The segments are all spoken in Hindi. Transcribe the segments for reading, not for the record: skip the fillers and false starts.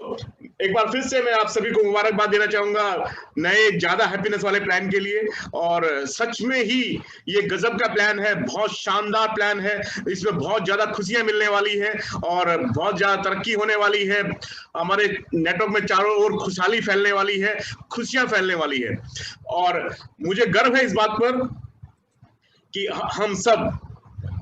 एक बार फिर से मैं आप सभी को मुबारकबाद देना चाहूंगा नए ज्यादा हैप्पीनेस वाले प्लान के लिए। और सच में ही ये गजब का प्लान है, बहुत शानदार प्लान है। इसमें बहुत ज्यादा खुशियां मिलने वाली है और बहुत ज्यादा तरक्की होने वाली है। हमारे नेटवर्क में चारों ओर खुशहाली फैलने वाली है, खुशियां फैलने वाली है। और मुझे गर्व है इस बात पर कि हम सब,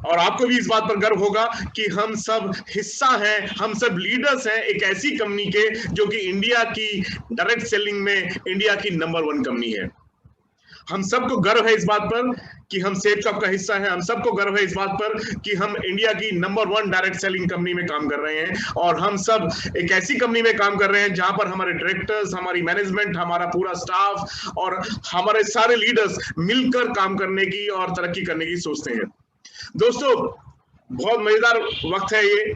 और आपको भी इस बात पर गर्व होगा कि हम सब हिस्सा हैं, हम सब लीडर्स हैं एक ऐसी कंपनी के जो कि इंडिया की डायरेक्ट सेलिंग में इंडिया की नंबर 1 कंपनी है। हम सबको गर्व है इस बात पर कि हम सेफ शॉप का हिस्सा हैं। हम सबको गर्व है इस बात पर कि हम इंडिया की नंबर 1 डायरेक्ट सेलिंग कंपनी में काम कर रहे हैं। और हम सब एक ऐसी कंपनी में काम कर रहे हैं जहां पर हमारे डायरेक्टर्स, हमारी मैनेजमेंट, हमारा पूरा स्टाफ और हमारे सारे लीडर्स मिलकर काम करने की और तरक्की करने की सोचते हैं। दोस्तों, बहुत मजेदार वक्त है ये,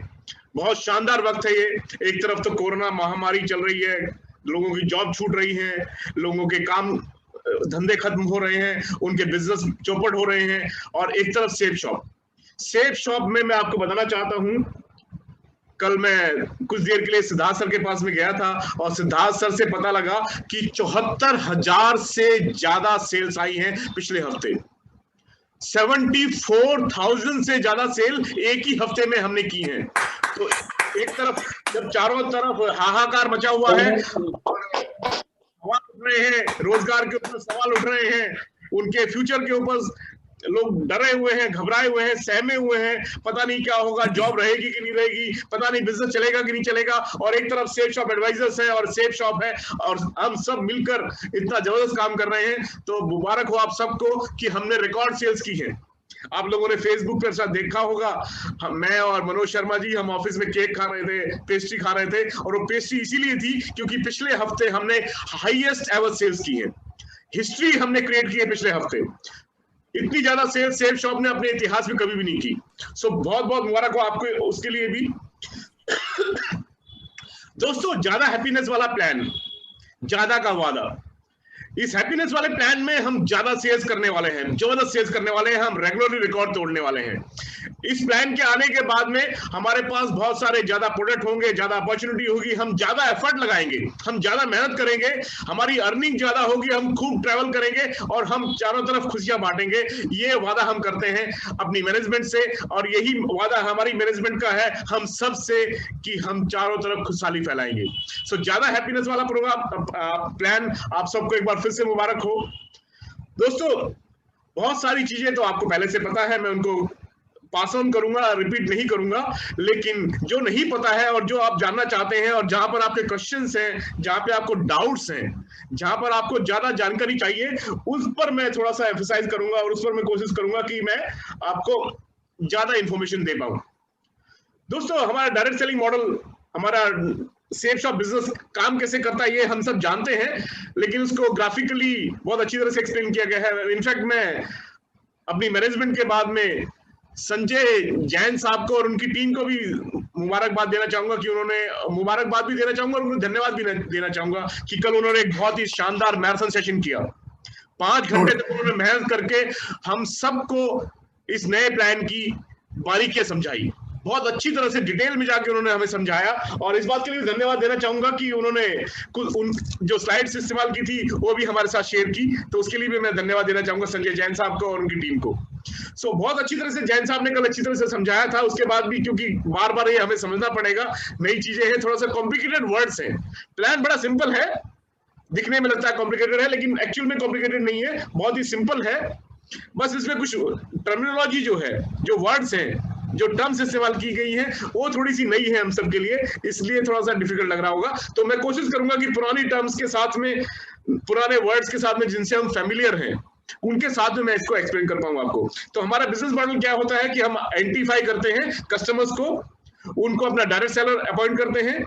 बहुत शानदार वक्त है ये। एक तरफ तो कोरोना महामारी चल रही है, लोगों की जॉब छूट रही है, लोगों के काम धंधे खत्म हो रहे हैं, उनके बिजनेस चौपट हो रहे हैं। और एक तरफ सेफ शॉप में मैं आपको बताना चाहता हूं, कल मैं कुछ देर के लिए सिद्धार्थ सर के पास में गया था और सिद्धार्थ सर से पता लगा कि 74,000 से ज्यादा सेल्स आई हैं पिछले हफ्ते। 74,000 से ज्यादा सेल एक ही हफ्ते में हमने की है। तो एक तरफ जब चारों तरफ हाहाकार मचा हुआ है, सवाल उठ रहे हैं, रोजगार के ऊपर सवाल उठ रहे हैं, उनके फ्यूचर के ऊपर लोग डरे हुए हैं, घबराए हुए हैं, सहमे हुए हैं, पता नहीं क्या होगा, जॉब रहेगी कि नहीं रहेगी, पता नहीं बिजनेस चलेगा कि नहीं चलेगा। और एक तरफ सेफ शॉप एडवाइजर्स है और सेफ शॉप है और हम सब मिलकर इतना जबरदस्त काम कर रहे हैं। तो मुबारक हो आप सबको कि हमने रिकॉर्ड सेल्स की है। आप लोगों ने फेसबुक पर शायद देखा होगा, मैं और मनोज शर्मा जी हम ऑफिस में केक खा रहे थे, पेस्ट्री खा रहे थे। और वो पेस्ट्री इसीलिए थी क्योंकि पिछले हफ्ते हमने हाईएस्ट एवर सेल्स की है, हिस्ट्री हमने क्रिएट की है पिछले हफ्ते। इतनी ज्यादा सेल्स सेफ शॉप ने अपने इतिहास में कभी भी नहीं की। सो बहुत बहुत मुबारक हो आपको उसके लिए भी। दोस्तों, ज्यादा हैप्पीनेस वाला प्लान, ज्यादा का वादा। इस हैप्पीनेस वाले प्लान में हम ज्यादा सेल्स करने वाले हैं, जबरदस्त सेल्स करने वाले हैं, हम रेगुलरली रिकॉर्ड तोड़ने वाले हैं। इस प्लान के आने के बाद में हमारे पास बहुत सारे ज्यादा प्रोडक्ट होंगे, ज्यादा अपॉर्चुनिटी होगी, हम ज्यादा एफर्ट लगाएंगे, हम ज्यादा मेहनत करेंगे, हमारी अर्निंग ज्यादा होगी, हम खूब ट्रैवल करेंगे और हम चारों तरफ खुशियां बांटेंगे। ये वादा हम करते हैं अपनी मैनेजमेंट से और यही वादा हमारी मैनेजमेंट का है हम सब से कि हम चारों तरफ खुशहाली फैलाएंगे। सो ज्यादा हैप्पीनेस वाला प्रोग्राम प्लान आप सबको एक बार फिर से मुबारक हो। दोस्तों, बहुत सारी चीजें तो आपको पहले से पता है, मैं उनको पास ऑन करूंगा, रिपीट नहीं करूंगा। लेकिन जो नहीं पता है और जो आप जानना चाहते हैं और जहां पर आपके क्वेश्चंस हैं, जहां पे आपको डाउट्स हैं, जहां पर आपको ज्यादा जानकारी चाहिए, उस पर मैं थोड़ा सा एम्फसाइज करूंगा और उस पर मैं कोशिश करूंगा कि मैं आपको ज्यादा इंफॉर्मेशन दे पाऊं। दोस्तों, हमारा डायरेक्ट सेलिंग मॉडल, हमारा सेफ शॉप बिजनेस काम कैसे करता है ये हम सब जानते हैं, लेकिन उसको ग्राफिकली बहुत अच्छी तरह से एक्सप्लेन किया गया है। इनफैक्ट मैं अपनी मैनेजमेंट के बाद में संजय जैन साहब को और उनकी टीम को भी मुबारकबाद देना चाहूंगा कि उन्होंने मुबारकबाद भी देना चाहूंगा और उन्हें धन्यवाद भी देना चाहूंगा कि कल उन्होंने एक बहुत ही शानदार मैराथन सेशन किया। 5 घंटे तक उन्होंने मेहनत करके हम सबको इस नए प्लान की बारीकियां समझाई, बहुत अच्छी तरह से डिटेल में जाके उन्होंने हमें समझाया। और इस बात के लिए धन्यवाद देना चाहूंगा कि उन्होंने कुछ जो स्लाइड्स इस्तेमाल की थी वो भी हमारे साथ शेयर की, तो उसके लिए भी मैं धन्यवाद देना चाहूंगा संजय जैन साहब को और उनकी टीम को। सो बहुत अच्छी तरह से जैन साहब ने कल अच्छी तरह से समझाया था। उसके बाद भी क्योंकि बार बार ये हमें समझना पड़ेगा, नई चीजें हैं, थोड़ा सा कॉम्प्लिकेटेड वर्ड्स हैं। प्लान बड़ा सिंपल है, दिखने में लगता है कॉम्प्लिकेटेड है, लेकिन एक्चुअल में कॉम्प्लिकेटेड नहीं है, बहुत ही सिंपल है। बस इसमें कुछ टर्मिनोलॉजी जो है, जो वर्ड्स हैं, जो टर्म्स इस्तेमाल की गई हैं, वो थोड़ी सी नई है हम सब के लिए, इसलिए थोड़ा सा डिफिकल्ट लग रहा होगा। तो मैं कोशिश करूंगा कि पुरानी टर्म्स के साथ में, पुराने वर्ड्स के साथ में जिनसे हम फैमिलियर हैं, उनके साथ में मैं इसको एक्सप्लेन कर पाऊंगा आपको। तो हमारा बिजनेस मॉडल क्या होता है कि हम आइडेंटिफाई करते हैं कस्टमर्स को, उनको अपना डायरेक्ट सेलर अपॉइंट करते हैं,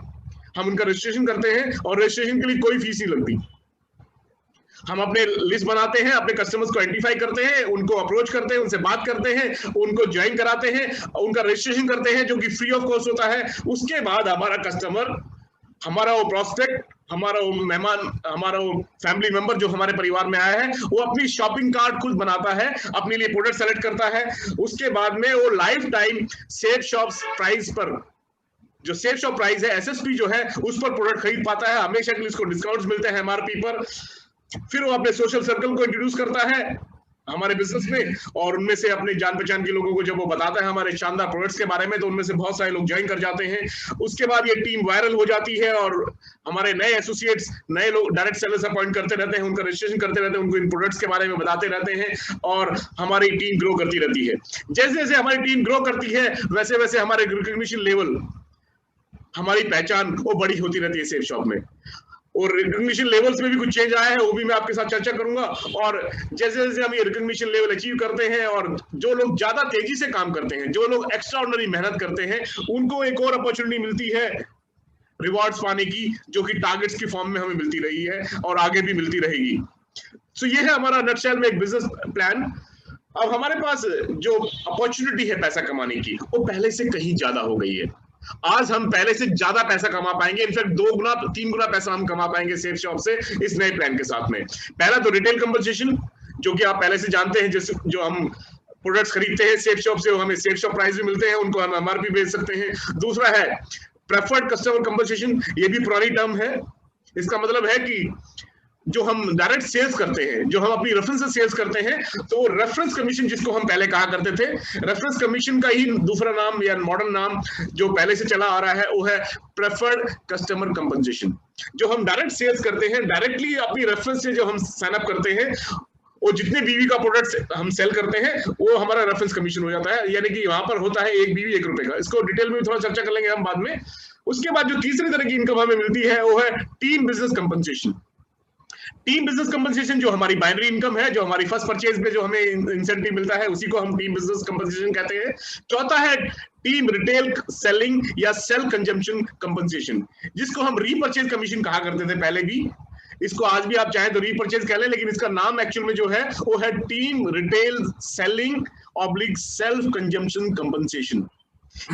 हम उनका रजिस्ट्रेशन करते हैं और रजिस्ट्रेशन के लिए कोई फीस नहीं लगती। हम अपने लिस्ट बनाते हैं, अपने कस्टमर्स को आइडेंटिफाई करते हैं, उनको अप्रोच करते हैं, उनसे बात करते हैं, उनको ज्वाइन कराते हैं, उनका रजिस्ट्रेशन करते हैं जो कि फ्री ऑफ कॉस्ट होता है। उसके बाद हमारा कस्टमर, हमारा वो प्रोस्पेक्ट, हमारा वो मेहमान, हमारा वो फैमिली मेंबर जो हमारे परिवार में आया है, वो अपनी शॉपिंग कार्ट खुद बनाता है, अपने लिए प्रोडक्ट सेलेक्ट करता है। उसके बाद में वो life time safe shops price पर जो सेफ शॉप प्राइस है, एसएसपी जो है, उस पर प्रोडक्ट खरीद पाता है, हमेशा के लिए इसको डिस्काउंट्स मिलते हैं एमआरपी पर। फिर वो अपने सोशल सर्कल को इंट्रोड्यूस करता है हमारे बिजनेस में, और उनमें से अपने जान पहचान के लोगों को जब वो बताता है हमारे शानदार प्रोडक्ट्स के बारे में, तो उनमें से बहुत सारे लोग ज्वाइन कर जाते हैं। उसके बाद ये टीम वायरल हो जाती है और हमारे नए एसोसिएट्स, नए लोग डायरेक्ट सेलर्स अपॉइंट करते रहते हैं, उनका रजिस्ट्रेशन करते रहते हैं, उनको इन प्रोडक्ट्स के बारे में बताते रहते हैं, और हमारी टीम ग्रो करती रहती है। जैसे जैसे हमारी टीम ग्रो करती है, वैसे वैसे हमारे रिकॉग्निशन लेवल, हमारी पहचान वो बड़ी होती रहती है सेफ शॉप में। और रिकॉग्निशन लेवल्स में भी कुछ चेंज आया है, वो भी मैं आपके साथ चर्चा करूंगा। और जैसे जैसे हम ये रिकॉग्निशन लेवल अचीव करते हैं, और जो लोग ज्यादा तेजी से काम करते हैं, जो लोग एक्स्ट्राऑर्डिनरी मेहनत करते हैं, उनको एक और अपॉर्चुनिटी मिलती है रिवॉर्ड्स पाने की, जो कि टारगेट्स की फॉर्म में हमें मिलती रही है और आगे भी मिलती रहेगी। सो ये है हमारा नटशेल में एक बिजनेस प्लान। अब हमारे पास जो अपॉर्चुनिटी है पैसा कमाने की, वो पहले से कहीं ज्यादा हो गई है। आज हम पहले से ज्यादा पैसा कमा पाएंगे, इनफैक्ट 2 गुना 3 गुना पैसा हम कमा पाएंगे सेफ शॉप से इस नए प्लान के साथ में। पहला तो रिटेल कंपनसेशन, जो कि आप पहले से जानते हैं, जो हम प्रोडक्ट्स खरीदते हैं सेफ शॉप से, हमें सेफ शॉप प्राइस भी मिलते हैं, उनको हम एमआरपी बेच सकते हैं। दूसरा है प्रेफर्ड कस्टमर कंपनसेशन, ये भी पुरानी टर्म है। इसका मतलब है कि जो हम डायरेक्ट सेल्स करते हैं, जो हम अपनी रेफरेंस से सेल्स करते हैं, तो रेफरेंस कमीशन जिसको हम पहले कहा करते थे, रेफरेंस कमीशन का ही दूसरा नाम या मॉडर्न नाम जो पहले से चला आ रहा है, वो है प्रेफर्ड कस्टमर कंपनसेशन। जो हम डायरेक्ट सेल्स करते हैं, डायरेक्टली अपनी रेफरेंस से जो हम साइन अप करते हैं, वो जितने बीवी का प्रोडक्ट हम सेल करते हैं, वो हमारा रेफरेंस कमीशन हो जाता है, यानी कि वहां पर होता है 1 बीवी 1 रुपए का। इसको डिटेल में थोड़ा चर्चा कर लेंगे हम बाद में। उसके बाद जो तीसरी तरह की इनकम हमें मिलती है, वो है team business compensation. Team business compensation जो हमारी बाइनरी इनकम है, जो हमारी फर्स्ट परचेज पे जो हमें इंसेंटिव मिलता है, उसी को हम टीम बिजनेस कंपनसेशन कहते हैं। चौथा है टीम रिटेल सेलिंग या सेल कंजम्पशन कंपनसेशन, जिसको हम रीपरचेज कमीशन कहा करते थे पहले भी। इसको आज भी आप चाहें तो रीपरचेज कह लें, लेकिन इसका नाम एक्चुअल में जो है वो है team retail selling oblique self consumption compensation.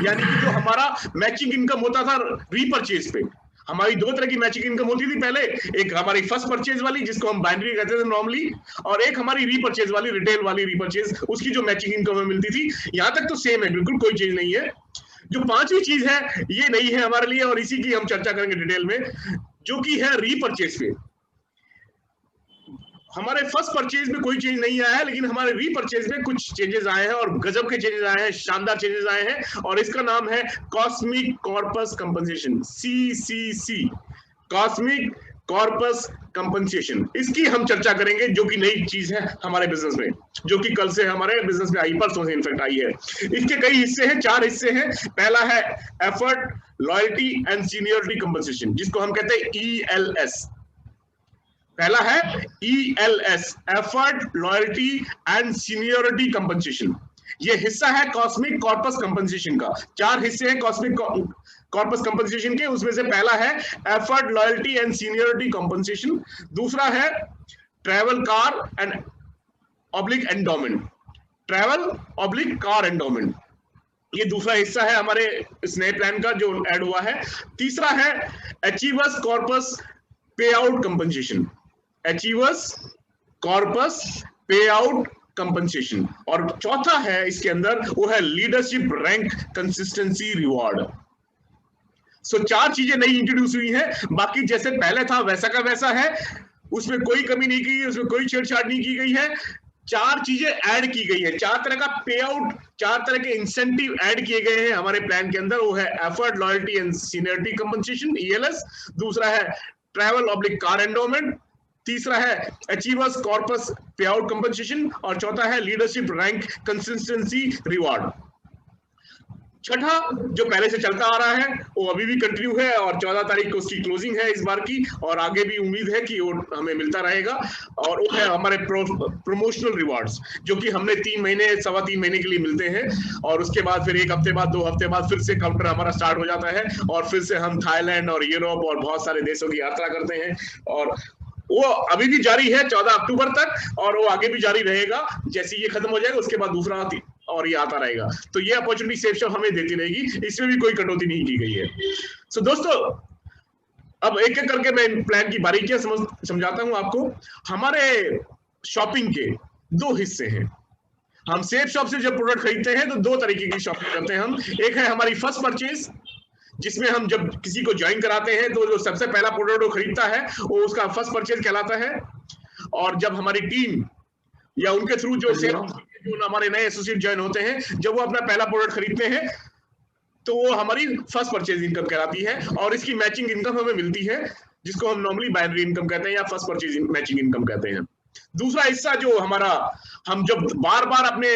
यानी कि जो हमारा मैचिंग इनकम होता था रीपरचेज पे, हमारी 2 तरह की मैचिंग इनकम होती थी पहले। एक हमारी फर्स्ट परचेज वाली, जिसको हम बाइनरी कहते थे नॉर्मली, और एक हमारी रीपरचेज वाली, रिटेल वाली रीपरचेज, उसकी जो मैचिंग इनकम हमें मिलती थी। यहां तक तो सेम है, बिल्कुल कोई चीज नहीं है। जो 5वीं चीज है, ये नहीं है हमारे लिए, और इसी की हम चर्चा करेंगे डिटेल में, जो कि है रीपरचेज पे। हमारे फर्स्ट परचेज में कोई चेंज नहीं आया है, लेकिन हमारे रीपरचेज में कुछ चेंजेस आए हैं, और गजब के चेंजेस आए हैं, शानदार चेंजेस आए हैं, और इसका नाम है cosmic corpus compensation, CCC, cosmic corpus compensation. इसकी हम चर्चा करेंगे, जो कि नई चीज है हमारे बिजनेस में, जो कि कल से हमारे बिजनेस में आई, परसों से इनफैक्ट आई है। इसके कई हिस्से हैं, 4 हिस्से हैं। पहला है effort, loyalty and seniority compensation, जिसको हम कहते हैं ELS। पहला है ELS, effort, loyalty and seniority compensation. ये हिस्सा है कॉस्मिक कॉर्पस कंपनसेशन का। 4 हिस्से हैं कॉस्मिक कॉर्पस कंपनसेशन के, उसमें से पहला है effort, loyalty and seniority compensation. दूसरा है travel car and oblique endowment, travel oblique car endowment, ये दूसरा हिस्सा है हमारे इस नए प्लान का जो ऐड हुआ है। तीसरा है अचीवर्स कॉर्पस पे आउट कंपनसेशन, अचीवर्स कॉर्पस पे आउट कंपनसेशन। और चौथा है इसके अंदर, वो है लीडरशिप रैंक कंसिस्टेंसी रिवॉर्ड। सो 4 चीजें नई इंट्रोड्यूस हुई हैं, बाकी जैसे पहले था वैसा का वैसा है, उसमें कोई कमी नहीं की, उसमें कोई छेड़छाड़ नहीं की गई है। 4 चीजें ऐड की गई है, 4 तरह का पे आउट, 4 तरह के इंसेंटिव ऐड किए गए हैं हमारे प्लान के अंदर। वो है effort, loyalty and seniority compensation, ELS। दूसरा है ट्रैवल ऑब्लिक कार एंडोमेंट। तीसरा है अचीवर्स कॉर्पस पे आउट कंपनसेशन, और चौथा है लीडरशिप रैंक कंसिस्टेंसी रिवॉर्ड। छठा जो पहले से चलता आ रहा है, वो अभी भी कंटिन्यू है, और 14 तारीख को उसकी क्लोजिंग है इस बार की, और आगे भी उम्मीद है कि वो हमें मिलता रहेगा। और वो है हमारे प्रमोशनल रिवॉर्ड्स, जो कि हमने 3 महीने 3.25 महीने के लिए मिलते हैं, और उसके बाद फिर 1 हफ्ते बाद 2 हफ्ते बाद फिर से काउंटर हमारा स्टार्ट हो जाता है, और फिर से हम थाईलैंड और यूरोप और बहुत सारे देशों की यात्रा करते हैं। और वो अभी भी जारी है 14 अक्टूबर तक, और वो आगे भी जारी रहेगा। जैसे ये खत्म हो जाएगा, उसके बाद दूसरा और ये आता रहेगा। तो ये अपॉर्चुनिटी सेफ शॉप हमें देती रहेगी, इसमें भी कोई कटौती नहीं की गई है। सो दोस्तों, अब एक एक करके मैं प्लान की बारीकियां समझाता हूं आपको। हमारे शॉपिंग के 2 हिस्से हैं। हम सेफ शॉप से जब प्रोडक्ट खरीदते हैं तो 2 तरीके की शॉपिंग करते हैं हम। एक है हमारी फर्स्ट परचेज, जिसमें हम जब किसी को ज्वाइन कराते हैं तो जो सबसे पहला प्रोडक्ट वो खरीदता है वो उसका फर्स्ट परचेज कहलाता है। और जब हमारी टीम या उनके थ्रू जो हमारे नए एसोसिएट ज्वाइन होते हैं, जब वो अपना पहला प्रोडक्ट खरीदते हैं तो वो हमारी फर्स्ट परचेज इनकम कहलाती है, और इसकी मैचिंग इनकम हमें मिलती है, जिसको हम नॉर्मली बाइनरी इनकम कहते हैं या फर्स्ट परचेज मैचिंग इनकम कहते हैं। दूसरा हिस्सा जो हमारा, हम जब बार बार अपने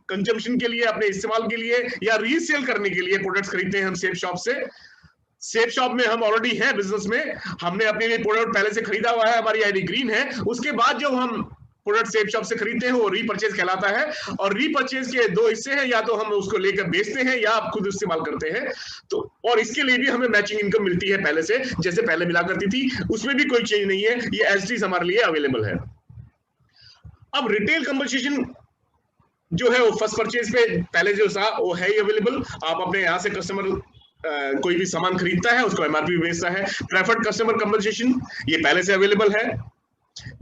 कंजम्पशन के लिए, अपने इस्तेमाल के लिए या रीसेल करने के लिए प्रोडक्ट्स खरीदते हैं हम सेफ शॉप से। सेफ शॉप में हम ऑलरेडी है बिजनेस में, हमने अपने लिए प्रोडक्ट पहले से खरीदा हुआ है, हमारी आईडी ग्रीन है। उसके बाद जब हम प्रोडक्ट सेफ शॉप से खरीदते हैं वो रीपरचेज कहलाता है। और रीपरचेज के दो हिस्से हैं, या तो हम उसको लेकर बेचते हैं या आप खुद इस्तेमाल करते हैं। तो और इसके लिए भी हमें मैचिंग इनकम मिलती है पहले से, जैसे पहले मिला करती थी, उसमें भी कोई चेंज नहीं है, ये एज इट इज हमारे लिए अवेलेबल है। अब रिटेल कंपनसेशन जो है वो फर्स्ट परचेज पे पहले जो था वो है ही अवेलेबल। आप अपने यहाँ से कस्टमर कोई भी सामान खरीदता है उसको एमआरपी बेचता है। प्रेफर्ड कस्टमर कंपनसेशन ये पहले से अवेलेबल है।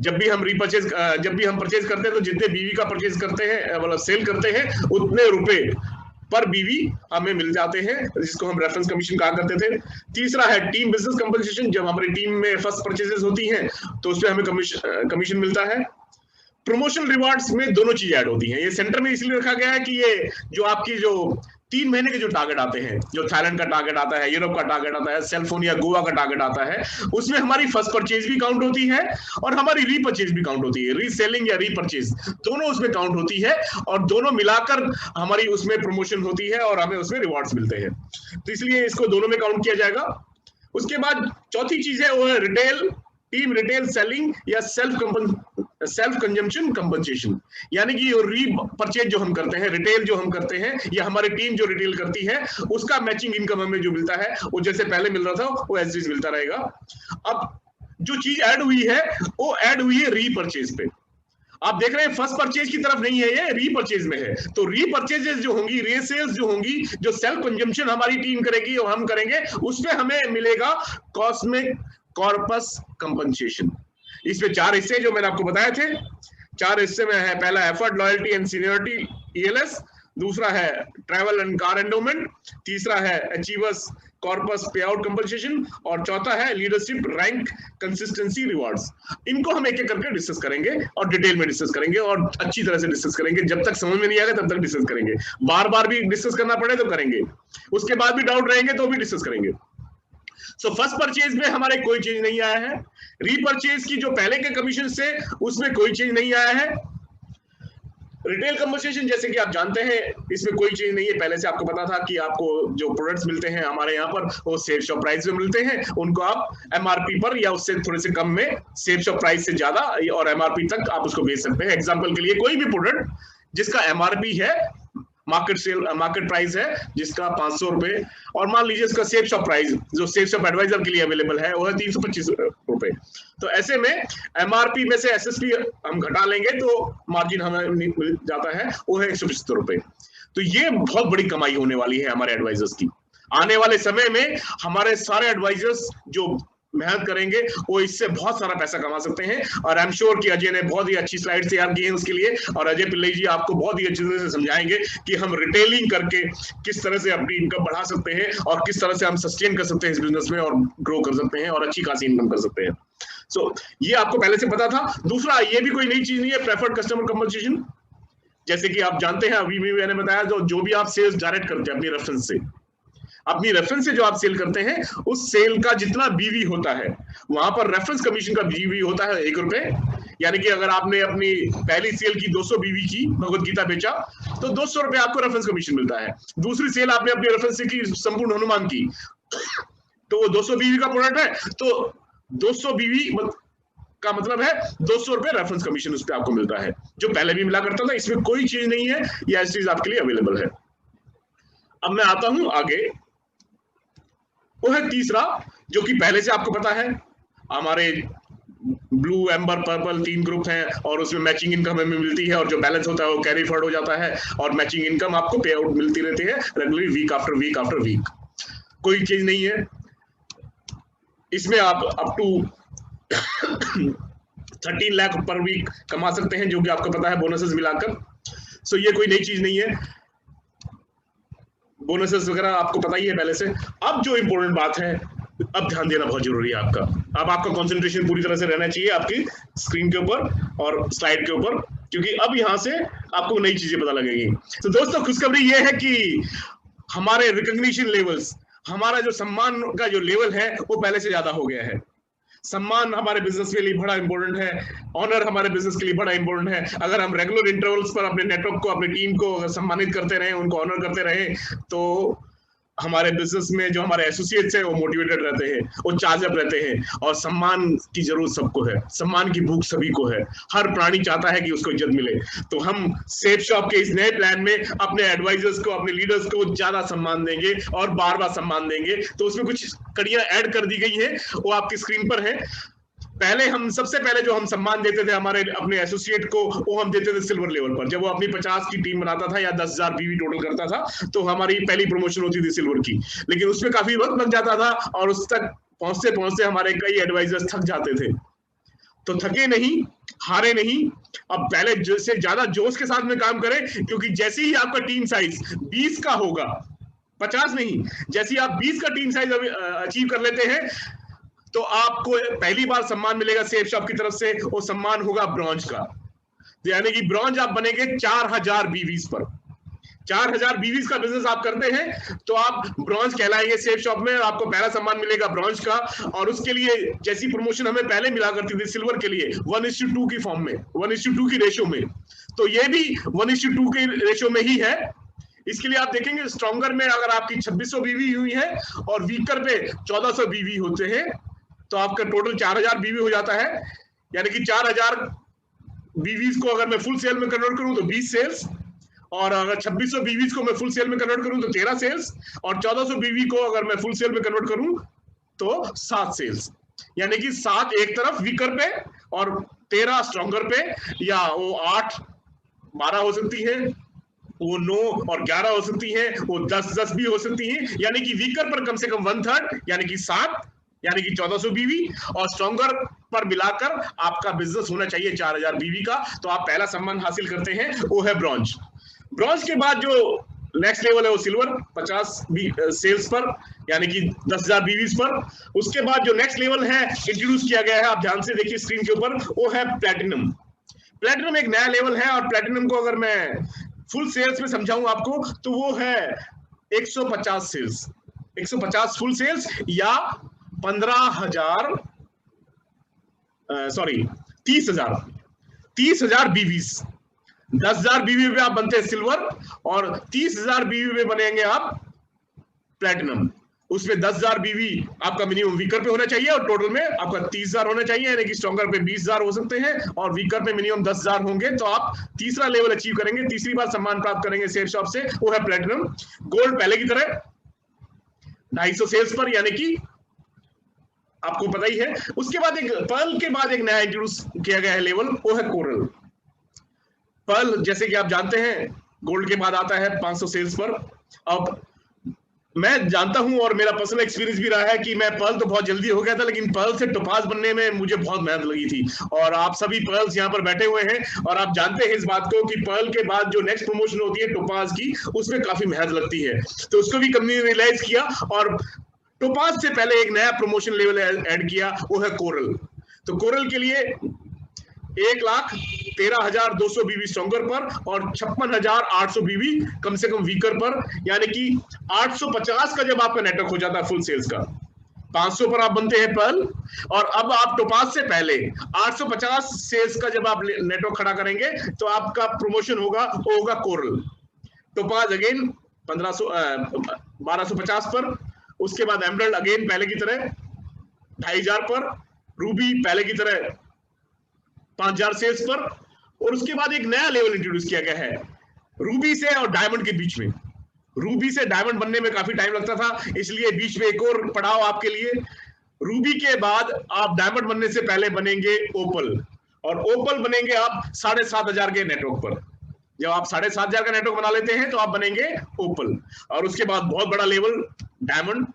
जब भी हम परचेज करते हैं तो जितने बीवी का परचेज करते हैं, मतलब सेल करते हैं, उतने रुपए पर बीवी हमें मिल जाते हैं, जिसको हम रेफरेंस कमीशन कहा करते थे। तीसरा है टीम बिजनेस कंपनसेशन। जब हमारी टीम में फर्स्ट परचेजेस होती हैं तो उसमें हमें कमीशन मिलता है। प्रमोशन रिवार्ड्स में दोनों चीज ऐड होती हैं। ये सेंटर में इसलिए रखा गया है कि ये जो आपकी जो 3 महीने के जो टारगेट आते हैं, जो थाईलैंड का टारगेट आता है, यूरोप का टारगेट आता है, सेलफोन या गोवा का टारगेट आता है, उसमें हमारी फर्स्ट परचेज भी काउंट होती है और हमारी रीपरचेज भी काउंट होती है। रीसेलिंग या रीपरचेज दोनों उसमें काउंट होती है, और दोनों मिलाकर हमारी उसमें प्रमोशन होती है और हमें उसमें रिवॉर्ड्स मिलते हैं। तो इसलिए इसको दोनों में काउंट किया जाएगा। उसके बाद चौथी चीज है वो है रिटेल, टीम रिटेल सेलिंग या सेल्फ कंजम्पशन कंपनसेशन। यानी कि री परचेज जो हम करते हैं, रिटेल जो हम करते हैं, या हमारी टीम जो रिटेल करती है, उसका मैचिंग इनकम हमें जो मिलता है वो जैसे पहले मिल रहा था वो एज इट इज मिलता रहेगा। अब जो चीज ऐड हुई है वो ऐड हुई है रीपरचेज पे। आप देख रहे हैं फर्स्ट परचेज की तरफ नहीं है, ये रीपरचेज में है। तो रीपरचेजेस जो होंगी, रीसेल्स जो होंगी, जो सेल्फ कंजम्पशन हमारी टीम करेगी और हम करेंगे, उसमें हमें मिलेगा कॉस्मिक कॉर्पस कंपनसेशन। इसमें 4 हिस्से जो मैंने आपको बताए थे, 4 हिस्से में है, पहला effort, loyalty and seniority ELS, दूसरा है ट्रैवल एंड कार एंडोमेंट, तीसरा है अचीवर्स कॉर्पस पे आउट कंपनसेशन, और चौथा है लीडरशिप रैंक कंसिस्टेंसी रिवॉर्ड्स। इनको हम एक एक करके डिस्कस करेंगे और डिटेल में डिस्कस करेंगे और अच्छी तरह से डिस्कस करेंगे। जब तक समझ में नहीं आएगा तब तक डिस्कस करेंगे, बार बार भी डिस्कस करना पड़े तो करेंगे, उसके बाद भी डाउट रहेंगे तो भी डिस्कस करेंगे। सो फर्स्ट परचेज में हमारे कोई चेंज नहीं आया है। रीपरचेज की जो पहले के कमीशन से उसमें कोई चेंज नहीं आया है। रिटेल कंपनसेशन जैसे कि आप जानते हैं इसमें कोई चीज नहीं है, पहले से आपको पता था कि आपको जो प्रोडक्ट्स मिलते हैं हमारे यहाँ पर वो सेफ शॉप प्राइस में मिलते हैं, उनको आप एमआरपी पर या उससे थोड़े से कम में, सेफ शॉप प्राइस से ज्यादा और एमआरपी तक आप उसको बेच सकते हैं। एग्जांपल के लिए कोई भी प्रोडक्ट जिसका एमआरपी है, मार्केट प्राइस है जिसका 500 रुपए, और मान लीजिए इसका सेफ शॉप प्राइस जो सेफ शॉप एडवाइजर के लिए अवेलेबल है वो है 325 रुपए। तो ऐसे में एमआरपी में से एसएसपी हम घटा लेंगे तो मार्जिन हमें मिल जाता है, वो है 175 रुपए। तो ये बहुत बड़ी कमाई होने वाली है हमारे एडवाइजर्स की। आने वाले समय में हमारे सारे एडवाइजर्स जो मेहनत करेंगे वो इससे बहुत सारा पैसा कमा सकते हैं। और आई एम श्योर कि अजय ने बहुत ही अच्छी स्लाइड तैयार की है उसके लिए, और अजय पिल्लई जी आपको बहुत ही अच्छी तरह से समझाएंगे कि हम रिटेलिंग करके किस तरह से अपनी इनकम बढ़ा सकते हैं और किस तरह से हम सस्टेन कर सकते हैं इस बिजनेस में और ग्रो कर सकते हैं और अच्छी खासी इनकम कर सकते हैं। सो ये आपको पहले से पता था। दूसरा, ये भी कोई नई चीज नहीं है, प्रेफर्ड कस्टमर कंपनसेशन। जैसे कि आप जानते हैं, अभी भी मैंने बताया, जो भी आप सेल्स डायरेक्ट करते हैं अपनी रेफरेंस से जो आप सेल करते हैं, उस सेल का जितना बीवी होता है वहां पर रेफरेंस कमीशन का बीवी होता है 1 रुपए। यानी कि अगर आपने अपनी पहली सेल की 200 बीवी की, भगवत गीता बेचा, तो 200 रुपए आपको रेफरेंस कमीशन मिलता है। दूसरी सेल आपने अपनी रेफरेंस से की संपूर्ण हनुमान की, तो वो 200 बीवी का प्रोडक्ट है, तो 200 बीवी का मतलब है 200 रुपए रेफरेंस कमीशन उस पर आपको मिलता है, जो पहले भी मिला करता था। इसमें कोई चीज नहीं है, यह चीज आपके लिए अवेलेबल है। अब मैं आता हूं आगे, वो है तीसरा, जो कि पहले से आपको पता है, हमारे ब्लू, एम्बर, पर्पल 3 ग्रुप हैं और उसमें मैचिंग इनकम हमें मिलती है, और जो बैलेंस होता है वो कैरी फॉरवर्ड हो जाता है, और मैचिंग इनकम आपको पे आउट मिलती रहती है regularly, week after week after week. कोई चीज नहीं है इसमें, आप अप टू 13 लाख पर वीक कमा सकते हैं, जो कि आपको पता है बोनसेस मिलाकर। सो ये कोई नई चीज नहीं है। बोनसेस वगैरह आपको पता ही है पहले से। अब जो इंपॉर्टेंट बात है, अब ध्यान देना बहुत जरूरी है आपका। अब आपका कंसंट्रेशन पूरी तरह से रहना चाहिए आपकी स्क्रीन के ऊपर और स्लाइड के ऊपर, क्योंकि अब यहां से आपको नई चीजें पता लगेगी। तो दोस्तों खुशखबरी ये है कि हमारे रिकॉग्निशन लेवल्स, हमारा जो सम्मान का जो लेवल है वो पहले से ज्यादा हो गया है। सम्मान हमारे बिजनेस के लिए बड़ा इंपॉर्टेंट है, ऑनर हमारे बिजनेस के लिए बड़ा इंपॉर्टेंट है। अगर हम रेगुलर इंटरवल्स पर अपने नेटवर्क को, अपनी टीम को सम्मानित करते रहे, उनको ऑनर करते रहे, तो हमारे बिजनेस में जो हमारे एसोसिएट्स हैं वो मोटिवेटेड रहते हैं, वो चार्ज अप रहते हैं। और सम्मान की जरूरत सबको है, सम्मान की भूख सभी को है, हर प्राणी चाहता है कि उसको इज्जत मिले। तो हम सेफ शॉप के इस नए प्लान में अपने एडवाइजर्स को, अपने लीडर्स को ज्यादा सम्मान देंगे और बार बार सम्मान देंगे। तो उसमें कुछ कड़ियां ऐड कर दी गई है, वो आपकी स्क्रीन पर है। पहले हम सबसे पहले जो हम सम्मान देते थे हमारे अपने एसोसिएट को, वो हम देते थे सिल्वर लेवल पर। जब वो अपनी 50 की टीम बनाता था या 10,000 बीवी टोटल करता था, तो हमारी पहली प्रमोशन होती थी सिल्वर की। लेकिन उसमें काफी वक्त लग जाता था और उस तक पहुंचते पहुंचते हमारे कई एडवाइजर्स थक जाते थे। तो थके नहीं, हारे नहीं, अब पहले से ज्यादा जोश के साथ में काम करें, क्योंकि जैसे ही आपका टीम साइज 20 का होगा, 50 नहीं, जैसे ही आप 20 का टीम साइज अचीव कर लेते हैं, तो आपको पहली बार सम्मान मिलेगा सेफ शॉप की तरफ से। वो सम्मान होगा ब्रॉन्ज का, यानी कि ब्रॉन्ज आप बनेंगे 4000 बीवीज पर। 4000 बीवीज का बिजनेस आप करते हैं तो आप ब्रॉन्ज कहलाएंगे सेफ शॉप में, आपको पहला सम्मान मिलेगा ब्रॉन्ज का। और उसके लिए जैसी प्रमोशन हमें पहले मिला करती थी सिल्वर के लिए 1:2 की फॉर्म में, 1:2 की रेशियो में, तो ये भी 1:2 के रेशियो में ही है। इसके लिए आप देखेंगे स्ट्रॉन्गर में अगर आपकी 2600 बीवी हुई है और वीकर पे 1400 बीवी होते हैं, तो आपका टोटल 4000 बीवी हो जाता है। यानी कि 4000 बीवीज को अगर मैं फुल सेल में कन्वर्ट करूं तो 20 सेल्स, और अगर 2600 बीवीज को मैं फुल सेल में कन्वर्ट करूं तो 13 सेल्स, और 1400 बीवी को अगर मैं फुल सेल में कन्वर्ट करूं तो 7 सेल्स। यानी कि 7 एक तरफ वीकर पे और 13 स्ट्रॉन्गर पे, या वो 8 12 हो सकती है, वो 9 और 11 हो सकती है, वो 10 भी हो सकती है। यानी कि वीकर पर कम से कम 1/3 यानी कि 7, यानी कि 1400 बीवी, और स्ट्रॉन्गर पर मिलाकर आपका बिजनेस होना चाहिए 4000 बीवी का। तो आप पहला सम्मान हासिल करते हैं, वो है ब्रॉन्ज। ब्रॉन्ज के बाद जो नेक्स्ट लेवल है वो सिल्वर, 50 सेल्स पर, यानी कि 10,000 बीवीज पर। उसके बाद जो नेक्स्ट लेवल है इंट्रोड्यूस किया गया है, आप ध्यान से देखिए स्क्रीन के ऊपर, वो है प्लैटिनम। प्लैटिनम एक नया लेवल है, और प्लैटिनम को अगर मैं फुल सेल्स में समझाऊं आपको, तो वो है 150 सेल्स, 150 फुल सेल्स, या 30,000 बीवीज। 10,000 बीवी पे आप बनते हैं सिल्वर, और 30,000 बीवी पे बनेंगे आप प्लैटिनम। उसमें 10,000 बीवी आपका मिनिमम वीकर पे होना चाहिए, और टोटल में आपका 30,000 होना चाहिए। यानी कि स्ट्रॉन्गर पे 20,000 हो सकते हैं, और वीकर पे मिनिमम 10,000 होंगे, तो आप तीसरा लेवल अचीव करेंगे, तीसरी बार सम्मान प्राप्त करेंगे सेफ शॉप से, वो है प्लैटिनम। गोल्ड पहले की तरह 250 सेल्स पर, यानी कि आपको पता ही है। उसके बाद एक पर्ल के बाद एक नया इंट्रोड्यूस किया गया है लेवल, वो है कोरल। पर्ल जैसे कि आप जानते हैं गोल्ड के बाद आता है 500 सेल्स पर। अब मैं जानता हूं और मेरा पर्सनल एक्सपीरियंस भी रहा है कि मैं पर्ल तो बहुत जल्दी हो गया था, लेकिन पर्ल से टोपाज बनने में मुझे बहुत मेहनत लगी थी। और आप सभी पर्ल्स यहाँ पर बैठे हुए हैं और आप जानते हैं इस बात को कि पर्ल के बाद जो नेक्स्ट प्रमोशन होती है टोपाज की, उसमें काफी मेहनत लगती है। तो उसको भी कंपनी ने रियलाइज किया और टोपाज से पहले एक नया प्रमोशन लेवल ऐड किया, वो है कोरल। तो कोरल के लिए 1,13,200 बीवी स्ट्रॉन्गर पर और 56,800 बीवी कम से कम वीकर पर, यानी कि 850 का जब आपका नेटवर्क हो जाता है फुल सेल्स का, 500 पर आप बनते हैं पर्ल, और अब आप टोपाज से पहले 850 सेल्स का जब आप नेटवर्क खड़ा करेंगे तो आपका प्रमोशन होगा, वो होगा कोरल। टोपाज अगेन 1250 पर, उसके बाद एमरल्ड अगेन पहले की तरह 2,500 पर, रूबी पहले की तरह 5,000 सेल्स पर, और उसके बाद एक नया लेवल इंट्रोड्यूस किया गया है रूबी से और डायमंड के बीच में। रूबी से डायमंड बनने में काफी टाइम लगता था, इसलिए बीच में एक और पड़ाव आपके लिए। रूबी के बाद आप डायमंड बनने से पहले बनेंगे ओपल, और ओपल बनेंगे आप 7,500 के नेटवर्क पर। जब आप 7,500 का नेटवर्क बना लेते हैं तो आप बनेंगे ओपल, और उसके बाद बहुत बड़ा लेवल डायमंड,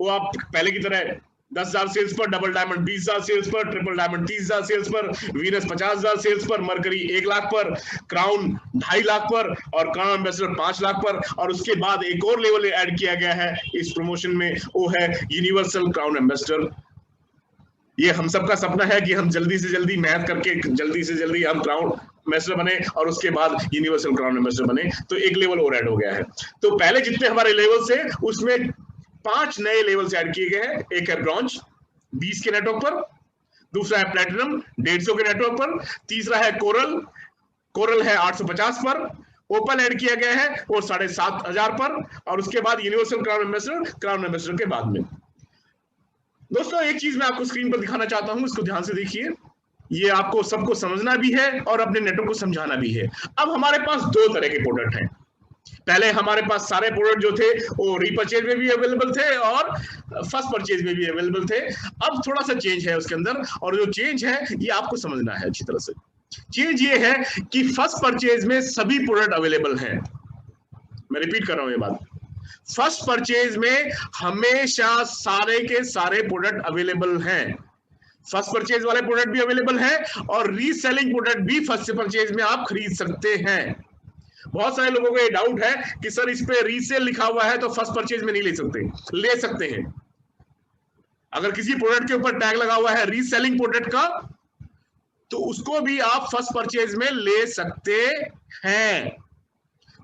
वो आप पहले की तरह 10,000 सेल्स पर, डबल डायमंड 20,000 सेल्स पर, ट्रिपल डायमंड 30,000 सेल्स पर, वीनस 50,000 सेल्स पर, मरकरी 1 लाख पर, क्राउन 2.5 लाख पर और क्राउन एम्बेसडर 5 लाख पर। और उसके बाद एक और लेवल ऐड किया गया है इस प्रमोशन में, वो है यूनिवर्सल क्राउन एम्बेसडर। ये हम सबका सपना है कि हम जल्दी से जल्दी मेहनत करके जल्दी से जल्दी हम क्राउन एम्बेसडर बने और उसके बाद यूनिवर्सल क्राउन एम्बेसडर बने। तो एक लेवल और ऐड हो गया है। तो पहले जितने हमारे लेवल्स थे उसमें 5 नए लेवल्स ऐड किए गए हैं। एक है ब्रॉन्ज 20 के नेटवर्क पर, दूसरा है प्लेटिनम 150 के नेटवर्क पर, तीसरा है कोरल, कोरल है 850 पर, ओपन ऐड किया गया है वो 7,500 पर, और उसके बाद यूनिवर्सल क्राउन एम्बेसडर के बाद में। दोस्तों एक चीज मैं आपको स्क्रीन पर दिखाना चाहता हूं, इसको ध्यान से देखिए। ये आपको सबको समझना भी है और अपने नेटवर्क को समझाना भी है। अब हमारे पास 2 तरह के प्रोडक्ट हैं। पहले हमारे पास सारे प्रोडक्ट जो थे वो रीपरचेज में भी अवेलेबल थे और फर्स्ट परचेज में भी अवेलेबल थे। अब थोड़ा सा चेंज है उसके अंदर, और जो चेंज है ये आपको समझना है अच्छी तरह से। चेंज ये है कि फर्स्ट परचेज में सभी प्रोडक्ट अवेलेबल हैं। मैं रिपीट कर रहा हूं ये बात, फर्स्ट परचेज में हमेशा सारे के सारे प्रोडक्ट अवेलेबल हैं। फर्स्ट परचेज वाले प्रोडक्ट भी अवेलेबल हैं और रीसेलिंग प्रोडक्ट भी फर्स्ट परचेज में आप खरीद सकते हैं। बहुत सारे लोगों को ये डाउट है कि सर इस पे रीसेल लिखा हुआ है तो फर्स्ट परचेज में नहीं ले सकते। ले सकते हैं। अगर किसी प्रोडक्ट के ऊपर टैग लगा हुआ है रीसेलिंग प्रोडक्ट का, तो उसको भी आप फर्स्ट परचेज में ले सकते हैं।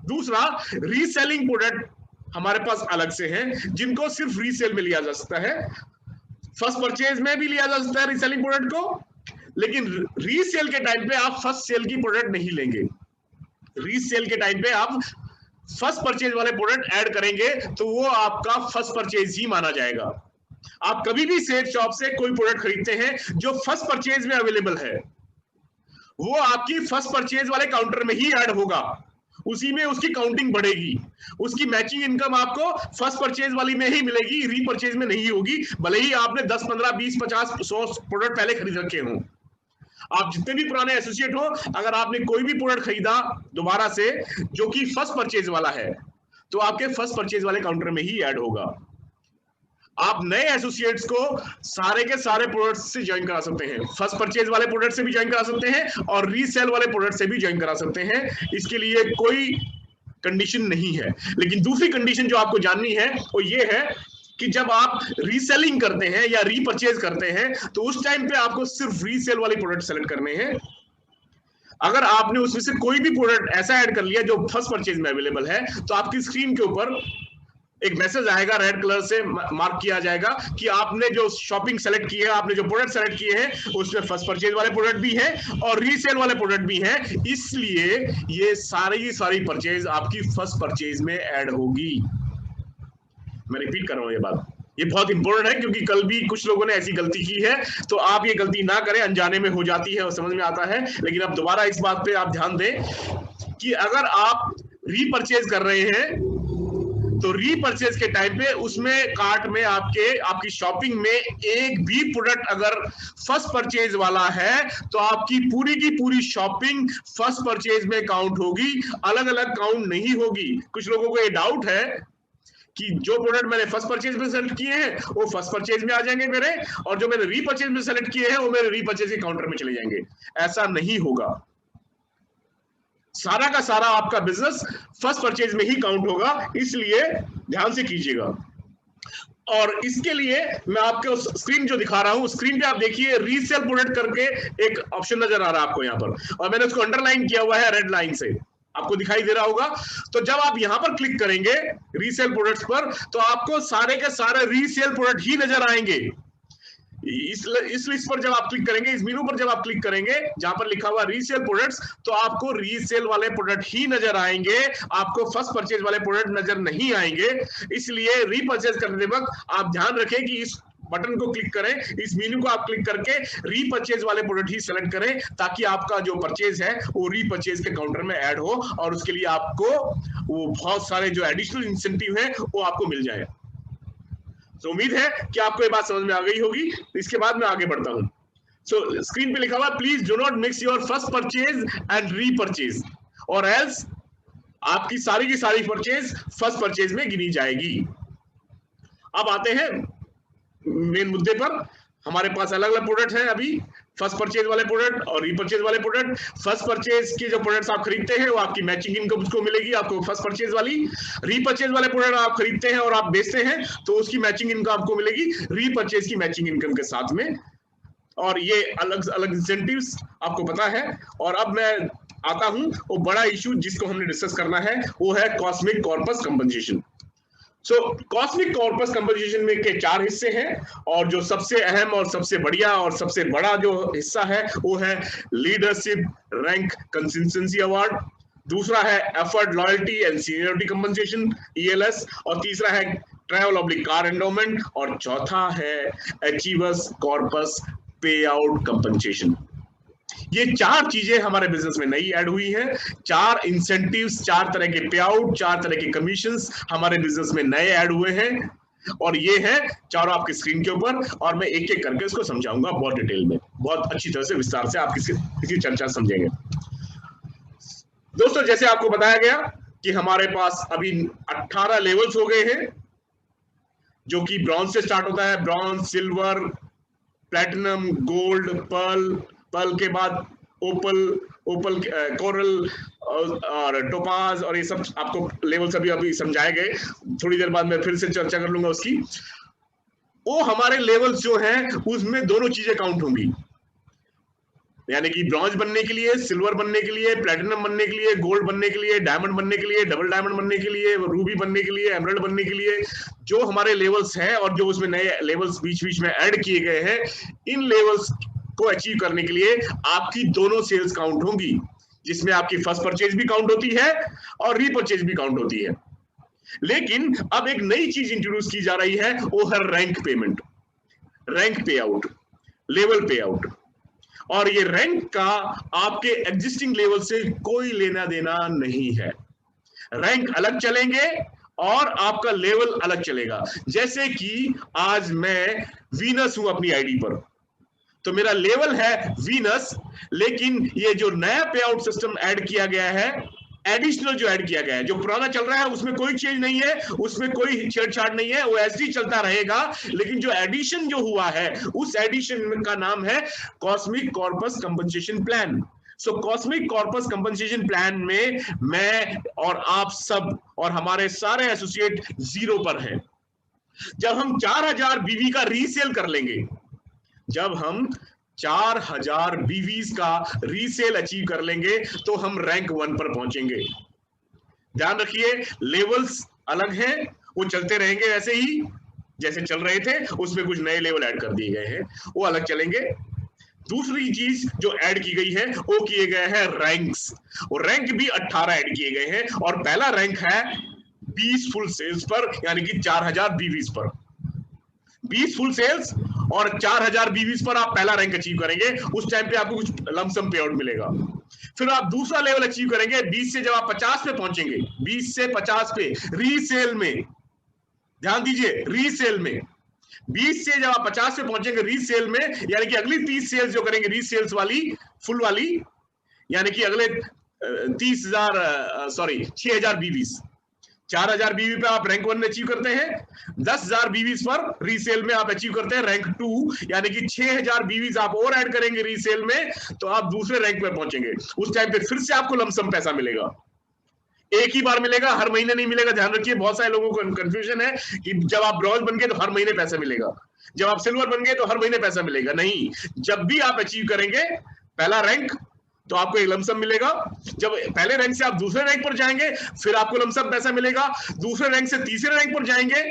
दूसरा, रीसेलिंग प्रोडक्ट हमारे पास अलग से हैं जिनको सिर्फ रीसेल में लिया जा सकता है। फर्स्ट परचेज में भी लिया जा सकता है रीसेलिंग प्रोडक्ट को, लेकिन रीसेल के टाइम पे आप फर्स्ट सेल की प्रोडक्ट नहीं लेंगे। रीसेल के टाइम पे आप फर्स्ट परचेज वाले प्रोडक्ट ऐड करेंगे तो वो आपका फर्स्ट परचेज ही माना जाएगा। आप कभी भी सेल शॉप से कोई प्रोडक्ट खरीदते हैं जो फर्स्ट परचेज में अवेलेबल है, वो आपकी फर्स्ट परचेज वाले काउंटर में ही ऐड होगा, उसी में उसकी काउंटिंग बढ़ेगी, उसकी मैचिंग इनकम आपको फर्स्ट परचेज वाली में ही मिलेगी, रीपरचेज में नहीं होगी। भले ही आपने 10, 15, 20, 50, 100 प्रोडक्ट पहले खरीद रखे हों। आप जितने भी पुराने एसोसिएट हो, अगर आपने कोई भी प्रोडक्ट खरीदा दोबारा से जो कि फर्स्ट परचेज वाला है, तो आपके फर्स्ट परचेज वाले काउंटर में ही ऐड होगा। आप नए एसोसिएट्स को सारे के सारे प्रोडक्ट से ज्वाइन करा सकते हैं। फर्स्ट परचेज वाले प्रोडक्ट से भी ज्वाइन करा सकते हैं और रीसेल वाले प्रोडक्ट से भी ज्वाइन करा सकते हैं। इसके लिए कोई कंडीशन नहीं है। लेकिन दूसरी कंडीशन जो आपको जाननी है वो ये है कि जब आप रीसेलिंग करते हैं या रीपरचेज करते हैं तो उस टाइम पे आपको सिर्फ रीसेल वाली प्रोडक्ट सेलेक्ट करने हैं। अगर आपने उसमें से कोई भी प्रोडक्ट ऐसा ऐड कर लिया जो फर्स्ट परचेज में अवेलेबल है, तो आपकी स्क्रीन के ऊपर एक मैसेज आएगा, रेड कलर से मार्क किया जाएगा कि आपने जो शॉपिंग सेलेक्ट की है, आपने जो प्रोडक्ट सेलेक्ट किए हैं उसमें फर्स्ट परचेज वाले प्रोडक्ट भी हैं और रीसेल वाले प्रोडक्ट भी हैं, इसलिए ये सारी परचेज आपकी फर्स्ट परचेज में ऐड होगी। मैं रिपीट कर रहा हूं ये बात, ये बहुत इंपॉर्टेंट है क्योंकि कल भी कुछ लोगों ने ऐसी गलती की है। तो आप ये गलती ना करें, अनजाने में हो जाती है और समझ में आता है। लेकिन अब दोबारा इस बात पे आप ध्यान दें कि अगर आप रीपरचेज कर रहे हैं तो रीपरचेज के टाइम पे उसमें कार्ट में आपकी शॉपिंग में एक भी प्रोडक्ट अगर फर्स्ट परचेज वाला है तो आपकी पूरी की पूरी शॉपिंग फर्स्ट परचेज में काउंट होगी, अलग अलग काउंट नहीं होगी। कुछ लोगों को ये डाउट है कि जो प्रोडक्ट मैंने फर्स्ट परचेज में सेलेक्ट किए हैं वो फर्स्ट परचेज में आ जाएंगे मेरे, और जो मैंने रीपरचेज में सेलेक्ट किए हैं वो मेरे रीपरचेज के काउंटर में चले जाएंगे। ऐसा नहीं होगा। सारा का सारा आपका बिजनेस फर्स्ट परचेज में ही काउंट होगा, इसलिए ध्यान से कीजिएगा। और इसके लिए मैं आपको स्क्रीन जो दिखा रहा हूं, स्क्रीन पे आप देखिए रीसेल प्रोडक्ट करके एक ऑप्शन नजर आ रहा है आपको यहां पर, और मैंने उसको अंडरलाइन किया हुआ है रेड लाइन से, आपको दिखाई दे रहा होगा। तो जब आप यहां पर क्लिक करेंगे रीसेल प्रोडक्ट्स पर तो आपको सारे के सारे रीसेल प्रोडक्ट ही नजर आएंगे। इस लिस्ट पर जब आप क्लिक करेंगे, इस मेनू पर जब आप क्लिक करेंगे जहां पर लिखा हुआ रीसेल प्रोडक्ट्स, तो आपको रीसेल वाले प्रोडक्ट ही नजर आएंगे, आपको फर्स्ट परचेज वाले प्रोडक्ट नजर नहीं आएंगे। इसलिए रीपरचेज करने वक्त आप ध्यान रखें कि इस बटन को क्लिक करें, इस मेन्यू को आप क्लिक करके रीपरचेज वाले प्रोडक्ट ही सेलेक्ट करें, ताकि आपका जो परचेज है वो रीपरचेज के काउंटर में ऐड हो और उसके लिए आपको वो बहुत सारे जो एडिशनल इंसेंटिव है वो आपको मिल जाए। तो उम्मीद है कि आपको ये बात समझ में आ गई होगी। इसके बाद मैं आगे बढ़ता हूं। सो स्क्रीन पे लिखा हुआ please do not mix your first purchase and repurchase, और एल्स आपकी सारी की सारी परचेज फर्स्ट परचेज में गिनी जाएगी। अब आते हैं मेन मुद्दे पर हमारे पास अलग अलग प्रोडक्ट है अभी, फर्स्ट परचेज वाले प्रोडक्ट और रीपरचेज वाले प्रोडक्ट। फर्स्ट परचेज के जो प्रोडक्ट्स आप खरीदते हैं वो आपकी मैचिंग इनकम उसको मिलेगी आपको फर्स्ट परचेज वाली। रीपरचेज वाले प्रोडक्ट आप खरीदते हैं और आप बेचते हैं तो उसकी मैचिंग इनकम आपको मिलेगी रीपरचेज की मैचिंग इनकम के साथ में। और ये अलग अलग इंसेंटिव्स आपको पता है। और अब मैं आता हूं वो बड़ा इशू जिसको हमने डिस्कस करना है, वो है कॉस्मिक कॉर्पस कंपनसेशन। सो कॉस्मिक कॉर्पस कंपनसेशन में के 4 हिस्से हैं और जो सबसे अहम और सबसे बढ़िया और सबसे बड़ा जो हिस्सा है वो है लीडरशिप रैंक कंसिस्टेंसी अवार्ड, दूसरा है effort loyalty and seniority compensation ELS, और तीसरा है ट्रैवल ऑब्लिक कार एंडोमेंट, और चौथा है अचीवर्स कॉर्पस पे आउट कंपनसेशन। ये 4 चीजें हमारे बिजनेस में नई ऐड हुई हैं। 4 इंसेंटिव्स, 4 तरह के पे आउट, 4 तरह के कमीशंस हमारे बिजनेस में नए ऐड हुए हैं और ये है चारों आपकी स्क्रीन के ऊपर। और मैं एक एक करके इसको समझाऊंगा बहुत डिटेल में, बहुत अच्छी तरह से विस्तार से आप किसी चर्चा समझेंगे। दोस्तों जैसे आपको बताया गया कि हमारे पास अभी 18 लेवल्स हो गए हैं जो कि ब्रॉन्ज से स्टार्ट होता है, bronze, silver, platinum, gold, pearl के बाद ओपल, कोरल और टोपाज, और ये सब आपको लेवल्स अभी समझाए गए। थोड़ी देर बाद मैं फिर से चर्चा कर लूंगा उसकी। वो हमारे लेवल्स जो हैं उसमें दोनों चीजें काउंट होंगी, यानी कि ब्रॉन्ज बनने के लिए, सिल्वर बनने के लिए, प्लैटिनम बनने के लिए, गोल्ड बनने के लिए, डायमंड बनने के लिए, डबल डायमंड बनने के लिए, रूबी बनने के लिए, एमराल्ड बनने के लिए, जो हमारे लेवल्स हैं और जो उसमें नए लेवल्स बीच बीच में ऐड किए गए हैं, इन लेवल्स को अचीव करने के लिए आपकी दोनों सेल्स काउंट होंगी, जिसमें आपकी फर्स्ट परचेज भी काउंट होती है और रीपरचेज भी काउंट होती है। लेकिन अब एक नई चीज इंट्रोड्यूस की जा रही है, वो है रैंक पेमेंट, रैंक पे आउट, लेवल पे आउट। और ये रैंक का आपके एग्जिस्टिंग लेवल से कोई लेना देना नहीं है। रैंक अलग चलेंगे और आपका लेवल अलग चलेगा। जैसे कि आज मैं वीनस हूं अपनी आईडी पर, तो मेरा लेवल है वीनस, लेकिन ये जो नया पे आउट सिस्टम ऐड किया गया है, एडिशनल जो ऐड किया गया है, जो पुराना चल रहा है उसमें कोई चेंज नहीं है, उसमें कोई छेड़छाड़ नहीं है, वो ऐसे ही चलता रहेगा। लेकिन जो एडिशन जो हुआ है उस एडिशन का नाम है कॉस्मिक कॉर्पस कंपनसेशन प्लान। सो कॉस्मिक कॉर्पस कंपनसेशन प्लान में मैं और आप सब और हमारे सारे एसोसिएट 0 पर हैं। जब हम 4000 बीवी का रीसेल कर लेंगे, जब हम 4000 बीवीज का रीसेल अचीव कर लेंगे तो हम रैंक 1 पर पहुंचेंगे। ध्यान रखिए, लेवल्स अलग हैं, वो चलते रहेंगे ऐसे ही जैसे चल रहे थे, उसमें कुछ नए लेवल ऐड कर दिए गए हैं, वो अलग चलेंगे। दूसरी चीज जो ऐड की गई है वो किए गए हैं रैंक्स, और रैंक भी 18 ऐड किए गए हैं। और पहला रैंक है 20 फुल सेल्स पर, यानी कि 4000 बीवीज पर। 20 फुल सेल्स और 4000 बीवीज पर आप पहला रैंक अचीव करेंगे, उस टाइम पे आपको कुछ लमसम पे आउट मिलेगा। फिर आप दूसरा लेवल अचीव करेंगे 20 से, जब आप 50 पे पहुंचेंगे, 20 से 50 पे रीसेल में, ध्यान दीजिए रीसेल में, 20 से जब आप 50 पे पहुंचेंगे रीसेल में, यानी कि अगली 30 सेल्स जो करेंगे रीसेल्स वाली, फुल वाली, यानी कि अगले 6000 बीवीज, 4000 बीवी पे आप रैंक 1 में अचीव करते हैं, 10000 बीवीज पर रीसेल में आप अचीव करते हैं रैंक 2, यानी कि 6000 बीवीज आप और ऐड करेंगे रीसेल में तो आप दूसरे रैंक पे पहुंचेंगे। उस टाइम पे फिर से आपको लमसम पैसा मिलेगा, एक ही बार मिलेगा, हर महीने नहीं मिलेगा। ध्यान रखिए, बहुत सारे लोगों को कंफ्यूजन है कि जब आप ब्रॉन्ज बन गए तो हर महीने पैसा मिलेगा, जब आप सिल्वर बन गए तो हर महीने पैसा मिलेगा। नहीं, जब भी आप अचीव करेंगे पहला रैंक तो आपको एक लमसम मिलेगा। जब पहले रैंक से आप दूसरे रैंक पर जाएंगे फिर आपको लमसम पैसा मिलेगा। दूसरे रैंक से तीसरे रैंक पर जाएंगे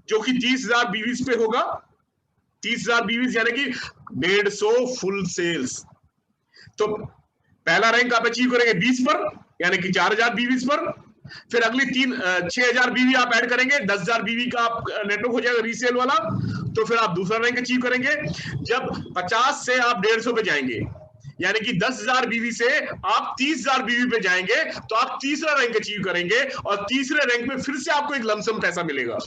जो कि 30000 बीवीज पे होगा, 30000 बीवीज यानी कि 150 फुल सेल्स। तो पहला रैंक आप अचीव करेंगे 20 पर, यानी कि 4000 बीवीज पर। फिर अगली 6000 बीवी आप ऐड करेंगे, 10000 बीवी का आप नेटवर्क हो जाएगा रीसेल वाला, तो फिर आप दूसरा रैंक अचीव करेंगे। जब 50 से आप 150 पे जाएंगे, यानी कि 10000 बीवी से आप 30000 बीवी पे जाएंगे तो आप तीसरा रैंक अचीव करेंगे, और तीसरे रैंक में फिर से आपको एक लमसम पैसा मिलेगा।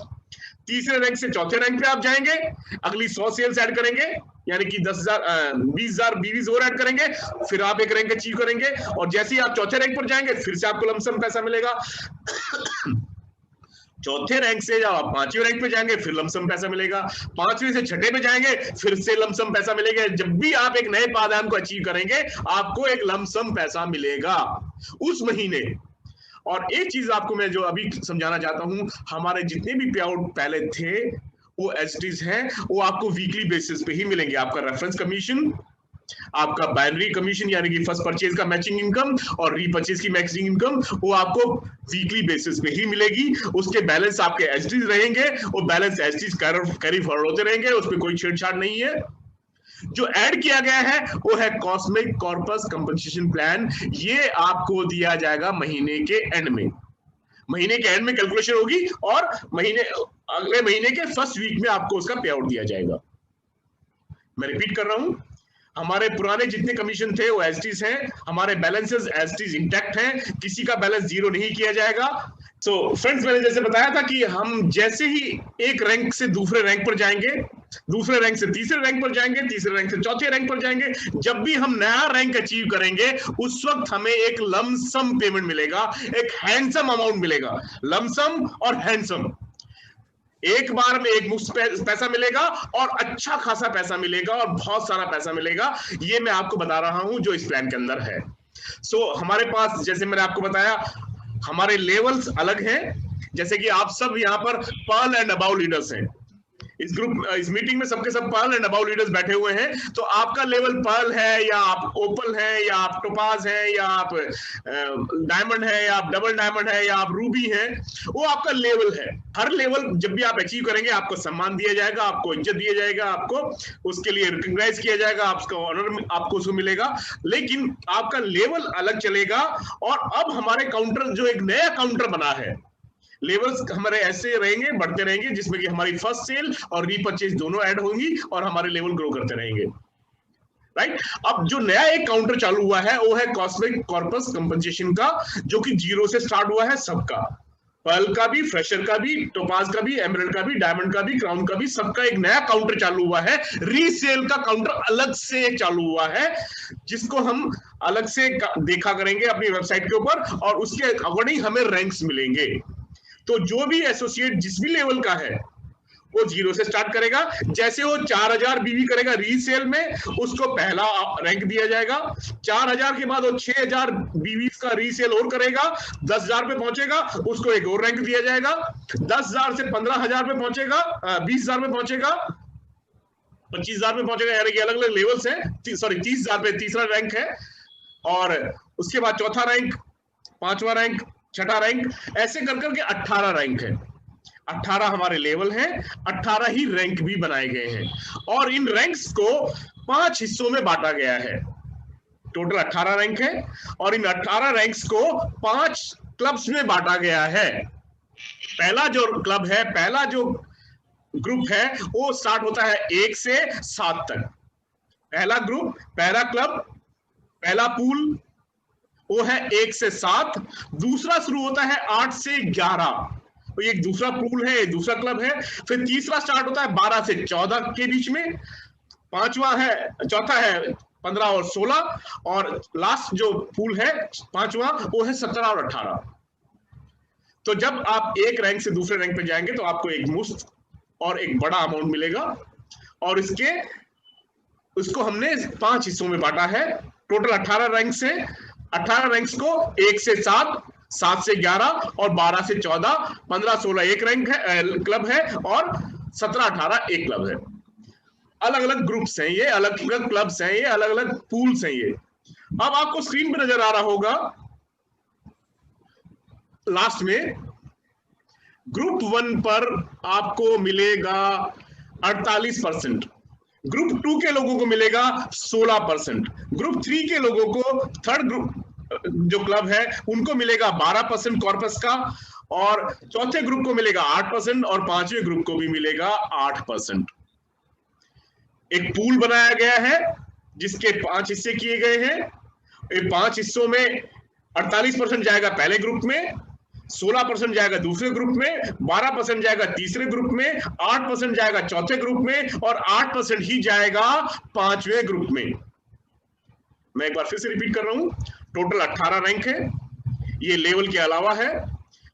तीसरे रैंक से चौथे रैंक पे आप जाएंगे, अगली 100 सेल्स ऐड करेंगे, यानी कि 20,000 बीवीज और ऐड करेंगे, फिर आप एक रैंक अचीव करेंगे, और जैसे ही आप चौथे रैंक पर जाएंगे फिर से आपको लमसम पैसा मिलेगा। चौथे रैंक से जब आप पांचवें रैंक पे जाएंगे फिर लमसम पैसा मिलेगा, पांचवें से छठे पे जाएंगे फिर से लमसम पैसा मिलेगा। जब भी आप एक नए पायदान को अचीव करेंगे आपको एक लमसम पैसा मिलेगा उस महीने। और एक चीज आपको मैं जो अभी समझाना चाहता हूं, हमारे जितने भी पे आउट पहले थे वो एसटीज हैं, वो आपको वीकली बेसिस पे ही मिलेंगे। आपका रेफरेंस कमीशन, आपका बाइनरी कमीशन यानी कि फर्स्ट परचेज का मैचिंग इनकम और रीपरचेज की मैचिंग इनकम, वो आपको वीकली बेसिस पे ही मिलेगी। उसके बैलेंस आपके एचडीज रहेंगे, वो बैलेंस एचडीज कैरी फॉरवर्ड होते रहेंगे, उस पर कोई छेड़छाड़ नहीं है। जो ऐड किया गया है वो है कॉस्मिक कॉर्पस कंपनसेशन प्लान। ये आपको दिया जाएगा महीने के एंड में, महीने के एंड में कैलकुलेशन होगी और अगले महीने के फर्स्ट वीक में आपको उसका पे आउट दिया जाएगा। मैं रिपीट कर रहा हूं, हमारे पुराने जितने कमीशन थे वो एसटीज हैं, हमारे बैलेंसेस एसटीज इंटैक्ट हैं, किसी का बैलेंस जीरो नहीं किया जाएगा। सो फ्रेंड्स, मैंने जैसे बताया था कि हम जैसे ही एक रैंक से दूसरे रैंक पर जाएंगे, दूसरे रैंक से तीसरे रैंक पर जाएंगे, तीसरे रैंक से चौथे रैंक पर जाएंगे, जब भी हम नया रैंक अचीव करेंगे उस वक्त हमें एक लमसम पेमेंट मिलेगा, एक हैंडसम अमाउंट मिलेगा। लमसम और हैंडसम, एक बार में एक मुफ्त पैसा मिलेगा और अच्छा खासा पैसा मिलेगा और बहुत सारा पैसा मिलेगा। ये मैं आपको बता रहा हूं जो इस प्लान के अंदर है। सो हमारे पास, जैसे मैंने आपको बताया, हमारे लेवल्स अलग हैं। जैसे कि आप सब यहाँ पर पर्ल एंड अबाव लीडर्स हैं, इस मीटिंग में सबके सब पर्ल एंड अबाव लीडर्स बैठे हुए हैं। तो आपका लेवल पर्ल है या आप ओपल है या आप टोपाज है या आप डायमंड है या आप डबल डायमंड है या आप रूबी है, वो आपका लेवल है। हर लेवल जब भी आप अचीव करेंगे आपको सम्मान दिया जाएगा, आपको इज्जत दिया जाएगा, आपको उसके लिए रिकॉग्नाइज किया जाएगा, आपका ऑनर आपको उसको मिलेगा। लेकिन आपका लेवल अलग चलेगा। और अब हमारे काउंटर, जो एक नया काउंटर बना है, लेवल्स हमारे ऐसे रहेंगे, बढ़ते रहेंगे, जिसमें कि हमारी फर्स्ट सेल और रीपरचेज दोनों ऐड होंगी और हमारे लेवल ग्रो करते रहेंगे। राइट? अब जो नया एक काउंटर चालू हुआ है वो है कॉस्मिक कॉर्पस कंपनसेशन का, जो कि 0 से स्टार्ट हुआ है सबका, पर्ल का भी, फ्रेशर का भी, टोपाज का भी, एमरल्ड का भी, डायमंड का भी, क्राउन का भी, सबका एक नया काउंटर चालू हुआ है। रीसेल का काउंटर अलग से चालू हुआ है, जिसको हम अलग से देखा करेंगे अपनी वेबसाइट के ऊपर, और उसके अकॉर्डिंग हमें रैंक्स मिलेंगे। तो जो भी एसोसिएट जिस भी लेवल का है वो 0 से स्टार्ट करेगा। जैसे वो 4000 बीवी करेगा रीसेल में, उसको पहला रैंक दिया जाएगा। 4000 के बाद वो 6000 बीवी का रीसेल और करेगा, 10000 पे पहुंचेगा, उसको एक और रैंक दिया जाएगा। 10000 से 15000 पे पहुंचेगा, 20000 पे पहुंचेगा, 25000 पे पहुंचेगा, यानी कि अलग अलग लेवल्स हैं। सॉरी, 30000 पे तीसरा रैंक है, और उसके बाद चौथा रैंक, पांचवा रैंक, छठा रैंक, ऐसे कर करके 18 रैंक है। 18 हमारे लेवल हैं, 18 ही रैंक भी बनाए गए हैं, और इन रैंक्स को 5 हिस्सों में बांटा गया है। टोटल 18 रैंक है और इन 18 रैंक्स को 5 क्लब्स में बांटा गया है। पहला जो क्लब है, पहला जो ग्रुप है, वो स्टार्ट होता है 1 से 7 तक। पहला ग्रुप, पहला क्लब, पहला पूल वो है 1 से 7। दूसरा शुरू होता है 8 से 11, तो ये दूसरा पूल है, दूसरा क्लब है। फिर तीसरा स्टार्ट होता है 12 से 14 के बीच में। चौथा है 15 और 16, और लास्ट जो पूल है पांचवा, वो है 17 और 18। तो जब आप एक रैंक से दूसरे रैंक पे जाएंगे तो आपको एक मुफ्त और एक बड़ा अमाउंट मिलेगा, और उसको हमने 5 हिस्सों में बांटा है। टोटल 18 रैंक से, 18 रैंक्स को 1 से 7, 7 से 11 और 12 से 14, 15, 16 एक रैंक है, क्लब है, और 17, 18 एक क्लब है। अलग अलग ग्रुप्स हैं ये, अलग अलग क्लब्स हैं ये, अलग अलग पूल्स हैं ये। अब आपको स्क्रीन पे नजर आ रहा होगा लास्ट में, ग्रुप 1 पर आपको मिलेगा 48%, ग्रुप 2 के लोगों को मिलेगा 16%, ग्रुप 3 के लोगों को, थर्ड ग्रुप जो क्लब है उनको मिलेगा 12% कॉर्पस का, और चौथे ग्रुप को मिलेगा 8%, और पांचवें ग्रुप को भी मिलेगा 8%। एक पूल बनाया गया है जिसके 5 हिस्से किए गए हैं। ये 5 हिस्सों में 48% जाएगा पहले ग्रुप में, 16% जाएगा दूसरे ग्रुप में, 12% जाएगा तीसरे ग्रुप में, 8% जाएगा चौथे ग्रुप में, और 8% ही जाएगा पांचवें ग्रुप में। मैं एक बार फिर से रिपीट कर रहा हूं, टोटल 18 रैंक है, ये लेवल के अलावा है।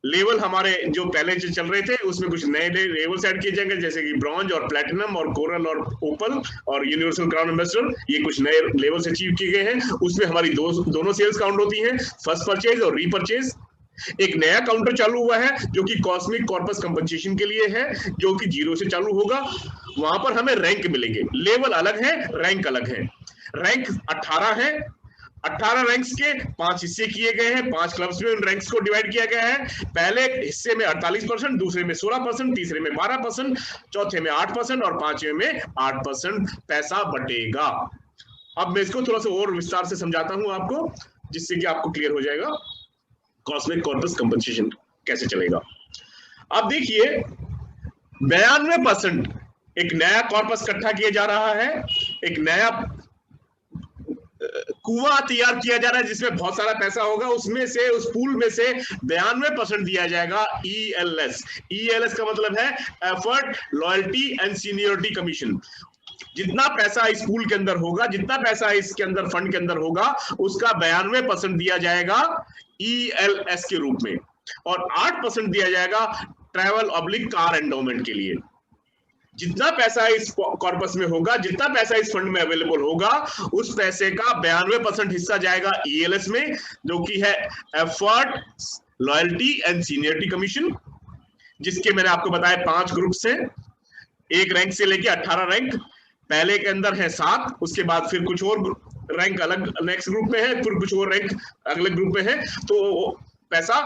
लेवल हमारे जो पहले जो चल रहे थे उसमें कुछ नए लेवल्स ऐड किए जाएंगे, जैसे कि ब्रॉन्ज और प्लैटिनम और कोरल और ओपल और यूनिवर्सल क्राउन एम्बेसडर, ये कुछ नए लेवल्स अचीव किए गए हैं। उसमें हमारी दोनों सेल्स काउंट होती हैं, फर्स्ट परचेज और रीपरचेज। एक नया काउंटर चालू हुआ है जो कि कॉस्मिक कॉर्पस कंपनसेशन के लिए है, जो कि 0 से चालू होगा। वहां पर हमें रैंक मिलेंगे, लेवल अलग है, रैंक अलग है। रैंक 18 है, 18 रैंक्स के 5 हिस्से किए गए हैं, 5 क्लब्स में उन रैंक्स को डिवाइड किया गया है। पहले हिस्से में 48%, दूसरे में 16%, तीसरे में 12%, चौथे में 8% और पांचवें में 8% पैसा बटेगा। अब मैं इसको थोड़ा सा और विस्तार से समझाता हूं आपको, जिससे कि आपको क्लियर हो जाएगा कॉस्मिक कॉर्पस कंपनसेशन कैसे चलेगा। अब देखिए 92% एक नया कॉर्पस इकट्ठा किया जा रहा है, एक नया कुआं तैयार किया जा रहा है जिसमें बहुत सारा पैसा होगा। उसमें से, उस पूल में से 92% दिया जाएगा ELS। ELS का मतलब है effort, loyalty and seniority commission. जितना पैसा इस पूल के अंदर होगा, जितना पैसा इसके अंदर फंड के अंदर होगा, उसका 92% दिया जाएगा ELS के रूप में, और 8% दिया जाएगा ट्रैवल ऑब्लिक कार एंडोमेंट के लिए। जितना पैसा इस कॉर्पस में होगा, जितना पैसा इस फंड में अवेलेबल होगा, उस पैसे का 92% हिस्सा जाएगा ELS में, जो कि है effort, loyalty and seniority commission, जिसके मैंने आपको बताया 5 ग्रुप्स हैं, 1 रैंक से लेके 18 रैंक। पहले के अंदर है 7, उसके बाद फिर कुछ और रैंक अलग नेक्स्ट ग्रुप में है, फिर कुछ और रैंक अगले ग्रुप में है। तो पैसा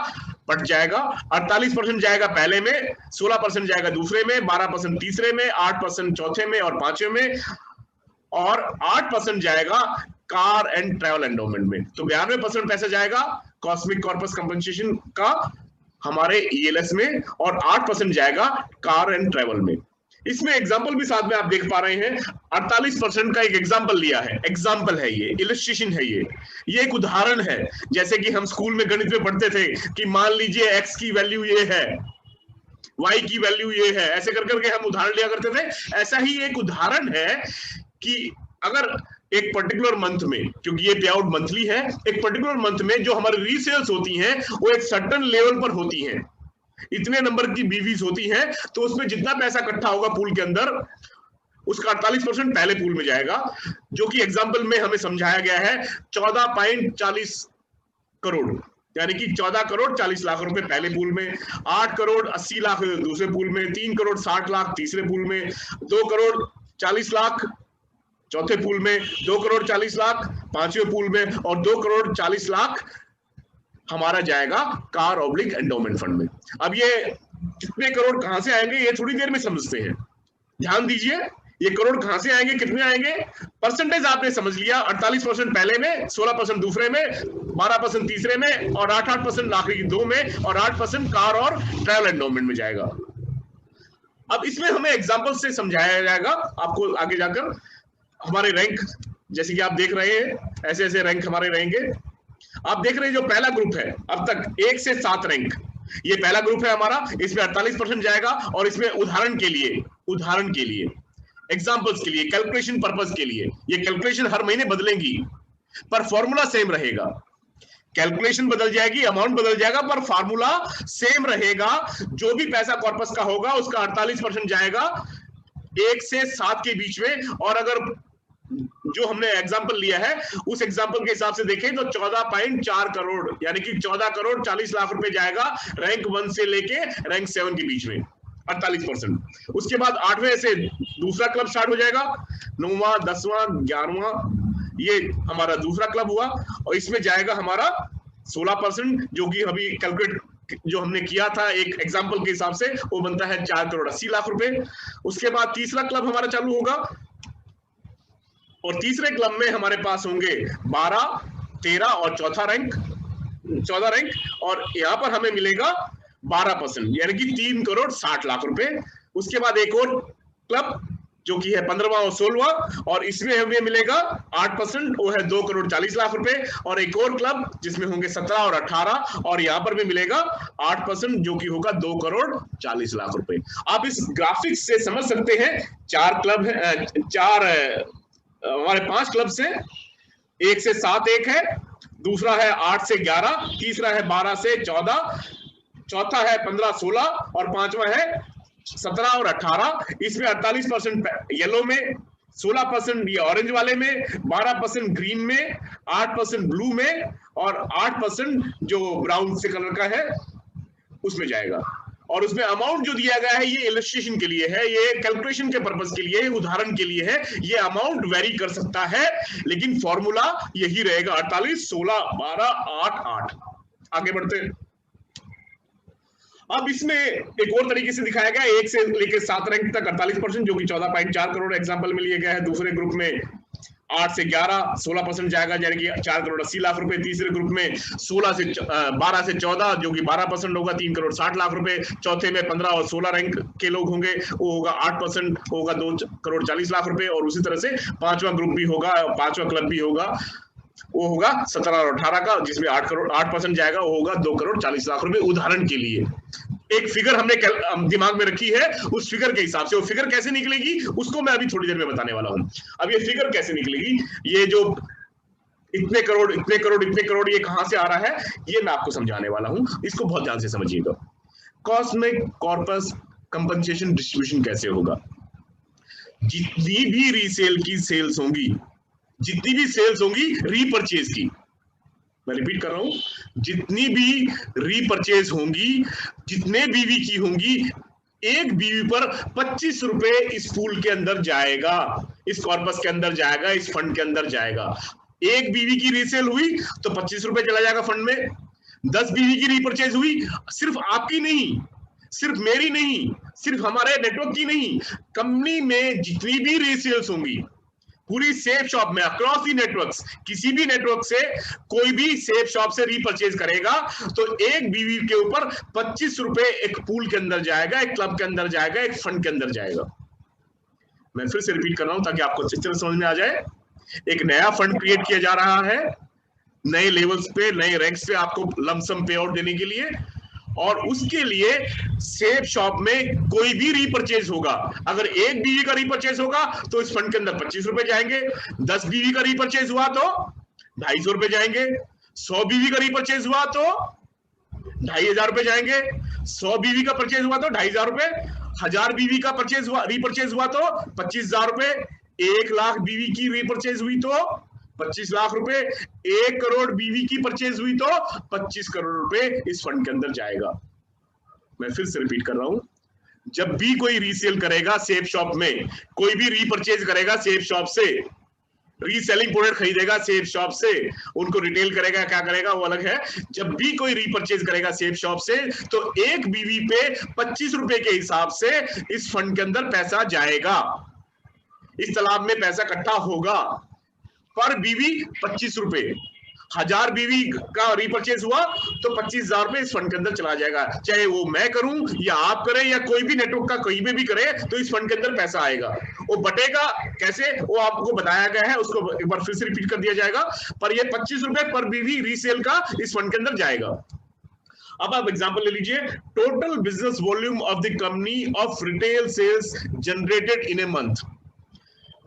बढ़ जाएगा, 48% जाएगा पहले में, 16% जाएगा दूसरे में, 12% तीसरे में, 8% चौथे में और पांचवें में, और 8% जाएगा कार एंड ट्रैवल एंडोमेंट में। तो 92% पैसा जाएगा कॉस्मिक कॉर्पस कंपनसेशन का हमारे ELS में, और 8% जाएगा कार एंड ट्रैवल में। इसमें एग्जाम्पल भी साथ में आप देख पा रहे हैं, 48% का एक एग्जाम्पल लिया है। एग्जाम्पल है ये, इलस्ट्रेशन है ये एक उदाहरण है। जैसे कि हम स्कूल में गणित में पढ़ते थे कि मान लीजिए x की वैल्यू ये है, y की वैल्यू ये है, ऐसे कर करके हम उदाहरण लिया करते थे। ऐसा ही एक उदाहरण है कि अगर एक पर्टिकुलर मंथ में, क्योंकि ये पे आउट मंथली है, एक पर्टिकुलर मंथ में जो हमारी रीसेल्स होती हैं वो एक सर्टेन लेवल पर होती हैं, इतने नंबर की बीवीज होती हैं, तो उसमें जितना पैसा इकट्ठा होगा पूल के अंदर, उसका 48% पहले पूल में जाएगा, जो कि एग्जांपल में हमें समझाया गया है 14.40 करोड़, यानी कि 14 करोड़ 40 लाख रुपए पहले पूल में, 8 करोड़ 80 लाख दूसरे पूल में, 3 करोड़ 60 लाख तीसरे पूल में, 2 करोड़ 40 लाख चौथे पूल में, 2 करोड़ 40 लाख पांचवें पूल में, और 2 करोड़ 40 लाख हमारा जाएगा कार ऑब्लिक एंडोमेंट फंड में। अब ये कितने करोड़ कहां से आएंगे ये थोड़ी देर में समझते हैं, ध्यान दीजिए। ये करोड़ कहां से आएंगे, कितने आएंगे, परसेंटेज आपने समझ लिया। 48% पहले में, 16% दूसरे में, 12% तीसरे में, और 8% आखिरी 2 में, और 8% कार और ट्रैवल एंडोमेंट में जाएगा। अब इसमें हमें एग्जाम्पल से समझाया जाएगा आपको आगे जाकर। हमारे रैंक जैसे कि आप देख रहे हैं, ऐसे ऐसे रैंक हमारे रहेंगे। आप देख रहे हैं जो पहला ग्रुप है अब तक 1 से 7 रैंक, ये पहला ग्रुप है हमारा, इसमें 48% जाएगा, और इसमें उदाहरण के लिए एग्जांपल्स के लिए, कैलकुलेशन पर्पस के लिए, ये कैलकुलेशन हर महीने बदलेंगी पर फॉर्मूला सेम रहेगा। कैलकुलेशन बदल जाएगी, अमाउंट बदल जाएगा, पर फॉर्मूला सेम रहेगा। जो भी पैसा कॉर्पस का होगा उसका 48% जाएगा 1 से 7 के बीच में। और अगर जो हमने एग्जांपल लिया है उस एग्जांपल के हिसाब से देखें तो 14.4 करोड़, यानी कि 14 करोड़ 40 लाख रुपए जाएगा रैंक 1 से लेके रैंक 7 के बीच में, 48%। उसके बाद 8वें से दूसरा क्लब स्टार्ट हो जाएगा, 9वां 10वां 11वां, ये हमारा दूसरा क्लब हुआ, और इसमें जाएगा हमारा 16%, जो कि अभी कैलकुलेट जो हमने किया था एक एग्जांपल के हिसाब से, वो बनता है 4 करोड़ 80 लाख रुपए। उसके बाद तीसरा क्लब हमारा चालू होगा, और तीसरे क्लब में हमारे पास होंगे 12, 13 और चौथा रैंक 14 रैंक, और यहां पर हमें मिलेगा 12%, यानी कि 3 करोड़ 60 लाख रुपए। उसके बाद एक और क्लब जो कि है 15वां और 16वां, और इसमें हमें मिलेगा 8%, वो है 2 करोड़ 40 लाख रुपए। और एक और क्लब जिसमें होंगे 17 और 18, और यहां पर भी मिलेगा 8%, जो कि होगा 2 करोड़ 40 लाख रुपए। आप इस ग्राफिक्स से समझ सकते हैं 4 क्लब है, हमारे 5 क्लब से 1 से 7 एक है, दूसरा है 8 से 11, तीसरा है 12 से 14, चौथा है 15-16 और पांचवा है 17 और 18। इसमें 48% येलो में, 16% ये ऑरेंज वाले में, 12% ग्रीन में, 8% ब्लू में और 8% जो ब्राउन से कलर का है उसमें जाएगा। और उसमें अमाउंट जो दिया गया है ये इलस्ट्रेशन के लिए है, ये कैलकुलेशन के पर्पस के लिए, उदाहरण के लिए है। ये अमाउंट वेरी कर सकता है लेकिन फॉर्मूला यही रहेगा 48, 16, 12, 8, 8। आगे बढ़ते हैं। अब इसमें एक और तरीके से दिखाया गया, 1 से लेकर 7 रैंक तक 48%, जो कि 14.4 करोड़ एग्जाम्पल में लिए गए हैं। दूसरे ग्रुप में 8 से 11 16% जाएगा, यानी कि 4 करोड़ 80 लाख रुपए। तीसरे ग्रुप में 12 से 14 जो कि 12% होगा, 3 करोड़ 60 लाख रुपए। चौथे में 15 और 16 रैंक के लोग होंगे, वो होगा 8% होगा, 2 करोड़ 40 लाख रुपए। और उसी तरह से पांचवा ग्रुप भी होगा, पांचवा क्लब भी होगा, वो होगा 17 और 18 का, जिसमें 8% जाएगा, वो होगा 2 करोड़ 40 लाख रुपए। उदाहरण के लिए एक फिगर हमने दिमाग में रखी है, उस फिगर के हिसाब से। वो फिगर कैसे निकलेगी उसको मैं अभी थोड़ी देर में बताने वाला हूं। अब ये फिगर कैसे निकलेगी, ये जो इतने करोड़ इतने करोड़ इतने करोड़ ये कहां से आ रहा है, ये मैं आपको समझाने वाला हूं। इसको बहुत ध्यान से समझिएगा। कॉस्मिक कॉर्पस कंपनसेशन डिस्ट्रीब्यूशन कैसे होगा। जितनी भी रीसेल की सेल्स होंगी, जितनी भी सेल्स होंगी रीपरचेज की, मैं रिपीट कर रहा हूं, जितनी भी रीपरचेज होंगी, जितने बीवी की होंगी, एक बीवी पर 25 रुपए इस पूल के अंदर जाएगा, इस कॉर्पस के अंदर जाएगा, इस फंड के अंदर जाएगा। एक बीवी की रीसेल हुई तो 25 रुपए चला जाएगा फंड में। 10 बीवी की रीपरचेज हुई, सिर्फ आपकी नहीं, सिर्फ मेरी नहीं, सिर्फ हमारे नेटवर्क की नहीं, कंपनी में जितनी भी रीसेल्स होंगी पूरी सेफ शॉप में, अक्रॉस दी नेटवर्क्स, किसी भी नेटवर्क से कोई भी सेफ शॉप से रीपरचेज करेगा तो एक बीवी के ऊपर 25 रुपए एक पूल के अंदर जाएगा, एक क्लब के अंदर जाएगा, एक फंड के अंदर जाएगा। मैं फिर से रिपीट कर रहा हूं ताकि आपको अच्छी तरह समझ में आ जाए। एक नया फंड क्रिएट किया जा रहा है, नए लेवल्स पे, नए रैंक्स पे आपको लमसम पे आउट देने के लिए, और उसके लिए सेफ शॉप में कोई भी रीपरचेज होगा, अगर एक बीवी का रीपरचेज होगा तो इस फंड के अंदर 25 रुपए जाएंगे। 10 बीवी का रीपरचेज हुआ तो 250 रुपए जाएंगे। 100 बीवी का रीपरचेज हुआ तो 2500 रुपए जाएंगे। 100 बीवी का परचेज हुआ तो 2500 रुपए। 1000 बीवी का रीपरचेज हुआ तो 25,000 रुपए। 1 लाख बीवी की रीपरचेज हुई तो 25 लाख रुपए। 1 करोड़ बीवी की परचेज हुई तो 25 करोड़ रुपए इस फंड के अंदर जाएगा। मैं फिर से रिपीट कर रहा हूं, जब भी कोई रीसेल करेगा सेफ शॉप में, कोई भी रीपरचेज करेगा सेफ शॉप से, रीसेलिंग प्रोडक्ट खरीदेगा सेफ शॉप से, उनको रिटेल करेगा, क्या करेगा वो अलग है। जब भी कोई रीपरचेज करेगा सेफ शॉप से तो एक बीवी पे 25 रुपए के हिसाब से इस फंड के अंदर पैसा जाएगा, इस तालाब में पैसा इकट्ठा होगा। पर बीवी 25 रुपए। 1000 बीवी का रीपरचेज हुआ तो 25,000 रुपए इस फंड के अंदर चला जाएगा। चाहे वो मैं करूं या आप करें या कोई भी नेटवर्क का कहीं पे भी करे, तो इस फंड के अंदर पैसा आएगा। वो बटेगा कैसे वो आपको बताया गया है, उसको एक बार फिर से रिपीट कर दिया जाएगा। पर ये 25 रुपए पर बीवी रीसेल का इस फंड के अंदर जाएगा। अब आप एग्जांपल ले लीजिए, total business volume of the company of retail sales generated in a month.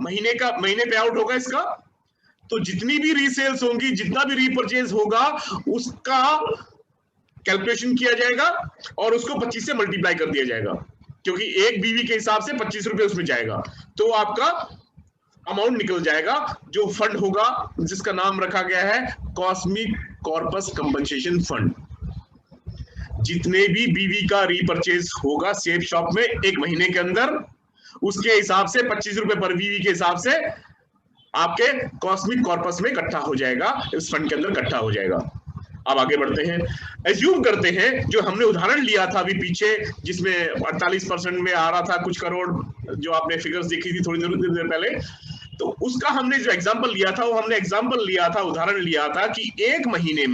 महीने पे आउट होगा इसका, तो जितनी भी रीसेल्स होंगी, जितना भी रीपरचेज होगा, उसका कैलकुलेशन किया जाएगा और उसको 25 से मल्टीप्लाई कर दिया जाएगा, क्योंकि एक बीवी के हिसाब से 25 रुपए उसमें जाएगा। तो आपका अमाउंट निकल जाएगा, जो फंड होगा जिसका नाम रखा गया है कॉस्मिक कॉर्पस कंपनसेशन फंड। जितने भी बीवी का रीपरचेज होगा सेफ शॉप में एक महीने के अंदर, उसके हिसाब से 25 रुपए पर बीवी के हिसाब से आपके कॉस्मिक कॉर्पस में इकट्ठा हो जाएगा, इस फंड के अंदर इकट्ठा हो जाएगा। अब आगे बढ़ते हैं। एज्यूम करते हैं जो हमने उदाहरण लिया था अभी पीछे, जिसमें 48% में आ रहा था कुछ करोड़, जो आपने फिगर्स देखी थी थोड़ी देर पहले, तो उसका हमने जो एग्जांपल लिया था, वो हमने एग्जांपल लिया था, उदाहरण लिया था कि एक महीने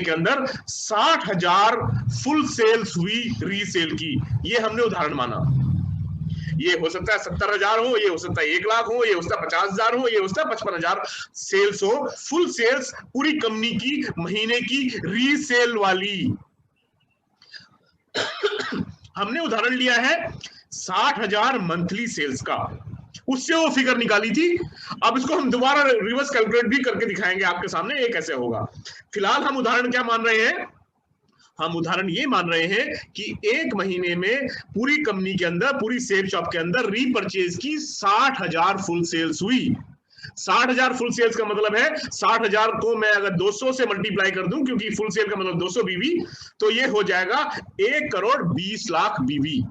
के अंदर 60,000 फुल सेल्स हुई रीसेल की। ये हमने उदाहरण माना। ये हो सकता है 70,000 हो, ये हो सकता है 1 लाख हो, ये हो सकता है 50,000 हो, ये हो सकता है 55,000 सेल्स हो, फुल सेल्स पूरी कंपनी की महीने की रीसेल वाली। हमने उदाहरण लिया है 60,000 मंथली सेल्स का, उससे वो फिगर निकाली थी। अब इसको हम दोबारा रिवर्स कैलकुलेट भी करके दिखाएंगे आपके सामने ये कैसे होगा। फिलहाल हम उदाहरण क्या मान रहे हैं, हम उदाहरण ये मान रहे हैं कि एक महीने में पूरी कंपनी के अंदर, पूरी सेल शॉप के अंदर रीपरचेज की 60,000 फुल सेल्स हुई। 60,000 फुल सेल्स का मतलब है 60,000 को मैं अगर 200 से मल्टीप्लाई कर दूं, क्योंकि फुल सेल का मतलब 200 बीवी, तो ये हो जाएगा 1 करोड़ 20 लाख बीवी।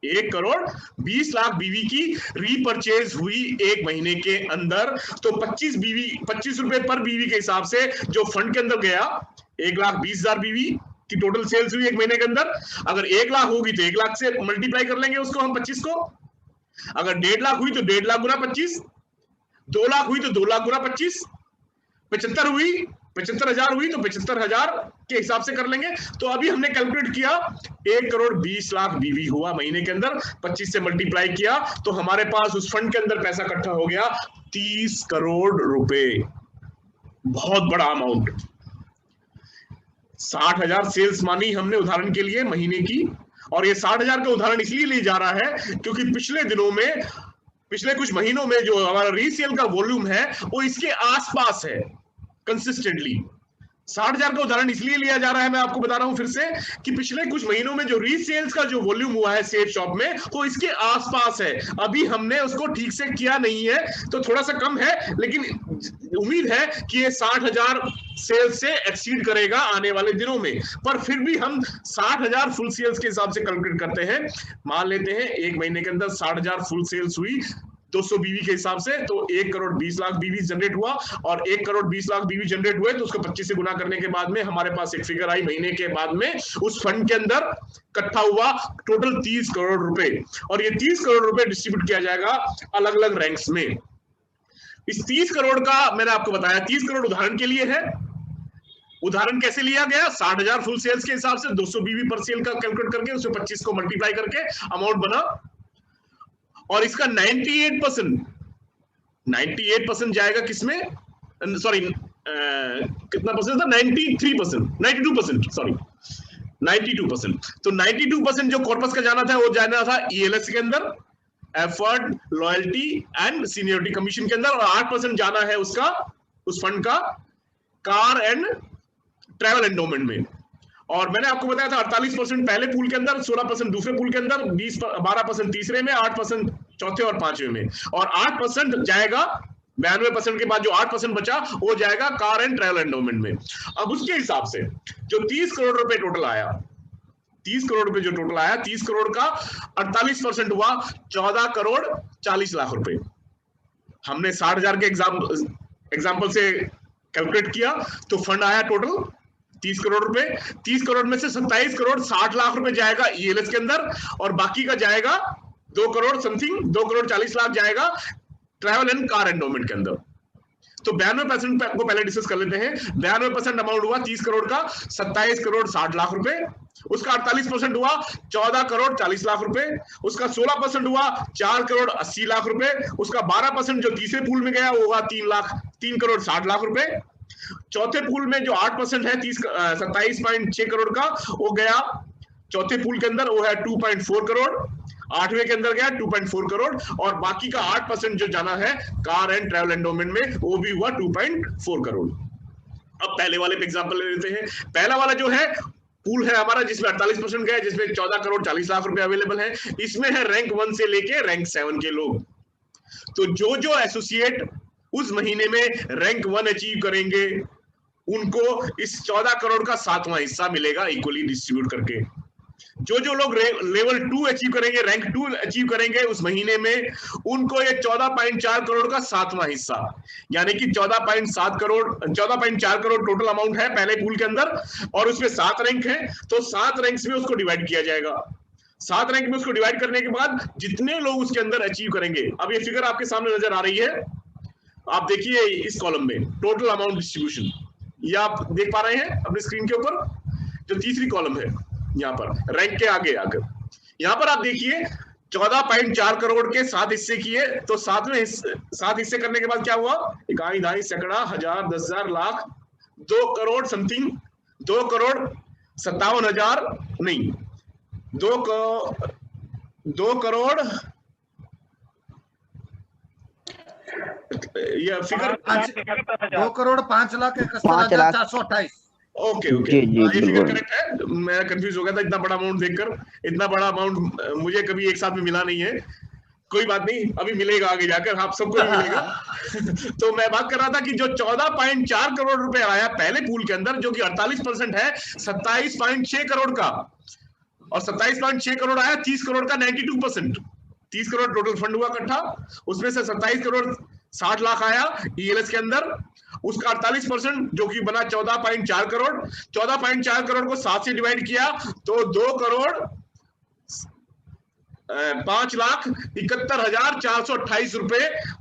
1 करोड़ 20 लाख बीवी की रीपरचेज हुई एक महीने के अंदर। तो 25 रुपए पर बीवी के हिसाब से जो फंड के अंदर गया, 1,20,000 बीवी की टोटल सेल्स हुई एक महीने के अंदर। अगर 1 लाख होगी तो 1 लाख से मल्टीप्लाई कर लेंगे उसको हम 25 को। अगर 1.5 लाख हुई तो 1.5 लाख गुना 25, 2 लाख हुई तो 2 लाख गुना 25, 75 हुई, 75,000 हुई तो 75,000 के हिसाब से कर लेंगे। तो अभी हमने कैलकुलेट किया 1 करोड़ 20 लाख बीवी हुआ महीने के अंदर, 25 से मल्टीप्लाई किया तो हमारे पास उस फंड के अंदर पैसा इकट्ठा हो गया 30 करोड़ रुपए। बहुत बड़ा अमाउंट। 60,000 सेल्स मानी हमने उदाहरण के लिए महीने की, और ये 60,000 का उदाहरण इसलिए लिया जा रहा है क्योंकि पिछले दिनों में, पिछले कुछ महीनों में जो हमारा रीसेल का वॉल्यूम है वो इसके आसपास है कंसिस्टेंटली। 60,000 का उदाहरण इसलिए लिया जा रहा है, मैं आपको बता रहा हूं फिर से, कि पिछले कुछ महीनों में जो रीसेल्स का जो वॉल्यूम हुआ है सेल शॉप में वो इसके आसपास है। अभी हमने उसको ठीक से किया नहीं है तो थोड़ा सा कम है, लेकिन उम्मीद है कि ये 60,000 सेल्स से एक्सीड करेगा आने वाले दिनों में। पर फिर भी हम 60,000 फुल सेल्स के हिसाब से कैलकुलेट करते हैं। मान लेते हैं एक महीने के अंदर 60,000 फुल सेल्स हुई 200 बीवी के हिसाब से, तो 1 करोड़ 20 लाख बीवी जनरेट हुआ, और 1 करोड़ 20 लाख बीवी जनरेट हुए तो उसको 25 से गुना करने के बाद में हमारे पास एक फिगर आई महीने के बाद में उस फंड के अंदर इकट्ठा हुआ टोटल 30 करोड़ रुपए। और ये 30 करोड़ रुपए डिस्ट्रीब्यूट किया जाएगा अलग अलग रैंक्स में। इस 30 करोड़ का मैंने आपको बताया 30 करोड़ उदाहरण के लिए है। उदाहरण कैसे लिया गया? 60,000 फुल सेल्स के हिसाब से 200 बीवी पर सेल का कैलकुलेट करके उसमें 25 को मल्टीप्लाई करके अमाउंट बना, और इसका 98% जाएगा किसमें, सॉरी कितना परसेंट था, 92%, सॉरी 92%। तो 92% जो कॉर्पस का जाना था वो जाना था ईएलएस के अंदर, effort, loyalty and seniority commission के अंदर, और 8% जाना है उसका, उस फंड का कार एंड ट्रैवल एंडोमेंट में। और मैंने आपको बताया था 48% पहले पूल के अंदर, 16% दूसरे पूल के अंदर, 12% तीसरे में, 8% चौथे और पांचवे में, और 8% जाएगा 92% के बाद जो 8% बचा वो जाएगा कार एंड ट्रैवल एंडोमेंट में। अब उसके हिसाब से जो 30 करोड़ रुपए टोटल आया, 30 करोड़ रुपए जो टोटल आया, 30 करोड़ का 48% हुआ 14 करोड़ 40 लाख रुपए। हमने 60,000 के एग्जाम्पल से कैलकुलेट किया तो फंड आया टोटल 30 करोड़ रुपए। 30 करोड़ में से 27 करोड़ 60 लाख रुपए जाएगा ईएलएस के अंदर, और बाकी का जाएगा 2 करोड़ समथिंग, 2 करोड़ 40 लाख जाएगा ट्रैवल एंड कार एंडोमेंट के अंदर। तो 92% को पहले डिस्कस कर लेते हैं। 92% अमाउंट हुआ 30 करोड़ का 27 करोड़ 60 लाख रुपए, उसका 48% हुआ 14 करोड़ 40 लाख रुपए, उसका 16% हुआ 4 करोड़ 80 लाख रुपए, उसका 12% जो तीसरे पूल में गया वो हुआ 3 करोड़ 60 लाख रुपए। चौथे पूल में जो 8% है 27.6 करोड़ का वो गया चौथे पूल के अंदर, वो है 2.4 करोड़। आठवें के अंदर गया 2.4 करोड़, और बाकी का 8% जो जाना है कार एंड ट्रैवल एंडोमेंट में वो भी हुआ 2.4 करोड़। अब पहले वाले पे एग्जांपल ले लेते हैं। पहला वाला जो है पूल है हमारा जिसमें 48% गया, जिसमें 14 करोड़ 40 लाख रुपए अवेलेबल है। इसमें है रैंक 1 से लेके रैंक 7 के लोग। तो जो एसोसिएट उस महीने में रैंक 1 अचीव करेंगे उनको इस 14 करोड़ का 7वां हिस्सा मिलेगा इक्वली डिस्ट्रीब्यूट करके। जो लोग लेवल 2 अचीव करेंगे, रैंक 2 अचीव करेंगे उस महीने में, उनको ये 14.4 करोड़ का 7वां हिस्सा, यानी कि 14.4 करोड़ टोटल अमाउंट है पहले पूल के अंदर, और उसमें 7 रैंक है, तो 7 रैंक्स में उसको डिवाइड किया जाएगा। 7 रैंक में उसको डिवाइड करने के बाद जितने लोग उसके अंदर अचीव करेंगे, अब ये फिगर आपके सामने नजर आ रही है, आप देखिए इस कॉलम में टोटल अमाउंट डिस्ट्रीब्यूशन, ये आप देख पा रहे हैं अपनी स्क्रीन के ऊपर, जो तीसरी कॉलम है यहाँ पर रैंक के आगे आकर, यहाँ पर आप देखिए 14.4 करोड़ के 7 हिस्से किए, तो 7 हिस्से करने के बाद क्या हुआ, इकाई, दहाई, सैकड़ा, हजार, 10,000, लाख, 2 करोड़ समथिंग, 2 करोड़ 57,000 नहीं, 2 करोड़ यह figure 2 crore 5 lakh 71,428 okay okay, जी जी ये फिगर बिल्कुल। करेक्ट है। मैं कंफ्यूज हो गया था इतना बड़ा अमाउंट देखकर। इतना बड़ा अमाउंट मुझे कभी एक साथ में मिला नहीं है। कोई बात नहीं, अभी मिलेगा आगे जाकर, आप सबको भी मिलेगा। तो मैं बात कर रहा था कि जो 14.4 करोड़ रुपए आया पहले पूल के अंदर, जो कि 48% है 27.6 करोड़ का, और 27.6 करोड़ आया 30 करोड़ का 92%। 30 करोड़ टोटल फंड हुआ इकट्ठा, उसमें से 27 करोड़ 60 लाख आया ईएलएस के अंदर, उसका 48% जो कि बना 14.4 करोड़। 14.4 करोड़ को 7 से डिवाइड किया तो 2 करोड़ 5,71,428 रुपए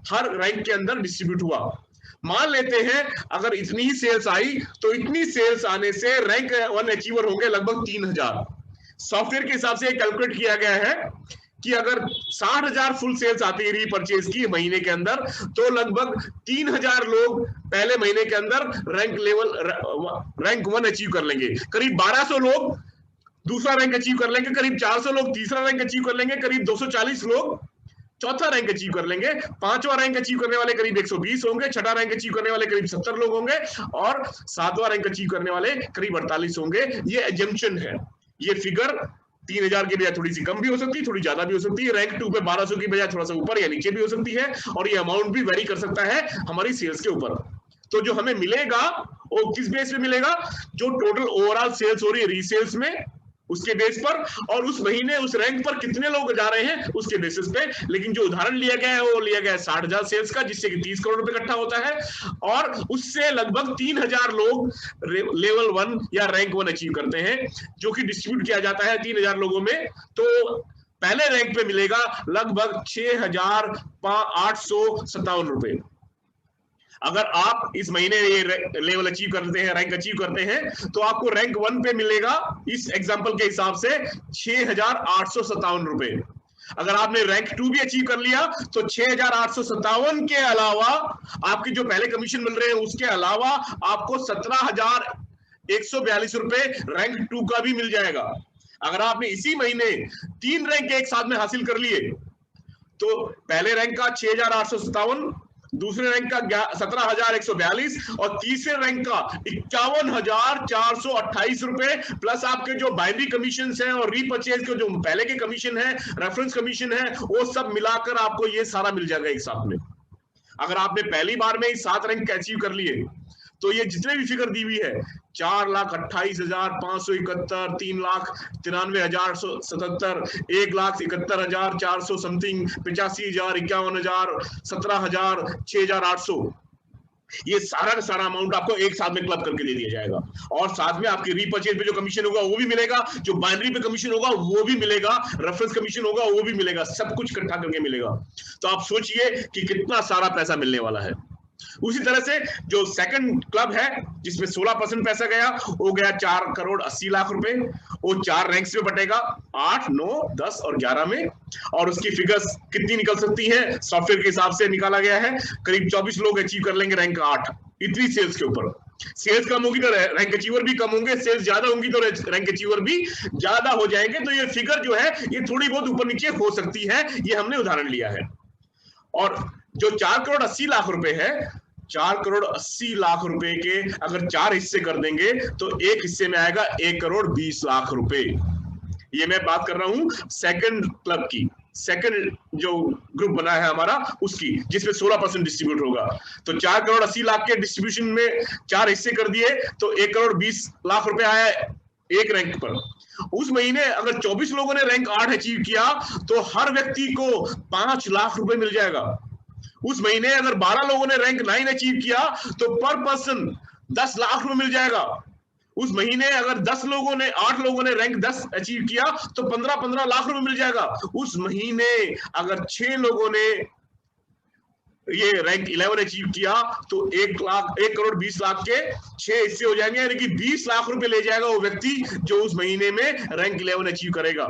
हर रैंक के अंदर डिस्ट्रीब्यूट हुआ। मान लेते हैं अगर इतनी ही सेल्स आई तो इतनी सेल्स आने से रैंक 1 अचीवर होंगे लगभग 3,000। सॉफ्टवेयर के हिसाब से कैलकुलेट किया गया है कि अगर 60,000 फुल सेल्स आती है रीपरचेज की महीने के अंदर, तो लगभग 3,000 लोग पहले महीने के अंदर रैंक 1 अचीव कर लेंगे, करीब 1,200 लोग दूसरा रैंक अचीव कर लेंगे, करीब 400 लोग तीसरा रैंक अचीव कर लेंगे, करीब 240 लोग चौथा रैंक अचीव कर लेंगे, पांचवा रैंक अचीव करने वाले करीब 120 होंगे, छठा रैंक अचीव करने वाले करीब 70 लोग होंगे, और सातवां रैंक अचीव करने वाले करीब 48 होंगे। ये एजम्पशन है। ये फिगर 3,000 की बजाय थोड़ी सी कम भी हो सकती है, थोड़ी ज्यादा भी हो सकती है। रैंक 2 पे 1,200 की बजाय थोड़ा सा ऊपर या नीचे भी हो सकती है, और ये अमाउंट भी वेरी कर सकता है हमारी सेल्स के ऊपर। तो जो हमें मिलेगा वो किस बेस पे मिलेगा? जो टोटल ओवरऑल सेल्स हो रही है रीसेल्स में, उसके बेस पर, और उस महीने उस रैंक पर कितने लोग जा रहे हैं उसके बेसिस पे। लेकिन जो उदाहरण लिया गया है वो लिया गया है 60,000 सेल्स का, जिससे कि 30 करोड़ रुपए इकट्ठा होता है, और उससे लगभग 3,000 लोग लेवल 1 या रैंक 1 अचीव करते हैं, जो कि डिस्ट्रीब्यूट किया जाता है 3,000 लोगों में। तो पहले रैंक पे मिलेगा लगभग 6,857 रुपए। अगर आप इस महीने ये लेवल अचीव करते हैं, रैंक अचीव करते हैं, तो आपको रैंक 1 पे मिलेगा इस एग्जांपल के हिसाब से 6,857 रुपए। अगर आपने रैंक 2 भी अचीव कर लिया तो 6,857 के अलावा आपके जो पहले कमीशन मिल रहे हैं उसके अलावा आपको 17,142 रुपए रैंक 2 का भी मिल जाएगा। अगर आपने इसी महीने 3 रैंक एक साथ में हासिल कर लिए तो पहले रैंक का 6,857, दूसरे रैंक का 17,142 और तीसरे रैंक का 51,428 रुपए, प्लस आपके जो बाइनरी कमीशन है और रीपरचेज के जो पहले के कमीशन है, रेफरेंस कमीशन है, वो सब मिलाकर आपको ये सारा मिल जाएगा एक साथ में। अगर आपने पहली बार में ही 7 रैंक अचीव कर लिए तो ये जितने भी फिगर दी हुई है 4,28,571, 3,93,177, 1,71,400 समथिंग, 85,000, 51,000, 17,000, 6,800, ये सारा का सारा अमाउंट आपको एक साथ में क्लब करके दे दिया जाएगा। और साथ में आपकी रीपरचेज पे जो कमीशन होगा वो भी मिलेगा, जो बाइनरी पे कमीशन होगा वो भी मिलेगा, रेफरेंस कमीशन होगा वो भी मिलेगा, सब कुछ इकट्ठा करके मिलेगा। तो आप सोचिए कि कितना सारा पैसा मिलने वाला है। उसी तरह से जो सेकंड क्लब है जिसमें 16% पैसा गया, वो गया 4,80,00,000 रुपए। वो 4 रैंक्स में बटेगा, 8, 9, 10 और 11 में। और उसकी फिगर्स कितनी निकल सकती है सॉफ्टवेयर के हिसाब से निकाला गया है, करीब 24 लोग अचीव कर लेंगे रैंक 8 इतनी सेल्स के ऊपर। सेल्स कम होगी तो रैंक अचीवर भी कम होंगे, सेल्स ज्यादा होंगी तो रैंक अचीवर भी ज्यादा हो जाएंगे। तो ये फिगर जो है ये थोड़ी बहुत ऊपर नीचे हो सकती है, ये हमने उदाहरण लिया है। और जो 4,80,00,000 रुपए है, 4,80,00,000 रुपए के अगर 4 हिस्से कर देंगे तो एक हिस्से में आएगा 1,20,00,000 रुपए। ये मैं बात कर रहा हूं सेकंड क्लब की, सेकंड जो ग्रुप बना है हमारा उसकी, जिसमें 16% डिस्ट्रीब्यूट होगा। तो 4,80,00,000 के डिस्ट्रीब्यूशन में 4 हिस्से कर दिए तो 1,20,00,000 रुपए आया एक रैंक पर। उस महीने अगर 24 लोगों ने रैंक 8 अचीव किया तो हर व्यक्ति को 5 लाख रुपए मिल जाएगा। उस महीने अगर 12 लोगों ने रैंक 9 अचीव किया तो पर पर्सन 10 लाख रुपए मिल जाएगा। उस महीने अगर 8 लोगों ने रैंक 10 अचीव किया तो 15 लाख रुपए मिल जाएगा। उस महीने अगर 6 लोगों ने ये रैंक 11 अचीव किया तो 1,20,00,000 के 6 हिस्से हो जाएंगे, यानी कि 20 लाख रुपए ले जाएगा वो व्यक्ति जो उस महीने में रैंक 11 अचीव करेगा।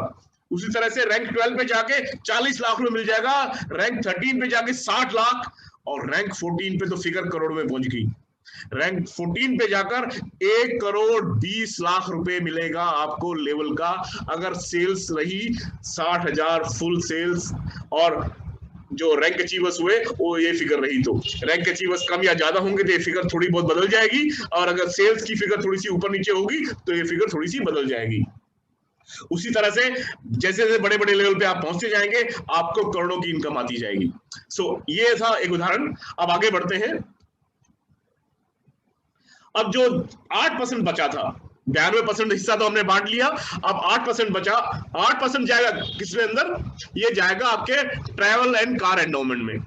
उसी तरह से रैंक 12 पे जाके 40 लाख रुपए मिल जाएगा, रैंक 13 पे जाके 60 लाख, और रैंक 14 पे तो फिगर करोड़ में पहुंच गई। रैंक 14 पे जाकर 1,20,00,000 रुपए मिलेगा आपको लेवल का, अगर सेल्स रही 60,000 फुल सेल्स और जो रैंक अचीवर्स हुए वो ये फिगर रही। तो रैंक अचीवर्स कम या ज्यादा होंगे तो ये फिगर थोड़ी बहुत बदल जाएगी, और अगर सेल्स की फिगर थोड़ी सी ऊपर नीचे होगी तो ये फिगर थोड़ी सी बदल जाएगी। उसी तरह से जैसे जैसे बड़े बड़े लेवल पे आप पहुंचते जाएंगे आपको करोड़ों की इनकम आती जाएगी। ये था एक उदाहरण। अब आगे बढ़ते हैं। अब जो 8% बचा था, 92% हिस्सा तो हमने बांट लिया, अब 8% बचा। 8% जाएगा किसमें अंदर? ये जाएगा आपके ट्रैवल एंड कार एंडोमेंट में।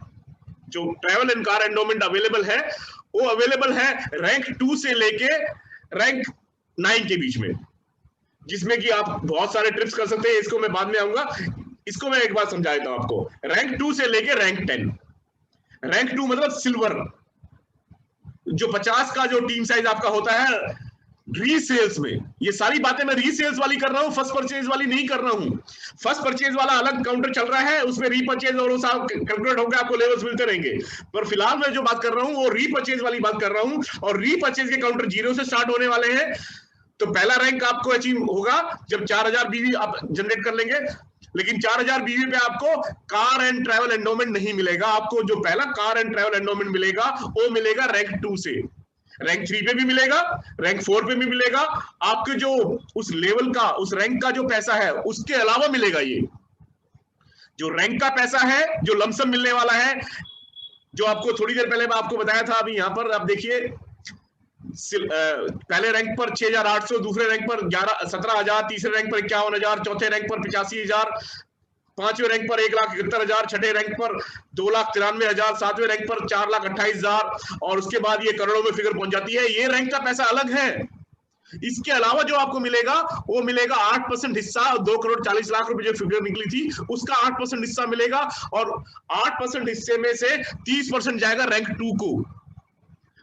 जो travel and car endowment available है वो अवेलेबल है रैंक 2 से लेके रैंक 9 के बीच में, जिसमें कि आप बहुत सारे ट्रिप्स कर सकते हैं। इसको मैं बाद में आऊंगा, इसको मैं एक बार समझा देता हूं आपको। रैंक 2 से लेके रैंक 10। रैंक 2 मतलब सिल्वर, जो 50 का जो टीम साइज आपका होता है रीसेल्स में। ये सारी बातें मैं रीसेल्स वाली कर रहा हूं, फर्स्ट परचेज वाली नहीं कर रहा हूं। फर्स्ट परचेज वाला अलग काउंटर चल रहा है, उसमें रीपरचेज और कैलकुलेट होकर आपको लेवल्स मिलते रहेंगे। पर फिलहाल मैं जो बात कर रहा हूं वो रीपरचेज वाली बात कर रहा हूं, और रीपरचेज के काउंटर 0 से स्टार्ट होने वाले हैं। तो पहला रैंक आपको अचीव होगा जब 4000 बीवी आप जनरेट कर लेंगे, लेकिन 4000 बीवी पे आपको कार एंड ट्रैवल एंडोमेंट नहीं मिलेगा। आपको जो पहला कार एंड ट्रैवल एंडोमेंट मिलेगा वो मिलेगा रैंक 2 से। रैंक 3 पे भी मिलेगा, रैंक 4 पे भी मिलेगा। आपके जो उस लेवल का, उस रैंक का जो पैसा है उसके अलावा मिलेगा। ये जो रैंक का पैसा है, जो लमसम मिलने वाला है, जो आपको थोड़ी देर पहले मैं आपको बताया था। अभी यहां पर आप देखिए, पहले रैंक पर 6800, दूसरे रैंक पर 17,000, तीसरे रैंक पर 51,000, चौथे रैंक पर 85,000, पांचवें रैंक पर 1,71,000, छठे रैंक पर 2,93,000, सातवें रैंक पर 4,28,000, और उसके बाद ये करोड़ों में फिगर पहुंच जाती है। ये रैंक का पैसा अलग है। इसके अलावा जो आपको मिलेगा वो मिलेगा 8% हिस्सा। 2,40,00,000 रुपए जो फिगर निकली थी उसका 8% हिस्सा मिलेगा, और 8% हिस्से में से 30% जाएगा रैंक 2 को।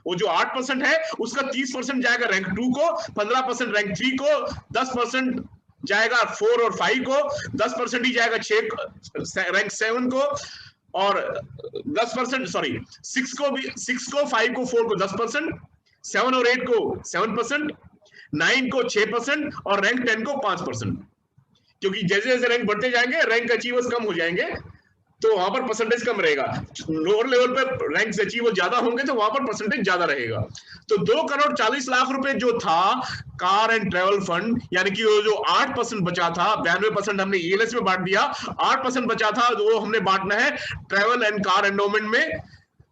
वो जो 8% है उसका 30% जाएगा रैंक 2 को, 15% रैंक 3 को, 10% जाएगा 4 और 5 को, 10% ही जाएगा 6 रैंक 7 को, और 10% 6 को भी, 6 को, 5 को, 4 को 10%, 7 और 8 को 7%, 9 को 6%, और रैंक 10 को 5%। क्योंकि जैसे जैसे रैंक बढ़ते जाएंगे रैंक अचीवर्स कम हो जाएंगे, तो वहां पर परसेंटेज कम रहेगा। लोअर लेवल पे रैंक अचीवर ज्यादा होंगे तो वहां पर परसेंटेज ज्यादा रहेगा। तो 2,40,00,000 रुपए जो था कार एंड ट्रेवल फंड, यानी कि वो जो 8% बचा था, 92% हमने ईएलएस में बांट दिया, 8% बचा था वो हमने बांटना है ट्रेवल एंड कार एंडोमेंट में,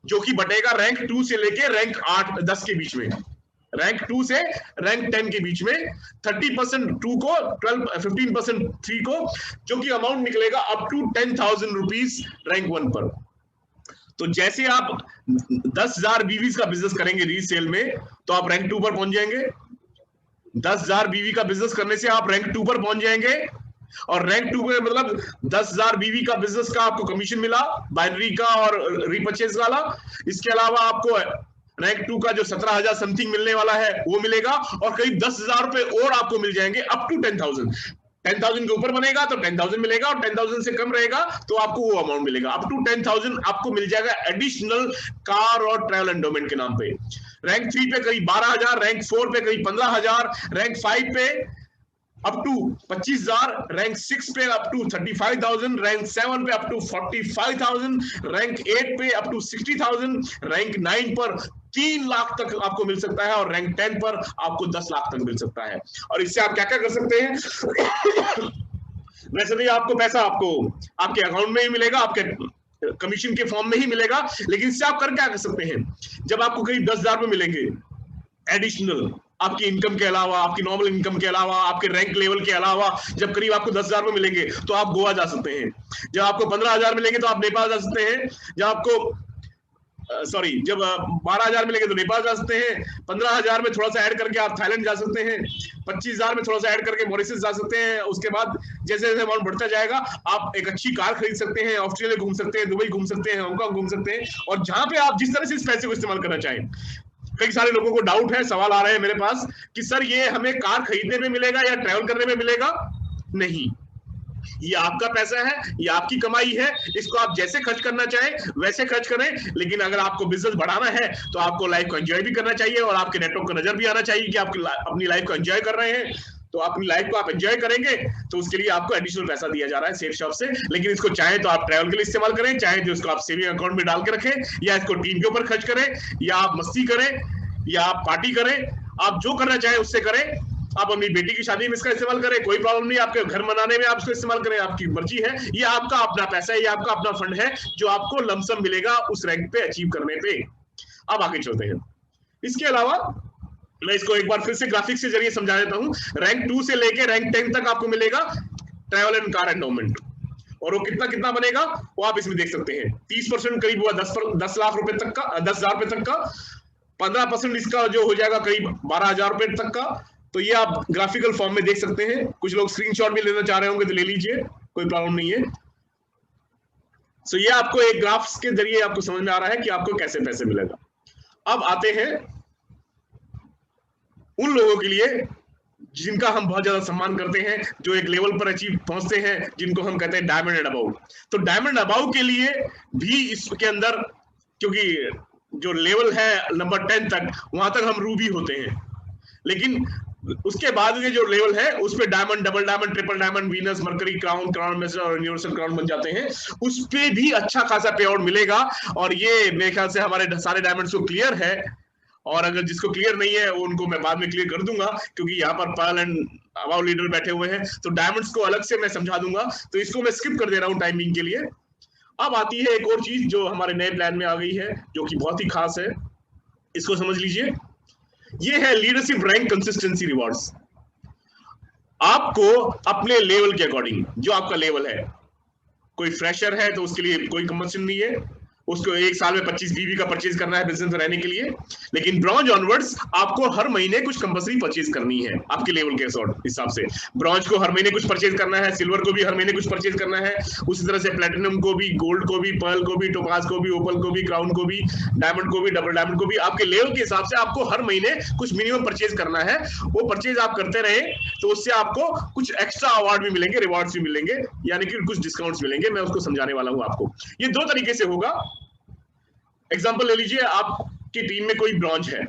जो कि बटेगा रैंक 2 से लेके रैंक 8-10 के बीच में। रैंक 2 से रैंक 10 के बीच में 30% 2 को, 15% 3 को, जो कि अमाउंट निकलेगा अप टू 10,000 रुपीज रैंक 1 पर। तो जैसे आप 10,000 बीवीज का बिजनेस करेंगे रीसेल में तो आप रैंक 2 पर पहुंच जाएंगे। 10,000 बीवी का बिजनेस करने से आप रैंक 2 पर पहुंच जाएंगे, और रैंक 2 में मतलब 10,000 बीवी का बिजनेस का आपको कमीशन मिला, बाइनरी का और रीपरचेज वाला। इसके अलावा आपको रैंक 2 का जो 17,000 समथिंग मिलने वाला है वो मिलेगा, और करीब 10,000 रुपए और आपको मिल जाएंगे अप टू 10,000। 10,000 के ऊपर बनेगा तो 10,000 मिलेगा, और 10,000 से कम रहेगा तो आपको वो अमाउंट मिलेगा। अप टू 10,000 आपको मिल जाएगा एडिशनल कार और ट्रैवल एंडोमेंट के नाम पे। रैंक 3 पे करीब 12,000, रैंक 4 पे करीब 15,000, रैंक 5 पे अप टू 25,000, रैंक 6 पे अप टू 35,000, रैंक 7 पे अप टू 45,000, रैंक 8 पे अप टू 60,000, रैंक 9 पर 3 लाख तक आपको मिल सकता है, और रैंक 10 पर आपको 10 लाख तक मिल सकता है। और इससे आप क्या क्या कर सकते हैं? वैसे नहीं, आपको पैसा आपको आपके अकाउंट में ही मिलेगा, आपके कमीशन के फॉर्म में ही मिलेगा, लेकिन इससे आप कर क्या कर सकते हैं? जब आपको करीब 10,000 रुपए मिलेंगे एडिशनल, आपकी इनकम के अलावा, आपकी नॉर्मल इनकम के अलावा, आपके रैंक लेवल के अलावा, जब करीब आपको 10,000 रुपए मिलेंगे तो आप गोवा जा सकते हैं। जब आपको 15,000 मिलेंगे तो आप नेपाल जा सकते हैं। जब आपको जब 12,000 मिलेंगे तो नेपाल जा सकते हैं। 15,000 में थोड़ा सा ऐड करके आप थाईलैंड जा सकते हैं। 25,000 में थोड़ा सा ऐड करके मॉरिशस जा सकते हैं। उसके बाद जैसे जैसे अमाउंट बढ़ता जाएगा आप एक अच्छी कार खरीद सकते हैं, ऑस्ट्रेलिया घूम सकते हैं, दुबई घूम सकते हैं, हांगकांग घूम सकते हैं, और जहां पे आप जिस तरह से इस पैसे को इस्तेमाल करना चाहें। कई सारे लोगों को डाउट है, सवाल आ रहे हैं मेरे पास कि सर ये हमें कार खरीदने में मिलेगा या ट्रैवल करने में मिलेगा? नहीं, ये आपका पैसा है, ये आपकी कमाई है, इसको आप जैसे खर्च करना चाहें वैसे खर्च करें। लेकिन अगर आपको बिजनेस बढ़ाना है तो आपको लाइफ को एंजॉय भी करना चाहिए, और आपके नेटवर्क को नजर भी आना चाहिए कि आप अपनी लाइफ को एंजॉय कर रहे हैं। तो अपनी लाइफ को आप एंजॉय करेंगे, तो उसके लिए आपको एडिशनल पैसा दिया जा रहा है सेफ शॉप से। लेकिन इसको चाहे तो आप ट्रैवल के लिए इस्तेमाल करें, चाहे तो इसको आप सेविंग अकाउंट में डाल के रखें, या इसको टीम के ऊपर खर्च करें, या आप मस्ती करें, या आप पार्टी करें, आप जो करना चाहें उससे करें। आप अपनी बेटी की शादी में इसका इस्तेमाल करें, कोई प्रॉब्लम नहीं। आपके घर मनाने में आप इसको इस्तेमाल करें, आपकी मर्जी है। ये आपका अपना पैसा है, ये आपका अपना फंड है जो आपको लमसम मिलेगा उस रैंक पे अचीव करने पे। अब आगे चलते हैं। इसके अलावा मैं इसको एक बार फिर से ग्राफिक्स के जरिए समझा देता हूं। रैंक 2 से लेके रैंक 10 तक आपको मिलेगा ट्रैवल एंड कार एंडोमेंट, और वो कितना कितना बनेगा वो आप इसमें देख सकते हैं। 30% करीब हुआ 10 लाख रुपए तक का, 10,000 रुपए तक का। 15% इसका जो हो जाएगा करीब 12,000 रुपए तक का। तो ये आप ग्राफिकल फॉर्म में देख सकते हैं। कुछ लोग स्क्रीनशॉट भी लेना चाह रहे होंगे तो ले लीजिए, कोई प्रॉब्लम नहीं है। सो ये आपको एक ग्राफ्स के जरिए आपको समझ में आ रहा है कि आपको कैसे पैसे मिलेगा। अब आते हैं उन लोगों के लिए जिनका हम बहुत ज्यादा सम्मान करते हैं, जो एक लेवल पर अचीव पहुंचते हैं, जिनको हम कहते हैं डायमंड एंड अबव। तो डायमंड अबव के लिए भी इसके अंदर, क्योंकि जो लेवल है नंबर 10 तक, वहां तक हम रूबी होते हैं, लेकिन उसके बाद ये जो लेवल है उस पे diamond, double diamond, triple diamond, Venus, mercury, crown, crown मेस्टर और यूनिवर्सल क्राउन बन जाते हैं। उस पे भी अच्छा खासा पे आउट मिलेगा। और ये मेरे ख्याल से हमारे सारे डायमंड्स को क्लियर है, और अगर जिसको क्लियर नहीं है वो उनको मैं बाद में क्लियर कर दूंगा, क्योंकि यहाँ पर पर्ल एंड अबाउ लीडर बैठे हुए हैं, तो डायमंड्स को अलग से मैं समझा दूंगा। तो इसको मैं स्किप कर दे रहा हूँ टाइमिंग के लिए। अब आती है एक और चीज जो हमारे नए प्लान में आ गई है, जो कि बहुत ही खास है। इसको समझ लीजिए। ये है लीडरशिप रैंक कंसिस्टेंसी रिवॉर्ड्स। आपको अपने लेवल के अकॉर्डिंग, जो आपका लेवल है, कोई फ्रेशर है तो उसके लिए कोई कंपल्सन नहीं है, उसको एक साल में 25 बीवी का परचेज करना है बिजनेस में रहने के लिए। लेकिन ब्रॉन्ज ऑनवर्ड्स आपको हर महीने कुछ कंपल्सरी परचेज करनी है आपके लेवल के हिसाब से। ब्रॉन्ज को हर महीने कुछ परचेज करना है, सिल्वर को भी हर महीने कुछ परचेज करना है, उसी तरह से प्लेटिनम को भी, गोल्ड को भी, पर्ल को भी, टोपाज को भी, ओपल को भी, क्राउन को भी, डायमंड को भी, डबल डायमंड को भी। आपके लेवल के हिसाब से आपको हर महीने कुछ मिनिमम परचेज करना है। वो परचेज आप करते रहे तो उससे आपको कुछ एक्स्ट्रा अवार्ड भी मिलेंगे, रिवॉर्ड्स भी मिलेंगे, यानी कि कुछ डिस्काउंट्स मिलेंगे। मैं उसको समझाने वाला हूं आपको। ये दो तरीके से होगा। एग्जाम्पल ले लीजिए, आपकी टीम में कोई ब्रॉन्ज है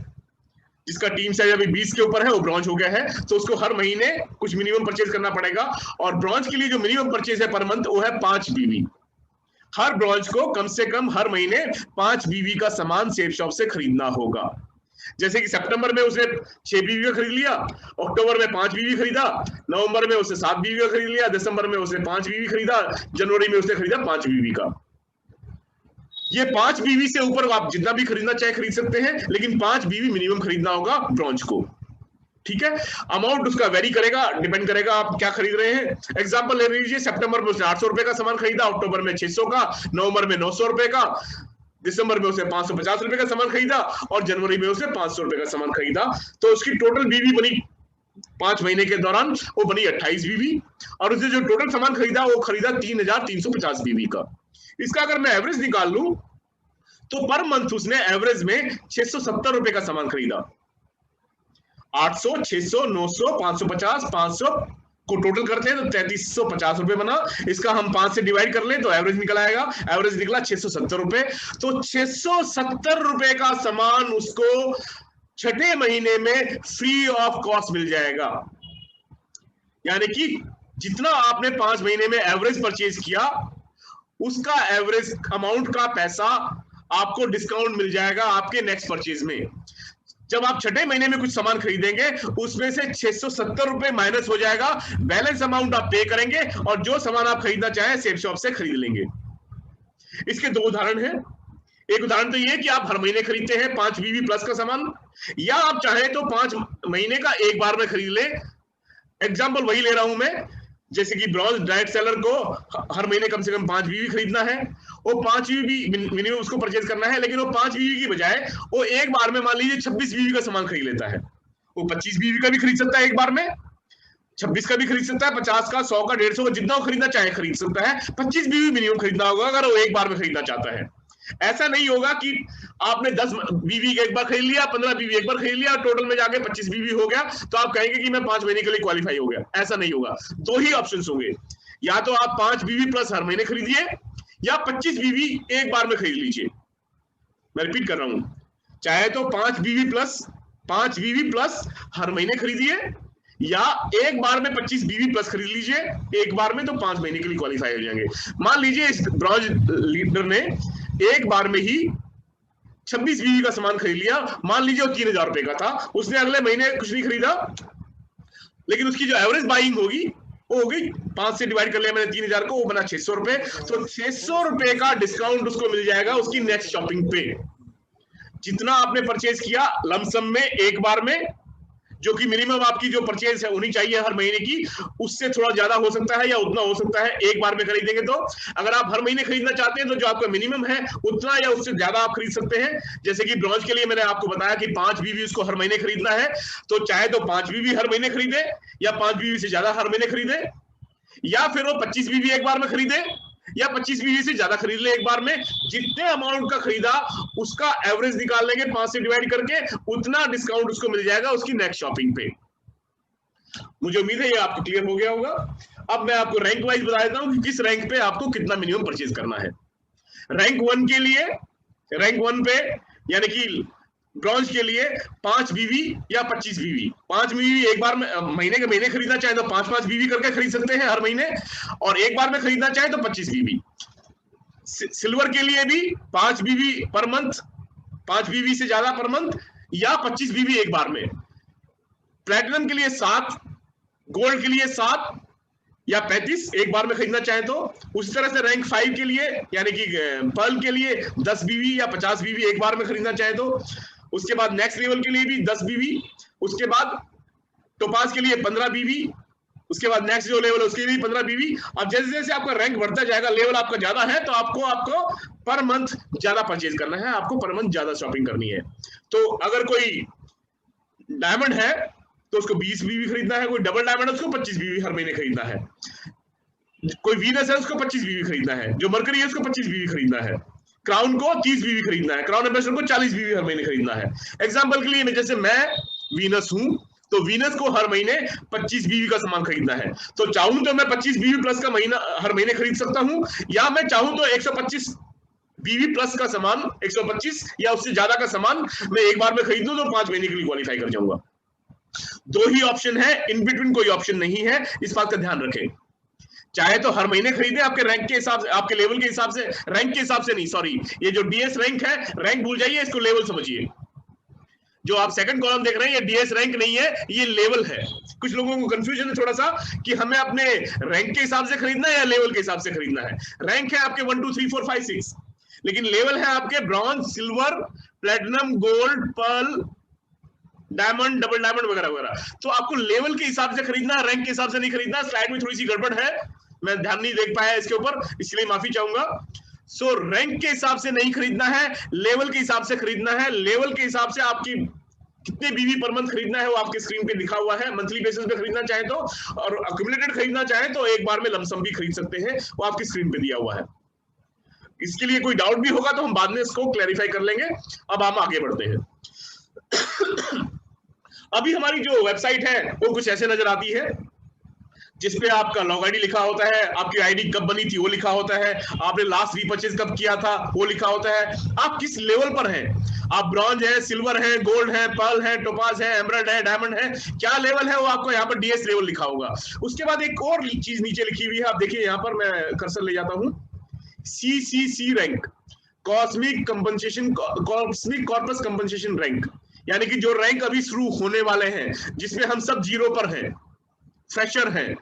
जिसका टीम साइज अभी 20 के ऊपर है, वो ब्रॉन्ज हो गया है, तो उसको हर महीने कुछ मिनिमम परचेज करना पड़ेगा। और ब्रॉन्ज के लिए जो मिनिमम परचेज है पर मंथ वो है 5 बीवी। हर ब्रॉन्ज को कम से कम हर महीने 5 बीवी का सामान सेफ शॉप से खरीदना होगा। जैसे कि सितंबर में उसने 6 बीवी का खरीद लिया, अक्टूबर में 5 बीवी खरीदा, नवंबर में उसने 7 बीवी का खरीद लिया, दिसंबर में उसने 5 बीवी खरीदा, जनवरी में उसने खरीदा 5 बीवी का। ये 5 बीवी से ऊपर आप जितना भी खरीदना चाहे खरीद सकते हैं, लेकिन 5 बीवी मिनिमम खरीदना होगा ब्रॉन्ज को। ठीक है। अमाउंट उसका वेरी करेगा, डिपेंड करेगा आप क्या खरीद रहे हैं। एग्जांपल ले लीजिए, सितंबर में उसने 800 रुपए का सामान खरीदा, अक्टूबर में 600 का, नवंबर में 900 रुपए का, दिसंबर में उसने 550 रुपए का सामान खरीदा, और जनवरी में उसने 500 रुपए का सामान खरीदा। तो उसकी टोटल बीवी बनी 5 महीने के दौरान वो बनी 28 बीवी। और उसने जो टोटल सामान खरीदा वो खरीदा 3,350 बीवी का। इसका अगर मैं एवरेज निकाल लूं तो पर मंथ उसने एवरेज में 670 रुपए का सामान खरीदा। 800, 600, 900, 550, 500 को टोटल करते हैं तो 3350 रुपए बना। इसका हम 5 से डिवाइड कर लें तो एवरेज निकल आएगा। एवरेज निकला 670 रुपए। तो 670 रुपए का सामान उसको छठे महीने में फ्री ऑफ कॉस्ट मिल जाएगा। यानी कि जितना आपने 5 महीने में एवरेज परचेज किया, उसका एवरेज अमाउंट का पैसा आपको डिस्काउंट मिल जाएगा आपके नेक्स्ट परचेज में। जब आप छठे महीने में कुछ सामान खरीदेंगे उसमें से 670 रुपए माइनस हो जाएगा, बैलेंस अमाउंट आप पे करेंगे और जो सामान आप खरीदना चाहें सेफ शॉप से खरीद लेंगे। इसके 2 उदाहरण हैं। एक उदाहरण तो ये कि आप हर महीने खरीदते हैं 5 बीवी प्लस का सामान, या आप चाहें तो 5 महीने का एक बार में खरीद ले। एग्जाम्पल वही ले रहा हूं मैं, जैसे कि ब्रॉन्ज डायरेक्ट सेलर को हर महीने कम से कम 5 बीवी खरीदना है, वो 5 बीवी मिनिमम उसको परचेज करना है, लेकिन वो 5 बीवी की बजाय वो एक बार में मान लीजिए 26 बीवी का सामान खरीद लेता है। वो 25 बीवी का भी खरीद सकता है एक बार में, 26 का भी खरीद सकता है, 50 का, 100 का, 150 का, जितना वो खरीदना चाहे खरीद सकता है। 25 बीवी मिनिमम खरीदना होगा अगर वो एक बार में खरीदना चाहता है। ऐसा नहीं होगा कि आपने 10 बीवी एक बार खरीद लिया, 15 बीवी एक बार खरीद लिया, टोटल में जाके 25 बीवी हो गया, तो आप कहेंगे कि मैं 5 महीने के लिए क्वालिफाई हो गया। ऐसा नहीं होगा। 2 ही ऑप्शंस होंगे, या तो आप 5 बीवी प्लस हर महीने खरीदिए, या 25 बीवी एक बार में खरीद लीजिए। मैं रिपीट कर रहा हूं, चाहे तो 5 बीवी प्लस हर महीने खरीदिए, या एक बार में 25 बीवी प्लस खरीद लीजिए एक बार में, तो 5 महीने के लिए क्वालिफाई हो जाएंगे। मान लीजिए इस ब्रॉन्ज लीडर ने एक बार में ही 26 बीवी का सामान खरीद लिया, मान लीजिए वो 3000 रुपए का था, उसने अगले महीने कुछ नहीं खरीदा, लेकिन उसकी जो एवरेज बाइंग होगी वो होगी 5 से डिवाइड कर लिया मैंने 3000 को, वो बना 600 रुपए, तो 600 रुपए का डिस्काउंट उसको मिल जाएगा उसकी नेक्स्ट शॉपिंग पे। जितना आपने परचेज किया लमसम में एक बार में, जो कि मिनिमम आपकी जो परचेज है होनी चाहिए हर महीने की, उससे थोड़ा ज्यादा हो सकता है या उतना हो सकता है एक बार में खरीदेंगे तो। अगर आप हर महीने खरीदना चाहते हैं तो जो आपका मिनिमम है उतना या उससे ज्यादा आप खरीद सकते हैं। जैसे कि ब्रॉन्ज के लिए मैंने आपको बताया कि 5 बीवी उसको हर महीने खरीदना है, तो चाहे तो 5 बीवी हर महीने खरीदे या 5 बीवी से ज्यादा हर महीने खरीदे, या फिर वो 25 बीवी एक बार में खरीदे या 25 बीवी से ज्यादा खरीद ले एक बार में। जितने अमाउंट का खरीदा उसका एवरेज निकाल लेंगे 5 से डिवाइड करके, उतना डिस्काउंट उसको मिल जाएगा उसकी नेक्स्ट शॉपिंग पे। मुझे उम्मीद है ये आपको क्लियर हो गया होगा। अब मैं आपको रैंक वाइज बता देता हूं कि किस रैंक पे आपको कितना मिनिमम परचेज करना है। रैंक 1 के लिए, रैंक 1 पे यानी कि ब्रॉन्ज के लिए 5 बीवी या 25 बीवी, 5 बीवी एक बार में महीने के महीने खरीदना चाहे तो 5-5 बीवी करके खरीद सकते हैं हर महीने, और एक बार में खरीदना चाहे तो 25 बीवी। सिल्वर के लिए भी 5 बीवी पर मंथ, 5 बीवी से ज्यादा पर मंथ, या 25 बीवी एक बार में। प्लैटिनम के लिए 7, गोल्ड के लिए 7 या 35 एक बार में खरीदना चाहे तो। उसी तरह से रैंक 5 के लिए यानी कि पर्ल के लिए 10 बीवी या 50 बीवी एक बार में खरीदना चाहे तो। उसके बाद नेक्स्ट लेवल के लिए भी 10 बीवी, उसके बाद टोपाज के लिए 15 बीवी, उसके बाद नेक्स्ट जो लेवल है उसके लिए 15 बीवी। अब जैसे जैसे आपका रैंक बढ़ता जाएगा, लेवल आपका ज्यादा है, तो आपको पर मंथ ज्यादा परचेज करना है, आपको पर मंथ ज्यादा शॉपिंग करनी है। तो अगर कोई डायमंड है तो उसको 20 बीवी खरीदना है, कोई डबल डायमंड है उसको 25 बीवी हर महीने खरीदना है, कोई वीनस है उसको 25 बीवी खरीदना है, जो मरकरी है उसको 25 बीवी खरीदना है, क्राउन को 30 बीवी खरीदना है, क्राउन एम्बेसडर को 40 बीवी हर महीने खरीदना है। एग्जांपल के लिए जैसे मैं वीनस हूं तो वीनस को हर महीने 25 बीवी का सामान खरीदना है, तो चाहूं तो मैं 25 बीवी प्लस का महीना हर महीने खरीद सकता हूं, या मैं चाहूं तो 125 बीवी प्लस का सामान, 125 या उससे ज्यादा का सामान मैं एक बार में खरीद लूं तो 5 महीने के लिए क्वालिफाई कर जाऊंगा। 2 ही ऑप्शन है, इन बिटवीन कोई ऑप्शन नहीं है, इस बात का ध्यान रखें। चाहे तो हर महीने खरीदे आपके रैंक के हिसाब से, आपके लेवल के हिसाब से, रैंक के हिसाब से नहीं, सॉरी, ये जो डीएस रैंक है, रैंक भूल जाइए, इसको लेवल समझिए। जो आप सेकंड कॉलम देख रहे हैं ये डीएस रैंक नहीं है, ये लेवल है। कुछ लोगों को कंफ्यूजन है थोड़ा सा कि हमें अपने रैंक के हिसाब से खरीदना है या लेवल के हिसाब से खरीदना है। रैंक है आपके 1 2 3 4 5 6, लेकिन लेवल है आपके bronze, silver, platinum, gold, pearl, diamond, double diamond वगैरह वगैरह। तो आपको लेवल के हिसाब से खरीदना है, रैंक के हिसाब से नहीं खरीदना। स्लाइड में थोड़ी सी गड़बड़ है, मैं ध्यान नहीं देख पाया इसके ऊपर, इसलिए माफी चाहूंगा। सो रैंक के हिसाब से नहीं खरीदना है, लेवल के हिसाब से खरीदना है। लेवल के हिसाब से आपकी कितने बीवी पर मंथ खरीदना है वो आपके स्क्रीन पे लिखा हुआ है। मंथली बेसिस पे खरीदना चाहे तो, और अक्यूमुलेटेड खरीदना चाहे तो एक बार में लमसम भी खरीद सकते हैं, वो आपकी स्क्रीन पे दिया हुआ है। इसके लिए कोई डाउट भी होगा तो हम बाद में इसको क्लैरिफाई कर लेंगे। अब हम आगे बढ़ते हैं। अभी हमारी जो वेबसाइट है वो कुछ ऐसे नजर आती है, जिसपे आपका लॉग आईडी लिखा होता है, आपकी आईडी कब बनी थी वो लिखा होता है, आपने लास्ट रीपर्चेज कब किया था वो लिखा होता है, आप किस लेवल पर हैं, आप ब्रॉन्ज है, सिल्वर है, गोल्ड है, पर्ल है, टोपाज है, एमराल्ड है, डायमंड है, क्या लेवल है वो आपको यहाँ पर डीएस लेवल लिखा होगा। उसके बाद एक और चीज नीचे लिखी हुई है, आप देखिए यहाँ पर, मैं कर्सर ले जाता हूँ, CCC rank, cosmic compensation, cosmic corpus compensation rank, यानी कि जो रैंक अभी शुरू होने वाले हैं, जिसमें हम सब जीरो पर हैं, फ्रेशर हैं।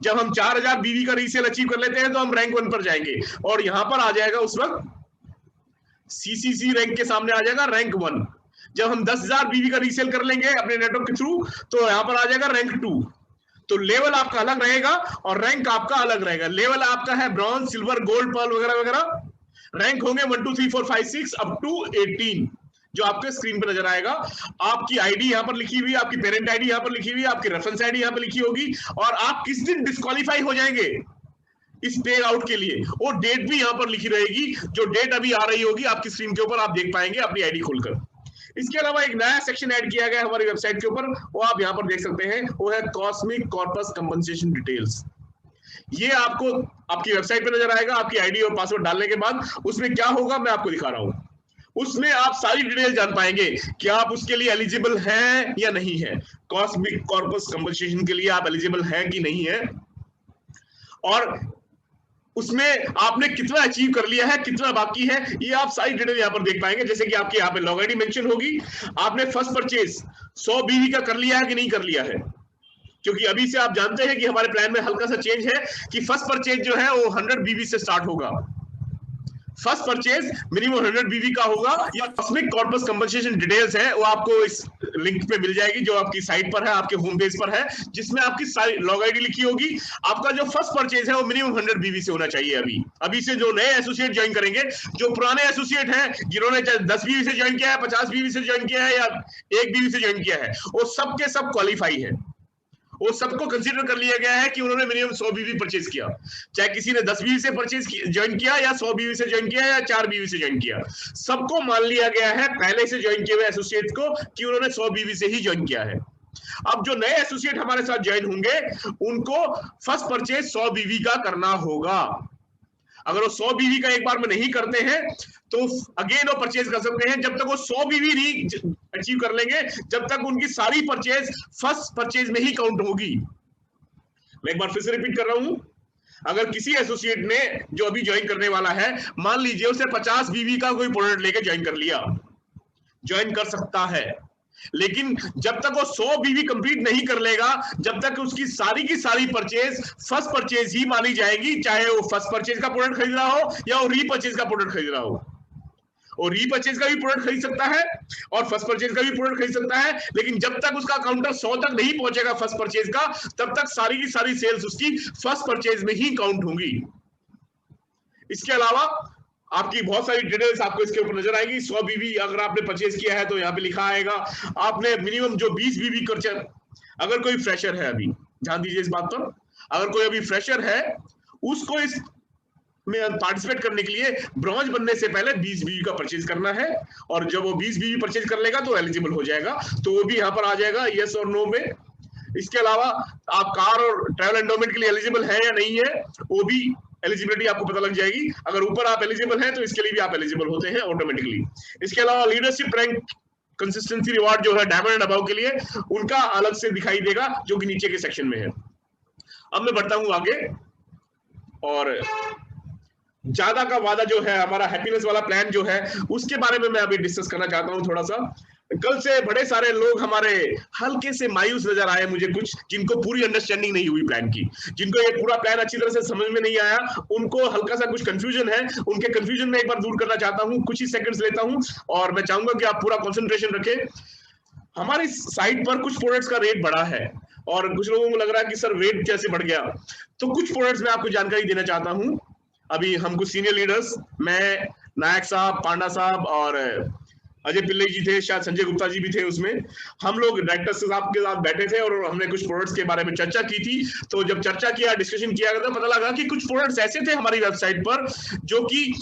जब हम 4000 बीवी का रीसेल अचीव कर लेते हैं तो हम रैंक 1 पर जाएंगे, और यहां पर आ जाएगा उस वक्त CCC रैंक के सामने आ जाएगा रैंक 1। जब हम 10,000 बीवी का रीसेल कर लेंगे अपने नेटवर्क के थ्रू तो यहां पर आ जाएगा रैंक 2। तो लेवल आपका अलग रहेगा और रैंक आपका अलग रहेगा। लेवल आपका है ब्रॉन्ज, सिल्वर, गोल्ड, पर्ल वगैरह वगैरह। रैंक होंगे 1 2 3 4 5 6 अप टू 18, जो आपके स्क्रीन पर नजर आएगा। आपकी आईडी यहां पर लिखी हुई, आपकी पेरेंट आईडी यहां पर लिखी हुई, आपकी रेफरेंस आईडी यहां पर लिखी होगी, और आप किस दिन डिस्क्वालीफाई हो जाएंगे इस पे आउट के लिए वो डेट भी यहां पर लिखी रहेगी। जो डेट अभी आ रही होगी आपकी स्क्रीन के ऊपर, आप देख पाएंगे अपनी आईडी खोलकर। इसके अलावा एक नया सेक्शन ऐड किया गया है हमारी वेबसाइट के ऊपर, वो आप यहां पर देख सकते हैं, वो है कॉस्मिक कॉर्पस कंपनसेशन डिटेल्स। ये आपको आपकी वेबसाइट पे नजर आएगा। आपकी आईडी और पासवर्ड डालने के बाद उसमें क्या होगा मैं आपको दिखा रहा हूं। उसमें आप सारी डिटेल जान पाएंगे कि आप उसके लिए एलिजिबल हैं या नहीं है, कॉस्मिक कॉर्पस कंपनसेशन के लिए आप एलिजिबल हैं कि नहीं है, और उसमें आपने कितना अचीव कर लिया है, कितना बाकी है, ये आप सारी डिटेल यहाँ पर देख पाएंगे। जैसे कि आपके यहाँ पे लॉग आईडी मेंशन होगी, आपने फर्स्ट परचेज 100 बीवी का कर लिया है कि नहीं कर लिया है, क्योंकि अभी से आप जानते हैं कि हमारे प्लान में हल्का सा चेंज है कि फर्स्ट परचेज जो है वो 100 बीवी से स्टार्ट होगा, फर्स्ट परचेज मिनिमम 100 बीवी का होगा। या कॉस्मिक कॉर्पस कंपनसेशन डिटेल्स है वो आपको इस लिंक पे मिल जाएगी जो आपकी साइट पर है, आपके होम पेज पर है, जिसमें आपकी सारी लॉग आईडी लिखी होगी। आपका जो फर्स्ट परचेज है वो मिनिमम 100 बीवी से होना चाहिए। अभी से जो नए एसोसिएट ज्वाइन करेंगे, जो पुराने एसोसिएट हैं जिन्होंने 10 बीवी से ज्वाइन किया है, 50 बीवी से ज्वाइन किया है या 1 बीवी से ज्वाइन किया है, वो सबके सब क्वालिफाई है, वो सबको कंसीडर कर लिया गया है कि उन्होंने मिनिमम 100 बीवी परचेज किया, चाहे किसी ने 10 बीवी से परचेज ज्वाइन किया या 100 बीवी से ज्वाइन किया या 4 बीवी से ज्वाइन किया, सबको मान लिया गया है पहले से ज्वाइन किए हुए एसोसिएट को कि उन्होंने 100 बीवी से ही ज्वाइन किया है। अब जो नए एसोसिएट हमारे साथ ज्वाइन होंगे उनको फर्स्ट परचेज 100 बीवी का करना होगा। अगर वो 100 बीवी का एक बार में नहीं करते हैं तो अगेन वो परचेज कर सकते हैं, जब तक वो 100 बीवी नहीं अचीव कर लेंगे, जब तक उनकी सारी परचेज फर्स्ट परचेज में ही काउंट होगी। मैं एक बार फिर से रिपीट कर रहा हूं, अगर किसी एसोसिएट ने जो अभी ज्वाइन करने वाला है, मान लीजिए उसे 50 बीवी का कोई प्रोडक्ट लेके ज्वाइन कर लिया, ज्वाइन कर सकता है, लेकिन जब तक वो 100 बीवी कंप्लीट नहीं कर लेगा, जब तक उसकी सारी की सारी परचेज फर्स्ट परचेज ही मानी जाएगी, चाहे वो फर्स्ट परचेज का प्रोडक्ट खरीद रहा हो या वो रीपरचेज का प्रोडक्ट खरीद रहा हो। और रीपरचेज का भी प्रोडक्ट खरीद सकता है और फर्स्ट परचेज का भी प्रोडक्ट खरीद सकता है, लेकिन जब तक उसका काउंटर 100 तक नहीं पहुंचेगा फर्स्ट परचेज का, तब तक सारी की सारी सेल्स उसकी फर्स्ट परचेज में ही काउंट होंगी। इसके अलावा आपकी बहुत सारी डिटेल्स आपको इसके ऊपर नजर आएगी। 100 बीवी अगर आपने परचेज किया है तो यहाँ पे लिखा आएगा, आपने मिनिमम जो 20 बीवी खर्चा, अगर कोई फ्रेशर है, अभी ध्यान दीजिए इस बात पर, अगर कोई अभी फ्रेशर है उसको इस में पार्टिसिपेट करने के लिए ब्रॉन्ज बनने से पहले 20 बीवी का परचेज करना है, और जब वो 20 बीवी परचेज कर लेगा तो एलिजिबल हो जाएगा, तो वो भी यहाँ पर आ जाएगा यस और नो में। इसके अलावा आप कार और ट्रैवल एंडोमेंट के लिए एलिजिबल है या नहीं है, वो भी एलिजिबिलिटी आपको पता लग जाएगी। अगर ऊपर आप एलिजिबल हैं तो इसके लिए भी आप एलिजिबल होते हैं ऑटोमेटिकली। इसके अलावा लीडरशिप रैंक कंसिस्टेंसी रिवार्ड जो है डायमंड एंड अबव के लिए, उनका अलग से दिखाई देगा जो कि नीचे के सेक्शन में है। अब मैं बढ़ता हूं आगे, और ज्यादा का वादा जो है हमारा हैप्पीनेस वाला प्लान जो है उसके बारे में मैं अभी डिस्कस करना चाहता हूं थोड़ा सा। कल से बड़े सारे लोग हमारे हल्के से मायूस नजर आए मुझे, कुछ जिनको पूरी अंडरस्टैंडिंग नहीं हुई प्लान की, जिनको ये पूरा प्लान अच्छी तरह से समझ में नहीं आया, उनको हल्का सा कुछ कंफ्यूजन है, उनके कंफ्यूजन में एक बार दूर करना चाहता हूं। कुछ ही सेकंड्स लेता हूं और मैं चाहूंगा कि आप पूरा कंसंट्रेशन रखें। हमारी साइट पर कुछ प्रोडक्ट्स का रेट बढ़ा है और कुछ लोगों को लग रहा है कि सर रेट कैसे बढ़ गया, तो कुछ प्रोडक्ट्स में आपको जानकारी देना चाहता हूं। अभी हम कुछ सीनियर लीडर्स, मैं, नायक साहब, पांडा साहब और अजय पिल्ले जी थे, शायद संजय गुप्ता जी भी थे, उसमें हम लोग डायरेक्टर्स साहब के साथ बैठे थे और हमने कुछ प्रोडक्ट्स के बारे में चर्चा की थी। तो जब चर्चा किया, डिस्कशन किया गया, तो पता लगा कि कुछ प्रोडक्ट्स ऐसे थे हमारी वेबसाइट पर जो कि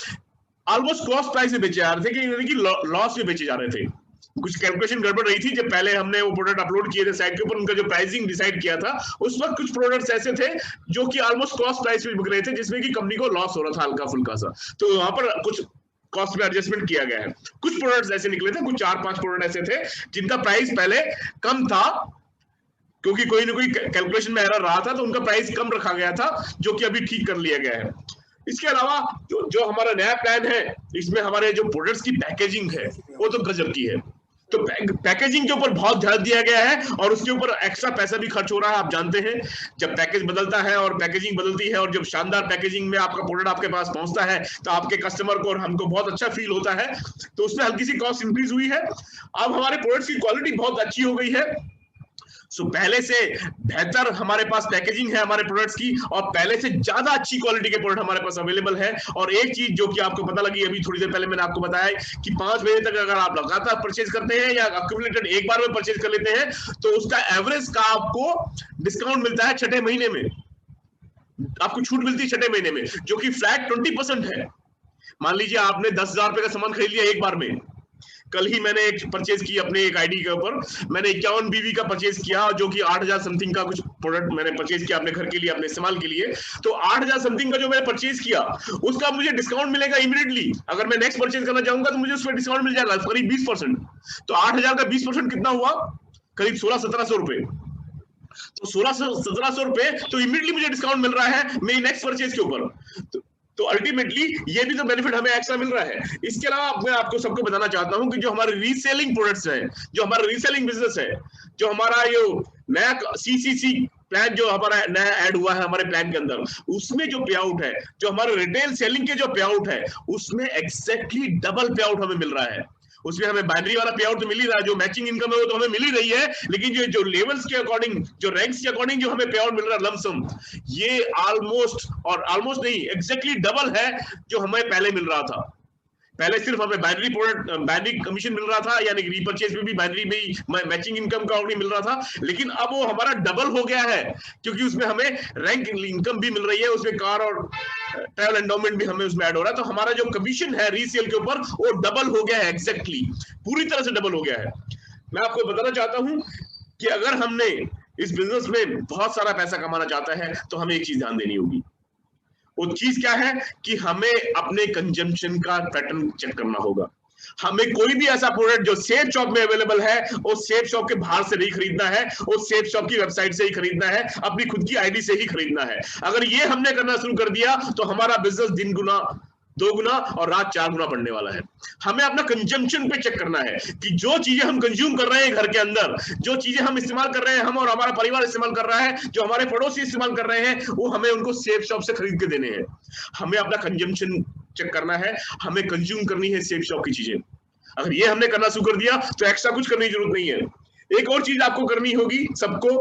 ऑलमोस्ट कॉस्ट प्राइस में बेचे जा रहे थे, यानी कि लॉस में बेचे जा रहे थे। कुछ कैलकुलेशन गड़बड़ रही थी। जब पहले हमने वो प्रोडक्ट अपलोड किए थे साइट के ऊपर, उनका जो प्राइसिंग डिसाइड किया था, उस वक्त कुछ प्रोडक्ट्स ऐसे थे जो कि ऑलमोस्ट कॉस्ट प्राइस में बिक रहे थे, जिसमें कि कंपनी को लॉस हो रहा था हल्का फुल्का सा। तो वहां पर कुछ कॉस्ट में एडजस्टमेंट किया गया है। कुछ प्रोडक्ट्स ऐसे निकले थे, कुछ 4-5 प्रोडक्ट ऐसे थे जिनका प्राइस पहले कम था, क्योंकि कोई ना कोई कैलकुलेशन में एरर रहा था, तो उनका प्राइस कम रखा गया था, जो कि अभी ठीक कर लिया गया है। इसके अलावा जो हमारा नया प्लान है, इसमें हमारे जो प्रोडक्ट्स की पैकेजिंग है वो तो गजब की है। तो पैकेजिंग के ऊपर बहुत ध्यान दिया गया है और उसके ऊपर एक्स्ट्रा पैसा भी खर्च हो रहा है। आप जानते हैं जब पैकेज बदलता है और पैकेजिंग बदलती है, और जब शानदार पैकेजिंग में आपका प्रोडक्ट आपके पास पहुंचता है, तो आपके कस्टमर को और हमको बहुत अच्छा फील होता है। तो उसमें हल्की सी कॉस्ट इंक्रीज हुई है। अब हमारे प्रोडक्ट्स की क्वालिटी बहुत अच्छी हो गई है। सो पहले से बेहतर हमारे पास पैकेजिंग है हमारे प्रोडक्ट्स की, और पहले से ज्यादा अच्छी क्वालिटी के प्रोडक्ट हमारे पास अवेलेबल है। और एक चीज जो कि आपको पता लगी अभी थोड़ी देर पहले मैंने आपको बताया कि 5 महीने तक अगर आप लगातार परचेज करते हैं या एक्यूमुलेटेड एक बार में परचेज कर लेते हैं, तो उसका एवरेज का आपको डिस्काउंट मिलता है 6ठे महीने में, आपको छूट मिलती है 6ठे महीने में, जो कि फ्लैट 20% है। मान लीजिए आपने 10,000 रुपए का सामान खरीद लिया एक बार में, कल ही मैंने एक परचेज की अपने एक आईडी के ऊपर, मैंने 51 बीवी का परचेज किया, जो कि 8,000 समथिंग का कुछ प्रोडक्ट मैंने परचेज किया अपने घर के लिए, अपने इस्तेमाल के लिए। तो 8,000 समथिंग का जो मैंने परचेज किया, उसका मुझे डिस्काउंट मिलेगा इमीडिएटली। अगर मैं नेक्स्ट परचेज करना चाहूंगा तो मुझे उसमें डिस्काउंट मिल जाएगा करीब 20%। तो 8,000 का 20% कितना हुआ? करीब 1600-1700 रुपए। तो 1600-1700 रुपए तो इमीडिएटली मुझे डिस्काउंट मिल रहा है मेरी नेक्स्ट परचेज के ऊपर। तो अल्टीमेटली ये भी तो बेनिफिट हमें एक्स्ट्रा मिल रहा है। इसके अलावा मैं आपको सबको बताना चाहता हूं कि जो हमारे रीसेलिंग प्रोडक्ट्स हैं, जो हमारा रीसेलिंग बिजनेस है, जो हमारा ये नया सीसीसी प्लान जो हमारा नया ऐड हुआ है हमारे प्लान के अंदर, उसमें जो पे आउट है, जो हमारे रिटेल सेलिंग के जो पे आउट है, उसमें एग्जैक्टली डबल पे आउट हमें मिल रहा है। उसमें हमें बाइनरी वाला पे आउट तो मिल ही रहा है, जो मैचिंग इनकम है वो तो हमें मिल ही रही है, लेकिन जो लेवल्स के अकॉर्डिंग, जो रैंक्स के अकॉर्डिंग जो हमें पे आउट मिल रहा है लमसम, ये ऑलमोस्ट नहीं, एग्जैक्टली डबल है जो हमें पहले मिल रहा था। पहले सिर्फ हमें बाइनरी प्रोडक्ट, बाइनरी कमीशन मिल रहा था, यानी कि रीपरचेज में भी बाइनरी में ही मैचिंग इनकम का ऑलरेडी मिल रहा था, लेकिन अब वो हमारा डबल हो गया है, क्योंकि उसमें हमें रैंक इनकम भी मिल रही है, उसमें कार और ट्रैवल एंडोमेंट भी हमें उसमें ऐड हो रहा है। तो हमारा जो कमीशन है रीसेल के ऊपर वो डबल हो गया है, एग्जैक्टली पूरी तरह से डबल हो गया है। मैं आपको बताना चाहता हूं कि अगर हमने इस बिजनेस में बहुत सारा पैसा कमाना चाहता है तो हमें एक चीज ध्यान देनी होगी। वो चीज क्या है कि हमें अपने कंजम्पशन का पैटर्न चेक करना होगा। हमें कोई भी ऐसा प्रोडक्ट जो सेफ शॉप में अवेलेबल है, वो सेफ शॉप के बाहर से नहीं खरीदना है, वो सेफ शॉप की वेबसाइट से ही खरीदना है, अपनी खुद की आईडी से ही खरीदना है। अगर ये हमने करना शुरू कर दिया तो हमारा बिजनेस दिन गुना, 2 गुना और रात 4 गुना बढ़ने वाला है। हमें अपना कंजम्पशन पे चेक करना है कि जो चीजें हम कंज्यूम कर रहे हैं घर के अंदर, जो चीजें हम इस्तेमाल कर रहे हैं, हम और हमारा परिवार इस्तेमाल कर रहा है, जो हमारे पड़ोसी इस्तेमाल कर रहे हैं, वो हमें उनको सेफ शॉप से खरीद के देने हैं। हमें अपना कंजम्पशन चेक करना है, हमें कंज्यूम करनी है सेफ शॉप की चीजें। अगर ये हमने करना शुरू कर दिया तो एक्स्ट्रा कुछ करने की जरूरत नहीं है। एक और चीज आपको करनी होगी सबको,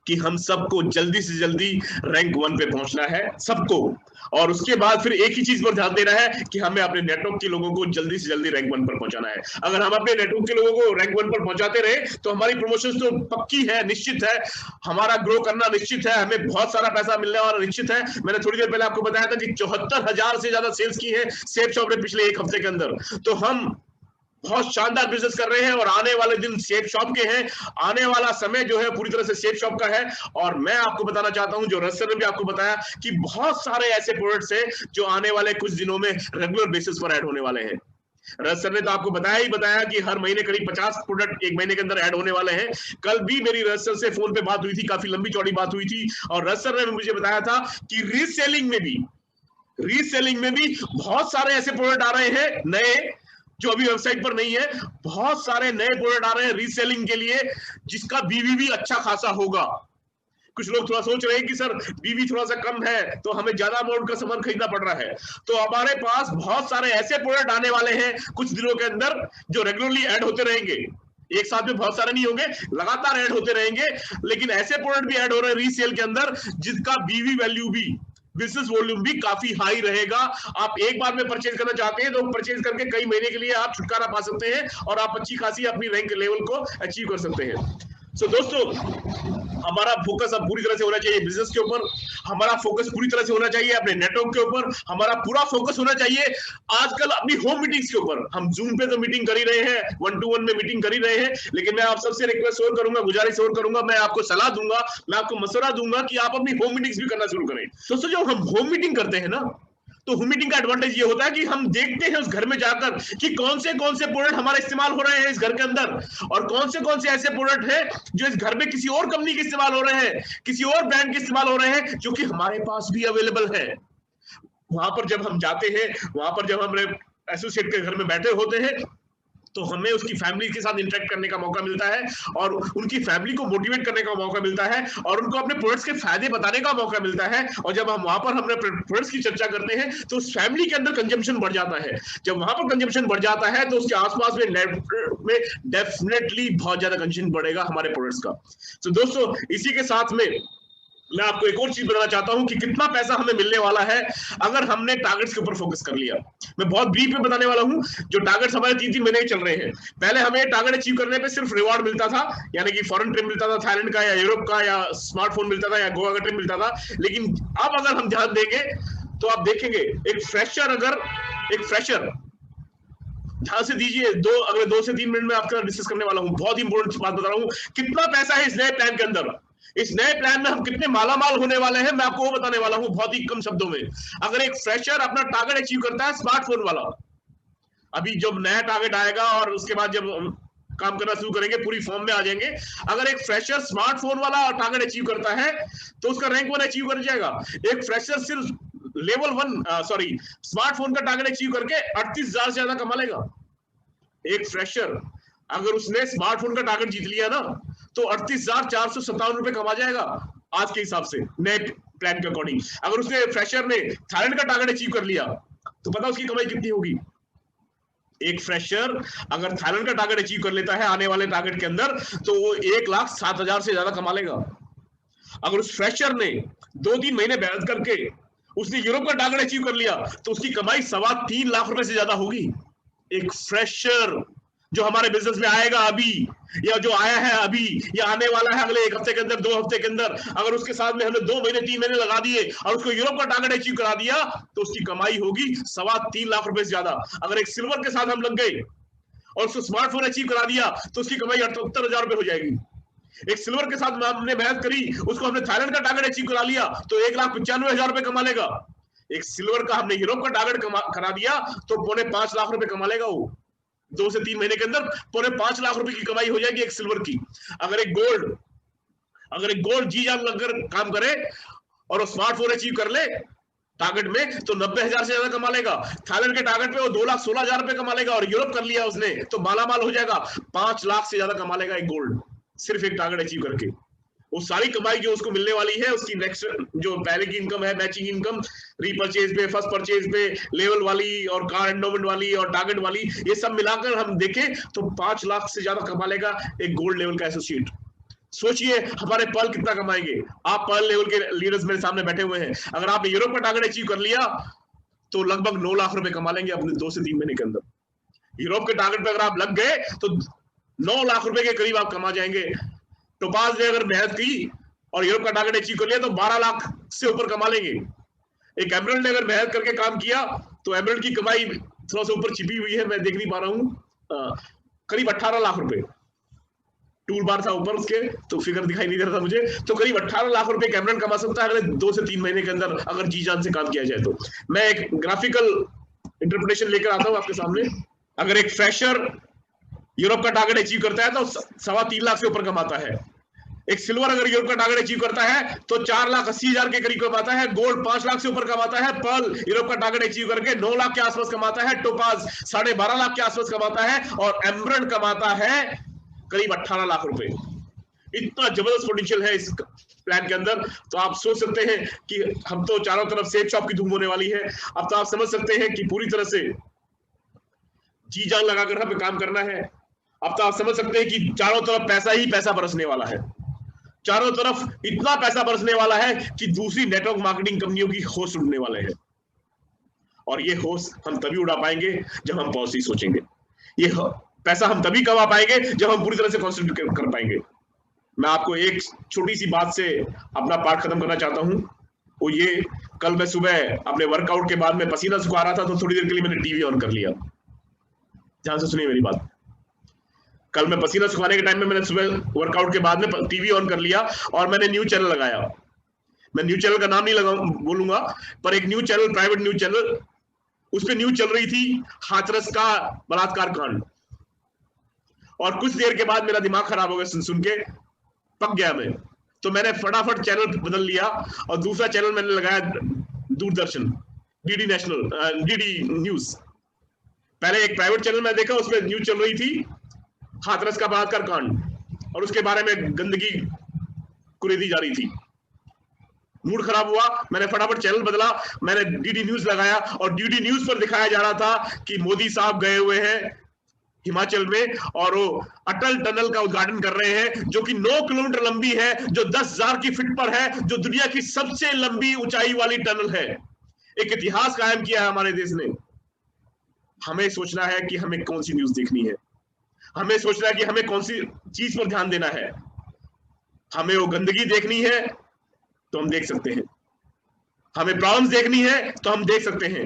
कि हम सबको जल्दी से जल्दी रैंक 1 पे पहुंचना है सबको, और उसके बाद फिर एक ही चीज पर ध्यान देना है कि हमें अपने नेटवर्क के लोगों को जल्दी से जल्दी रैंक 1 पर पहुंचाना है। अगर हम अपने नेटवर्क के लोगों को रैंक 1 पर पहुंचाते रहे तो हमारी प्रमोशन तो पक्की है, निश्चित है, हमारा ग्रो करना निश्चित है, हमें बहुत सारा पैसा मिलने वाला निश्चित है। मैंने थोड़ी देर पहले आपको बताया था कि 74,000 से ज्यादा सेल्स की है सेफ शॉप ने पिछले 1 हफ्ते के अंदर। तो हम बहुत शानदार बिजनेस कर रहे हैं और आने वाले दिन सेफ शॉप के हैं, आने वाला समय जो है पूरी तरह से सेफ शॉप का है। और मैं आपको बताना चाहता हूं, जो रसर ने भी आपको बताया, कि बहुत सारे ऐसे प्रोडक्ट्स हैं जो आने वाले कुछ दिनों में रेगुलर बेसिस पर ऐड होने वाले हैं। रसर ने तो आपको बताया कि हर महीने करीब 50 प्रोडक्ट 1 महीने के अंदर ऐड होने वाले हैं। कल भी मेरी रसर से फोन पे बात हुई थी, काफी लंबी चौड़ी बात हुई थी, और रसर ने मुझे बताया था कि रीसेलिंग में भी बहुत सारे ऐसे प्रोडक्ट आ रहे हैं नए, जो अभी वेबसाइट पर नहीं है। बहुत सारे नए प्रोडक्ट आ रहे हैं रीसेलिंग के लिए, जिसका बीवी भी अच्छा खासा होगा। कुछ लोग थोड़ा सोच रहे हैं कि सर बीवी थोड़ा सा कम है तो हमें ज्यादा अमाउंट का सामान खरीदना पड़ रहा है। तो हमारे पास बहुत सारे ऐसे प्रोडक्ट आने वाले हैं कुछ दिनों के अंदर, जो रेगुलरली ऐड होते रहेंगे। एक साथ में बहुत सारे नहीं होंगे, लगातार ऐड होते रहेंगे, लेकिन ऐसे प्रोडक्ट भी ऐड हो रहे हैं रीसेल के अंदर जिसका बीवी वैल्यू भी, बिजनेस वॉल्यूम भी काफी हाई रहेगा। आप एक बार में परचेज करना चाहते हैं तो परचेज करके कई महीने के लिए आप छुटकारा पा सकते हैं और आप अच्छी खासी अपनी रैंक लेवल को अचीव कर सकते हैं। सो दोस्तों, हमारा फोकस अब पूरी तरह से होना चाहिए बिजनेस के ऊपर, हमारा फोकस पूरी तरह से होना चाहिए अपने नेटवर्क के ऊपर, हमारा पूरा फोकस होना चाहिए आजकल अपनी होम मीटिंग्स के ऊपर। हम जूम पे तो मीटिंग कर ही रहे हैं, 1-to-1 में मीटिंग कर ही रहे हैं, लेकिन मैं आप सबसे रिक्वेस्ट और करूंगा, गुजारिश और करूंगा, मैं आपको सलाह दूंगा, मैं आपको मशवरा दूंगा कि आप अपनी होम मीटिंग्स भी करना शुरू करें। दोस्तों, जब हम होम मीटिंग करते हैं ना, तो होम मीटिंग का एडवांटेज ये होता है कि हम देखते हैं उस घर में जाकर कि कौन से प्रोडक्ट हमारे इस्तेमाल हो रहे हैं इस घर के अंदर, और कौन से ऐसे प्रोडक्ट हैं जो इस घर में किसी और कंपनी के इस्तेमाल हो रहे हैं, किसी और ब्रांड के इस्तेमाल हो रहे हैं, जो कि हमारे पास भी अवेलेबल है। वहां पर जब हम जाते हैं, वहां पर जब हम एसोसिएट के घर में बैठे होते हैं, तो हमें उसकी फैमिली के साथ इंटरेक्ट करने का मौका मिलता है, और उनकी फैमिली को मोटिवेट करने का मौका मिलता है, और उनको अपने प्रोडक्ट्स के फायदे बताने का मौका मिलता है। और जब हम वहां पर अपने प्रोडक्ट्स की चर्चा करते हैं तो उस फैमिली के अंदर कंजम्पशन बढ़ जाता है। जब वहां पर कंजम्पशन बढ़ जाता है तो उसके आसपास में डेफिनेटली बहुत ज्यादा कंजम्पशन बढ़ेगा हमारे प्रोडक्ट्स का। तो दोस्तों, इसी के साथ में मैं आपको एक और चीज बताना चाहता हूं कि कितना पैसा हमें मिलने वाला है अगर हमने टारगेट्स के ऊपर फोकस कर लिया। मैं बहुत ब्रीफ में बताने वाला हूं। जो टारगेट्स हमारे 3-3 महीने चल रहे हैं, पहले हमें टारगेट अचीव करने पे सिर्फ रिवॉर्ड मिलता था, यानी कि फॉरेन ट्रिप मिलता था, थाईलैंड का या यूरोप का, या स्मार्टफोन मिलता था, या गोवा का ट्रिप मिलता था। लेकिन अब अगर हम ध्यान देंगे तो आप देखेंगे एक फ्रेशर ध्यान से दीजिए, अगले 2 से 3 मिनट में आपके साथ डिस्कस करने वाला हूं, बहुत इंपॉर्टेंट बात बता रहा हूं। कितना पैसा है इस नए प्लान के अंदर, इस नए प्लान में हम कितने मालामाल होने वाले हैं, मैं आपको वो बताने वाला हूं बहुत ही कम शब्दों में। अगर एक फ्रेशर अपना टारगेट अचीव करता है स्मार्टफोन वाला, अभी जब नया टारगेट आएगा और उसके बाद जब काम करना शुरू करेंगे पूरी फॉर्म में आ जाएंगे, अगर एक फ्रेशर स्मार्टफोन वाला टारगेट अचीव करता है तो उसका रैंक 1 अचीव कर जाएगा। एक फ्रेशर सिर्फ लेवल 1 स्मार्टफोन का टारगेट अचीव करके 38,000 से ज्यादा कमा लेगा। एक फ्रेशर अगर उसने स्मार्टफोन का टारगेट जीत लिया ना तो 38,457 रुपए कमा जाएगा आज के हिसाब से, नए प्लान के अकॉर्डिंग। अगर उसने फ्रेशर ने थाईलैंड का टारगेट अचीव कर लिया तो पता उसकी कमाई कितनी होगी। एक फ्रेशर अगर थाईलैंड का टारगेट अचीव कर लेता है आने वाले टारगेट के अंदर तो वो 1,07,000 से ज्यादा कमा लेगा। अगर उस फ्रेशर ने 2-3 महीने मेहनत करके उसने यूरोप का टारगेट अचीव कर लिया तो उसकी कमाई 3.25 लाख रुपए से ज्यादा होगी। एक फ्रेशर जो हमारे बिजनेस में आएगा अभी, या जो आया है अभी, या आने वाला है अगले 1 हफ्ते के अंदर, 2 हफ्ते के अंदर, अगर उसके साथ में हमने 2 महीने 3 महीने लगा दिए और उसको यूरोप का टारगेट अचीव करा दिया तो उसकी कमाई होगी 3.25 लाख रुपए से ज्यादा। अगर एक सिल्वर के साथ हम लग गए और उसको स्मार्टफोन अचीव करा दिया तो उसकी कमाई 78,000 रुपए हो जाएगी। एक सिल्वर के साथ हमने मेहनत करी, उसको हमने थाईलैंड का टारगेट अचीव करा लिया तो 1,95,000 रुपए कमा लेगा। एक सिल्वर का हमने यूरोप का टारगेट करा दिया तो 4.5 लाख रुपए कमा लेगा वो। 2 से 3 महीने के अंदर 4.5 लाख रुपए की कमाई हो जाएगी एक सिल्वर की। अगर एक गोल्ड जी जान लगकर काम करे और वो स्मार्टफोन अचीव कर ले टारगेट में तो 90,000 से ज्यादा कमा लेगा। थाईलैंड के टारगेट पे वो 2,16,000 रुपए कमा लेगा और यूरोप कर लिया उसने तो मालामाल हो जाएगा, 5 लाख से ज्यादा कमा लेगा एक गोल्ड, सिर्फ एक टारगेट अचीव करके। वो सारी कमाई जो उसको मिलने वाली है उसकी नेक्स्ट जो पहले की इनकम है, मैचिंग इनकम, रीपरचेज पे, फर्स्ट परचेज पे, लेवल वाली और कार एंडोमेंट वाली और टारगेट वाली, ये सब मिलाकर हम देखें तो 5 लाख से ज्यादा कमा लेगा एक गोल्ड लेवल का एसोसिएट। सोचिए हमारे पर्ल कितना कमाएंगे। आप पर्ल लेवल के लीडर्स मेरे सामने बैठे हुए हैं, अगर आपने यूरोप का टारगेट अचीव कर लिया तो लगभग 9 लाख रुपए कमा लेंगे अपने 2 से 3 महीने के अंदर। यूरोप के टारगेट पे अगर आप लग गए तो 9 लाख रुपए के करीब आप कमा जाएंगे। टोपाज ने अगर मेहनत की और यूरोप का टारगेट अचीव कर लिया तो 12 लाख से ऊपर कमा लेंगे। एक एमरल्ड ने अगर मेहनत करके काम किया तो एमरल्ड की कमाई थोड़ा सा ऊपर छिपी हुई है, मैं देख नहीं पा रहा हूं, करीब 18 लाख रुपए। टूल बार था ऊपर उसके तो फिगर दिखाई नहीं दे रहा था मुझे, तो करीब 18 लाख रुपए कैमरन कमा सकता है अगले 2 से 3 महीने के अंदर अगर जी जान से काम किया जाए तो। मैं एक ग्राफिकल इंटरप्रिटेशन लेकर आता हूं आपके सामने। अगर एक फ्रेशर यूरोप का टारगेट अचीव करता है तो 3.25 लाख से ऊपर कमाता है। एक सिल्वर अगर यूरोप का टारगेट अचीव करता है तो 4,80,000 के करीब कमाता है। गोल्ड 5 लाख से ऊपर कमाता है। पर्ल यूरोप का टारगेट अचीव करके 9 लाख के आसपास कमाता है। टोपाज 12.5 लाख के आसपास कमाता है और एमरल्ड कमाता है करीब 18 लाख रुपए। इतना जबरदस्त पोटेंशियल है इस प्लान के अंदर। तो आप सोच सकते हैं कि हम तो चारों तरफ सेफ शॉप की धूम होने वाली है। अब तो आप समझ सकते हैं कि पूरी तरह से जी जान लगाकर हमें काम करना है। अब तो आप समझ सकते हैं कि चारों तरफ पैसा ही पैसा बरसने वाला है। चारों तरफ इतना पैसा बरसने वाला है कि दूसरी नेटवर्क मार्केटिंग कंपनियों की होश उड़ने वाले हैं। और ये होश हम तभी उड़ा पाएंगे जब हम पॉलिसी सोचेंगे। ये पैसा हम तभी कमा पाएंगे जब हम पूरी तरह से कॉन्सेंट्रेट कर पाएंगे। मैं आपको एक छोटी सी बात से अपना पार्ट खत्म करना चाहता हूं। वो ये, कल मैं सुबह अपने वर्कआउट के बाद में पसीना सुखा रहा था तो थोड़ी देर के लिए मैंने टीवी ऑन कर लिया। ध्यान से सुनिए मेरी बात। कल मैं पसीना सुखाने के टाइम में मैंने सुबह वर्कआउट के बाद में टीवी ऑन कर लिया और मैंने न्यूज चैनल लगाया। मैं न्यूज चैनल का नाम नहीं बोलूंगा, पर एक news channel, private news channel, उस पर न्यूज चल रही थी हाथरस का बलात्कार कांड। और कुछ देर के बाद मेरा दिमाग खराब हो गया, सुन के पक गया मैं। तो मैंने फटाफट चैनल बदल लिया और दूसरा चैनल मैंने लगाया Doordarshan, DD national, DD news. पहले एक प्राइवेट चैनल मैं देखा, उसमें न्यूज चल रही थी हाथरस का बलात्कार कांड और उसके बारे में गंदगी कुरेदी जा रही थी। मूड खराब हुआ, मैंने फटाफट चैनल बदला, मैंने डीडी न्यूज लगाया और डीडी न्यूज पर दिखाया जा रहा था कि मोदी साहब गए हुए हैं हिमाचल में और वो अटल टनल का उद्घाटन कर रहे हैं जो कि 9 किलोमीटर लंबी है, जो 10,000 की फीट पर है, जो दुनिया की सबसे लंबी ऊंचाई वाली टनल है। एक इतिहास कायम किया है हमारे देश ने। हमें सोचना है कि हमें कौन सी न्यूज देखनी है, हमें सोचना है कि हमें कौन सी चीज पर ध्यान देना है। हमें वो गंदगी देखनी है तो हम देख सकते हैं, हमें प्रॉब्लम्स देखनी है तो हम देख सकते हैं,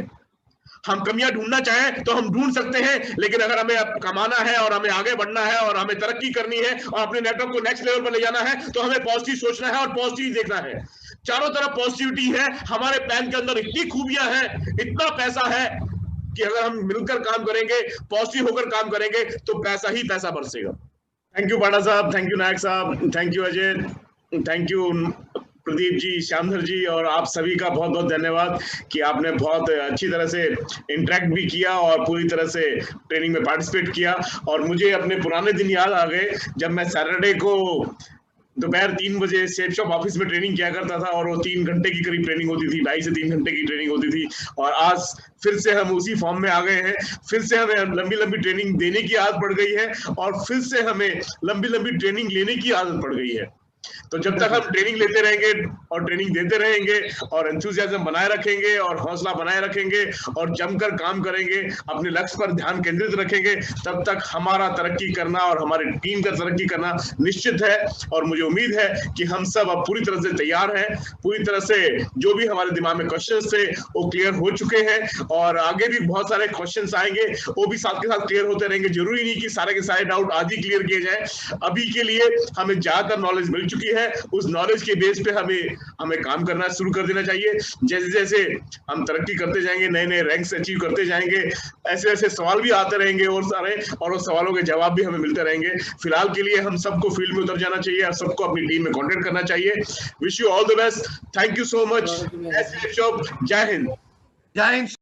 हम कमियां ढूंढना चाहें तो हम ढूंढ सकते हैं, लेकिन अगर हमें अब कमाना है और हमें आगे बढ़ना है और हमें तरक्की करनी है और अपने नेटवर्क को नेक्स्ट लेवल पर ले जाना है तो हमें पॉजिटिव सोचना है और पॉजिटिव देखना है। चारों तरफ पॉजिटिविटी है। हमारे प्लान के अंदर इतनी खूबियां हैं, इतना पैसा है कि अगर हम मिलकर काम करेंगे, पॉजिटिव होकर काम करेंगे तो पैसा ही पैसा बरसेगा। थैंक यू बाड़ा साहब, थैंक यू नायक साहब, thank you Ajay, thank you Pradeep ji, Shyamdhar ji, और आप सभी का बहुत बहुत धन्यवाद कि आपने बहुत अच्छी तरह से इंटरेक्ट भी किया और पूरी तरह से ट्रेनिंग में पार्टिसिपेट किया। और मुझे अपने पुराने दिन याद आ गए जब मैं सैटरडे को दोपहर 3 बजे सेफ शॉप ऑफिस में ट्रेनिंग किया करता था और वो 3 घंटे की करीब ट्रेनिंग होती थी, 2.5 से 3 घंटे की ट्रेनिंग होती थी। और आज फिर से हम उसी फॉर्म में आ गए हैं, फिर से हमें लंबी लंबी ट्रेनिंग देने की आदत पड़ गई है और फिर से हमें लंबी लंबी ट्रेनिंग लेने की आदत पड़ गई है। तो जब तक हम ट्रेनिंग लेते रहेंगे और ट्रेनिंग देते रहेंगे और एंथुसियाज्म बनाए रखेंगे और हौसला बनाए रखेंगे और जमकर काम करेंगे, अपने लक्ष्य पर ध्यान केंद्रित रखेंगे, तब तक हमारा तरक्की करना और हमारी टीम का तरक्की करना निश्चित है। और मुझे उम्मीद है कि हम सब अब पूरी तरह से तैयार हैं, पूरी तरह से जो भी हमारे दिमाग में क्वेश्चन थे वो क्लियर हो चुके हैं और आगे भी बहुत सारे क्वेश्चन आएंगे, वो भी साथ के साथ क्लियर होते रहेंगे। जरूरी नहीं कि सारे के सारे डाउट आज ही क्लियर किए जाए। अभी के लिए हमें ज्यादातर नॉलेज मिल चुकी है, उस नॉलेज के बेस पे हमें काम करना शुरू कर देना चाहिए। जैसे जैसे हम तरक्की करते जाएंगे, नए नए रैंक्स अचीव करते जाएंगे, ऐसे ऐसे सवाल भी आते रहेंगे और सारे, और उस सवालों के जवाब भी हमें मिलते रहेंगे। फिलहाल के लिए हम सबको फील्ड में उतर जाना चाहिए और सबको अपनी टीम में कॉन्टेक्ट करना चाहिए। Wish you all the best, thank you so much, जय हिंद। जय हिंद।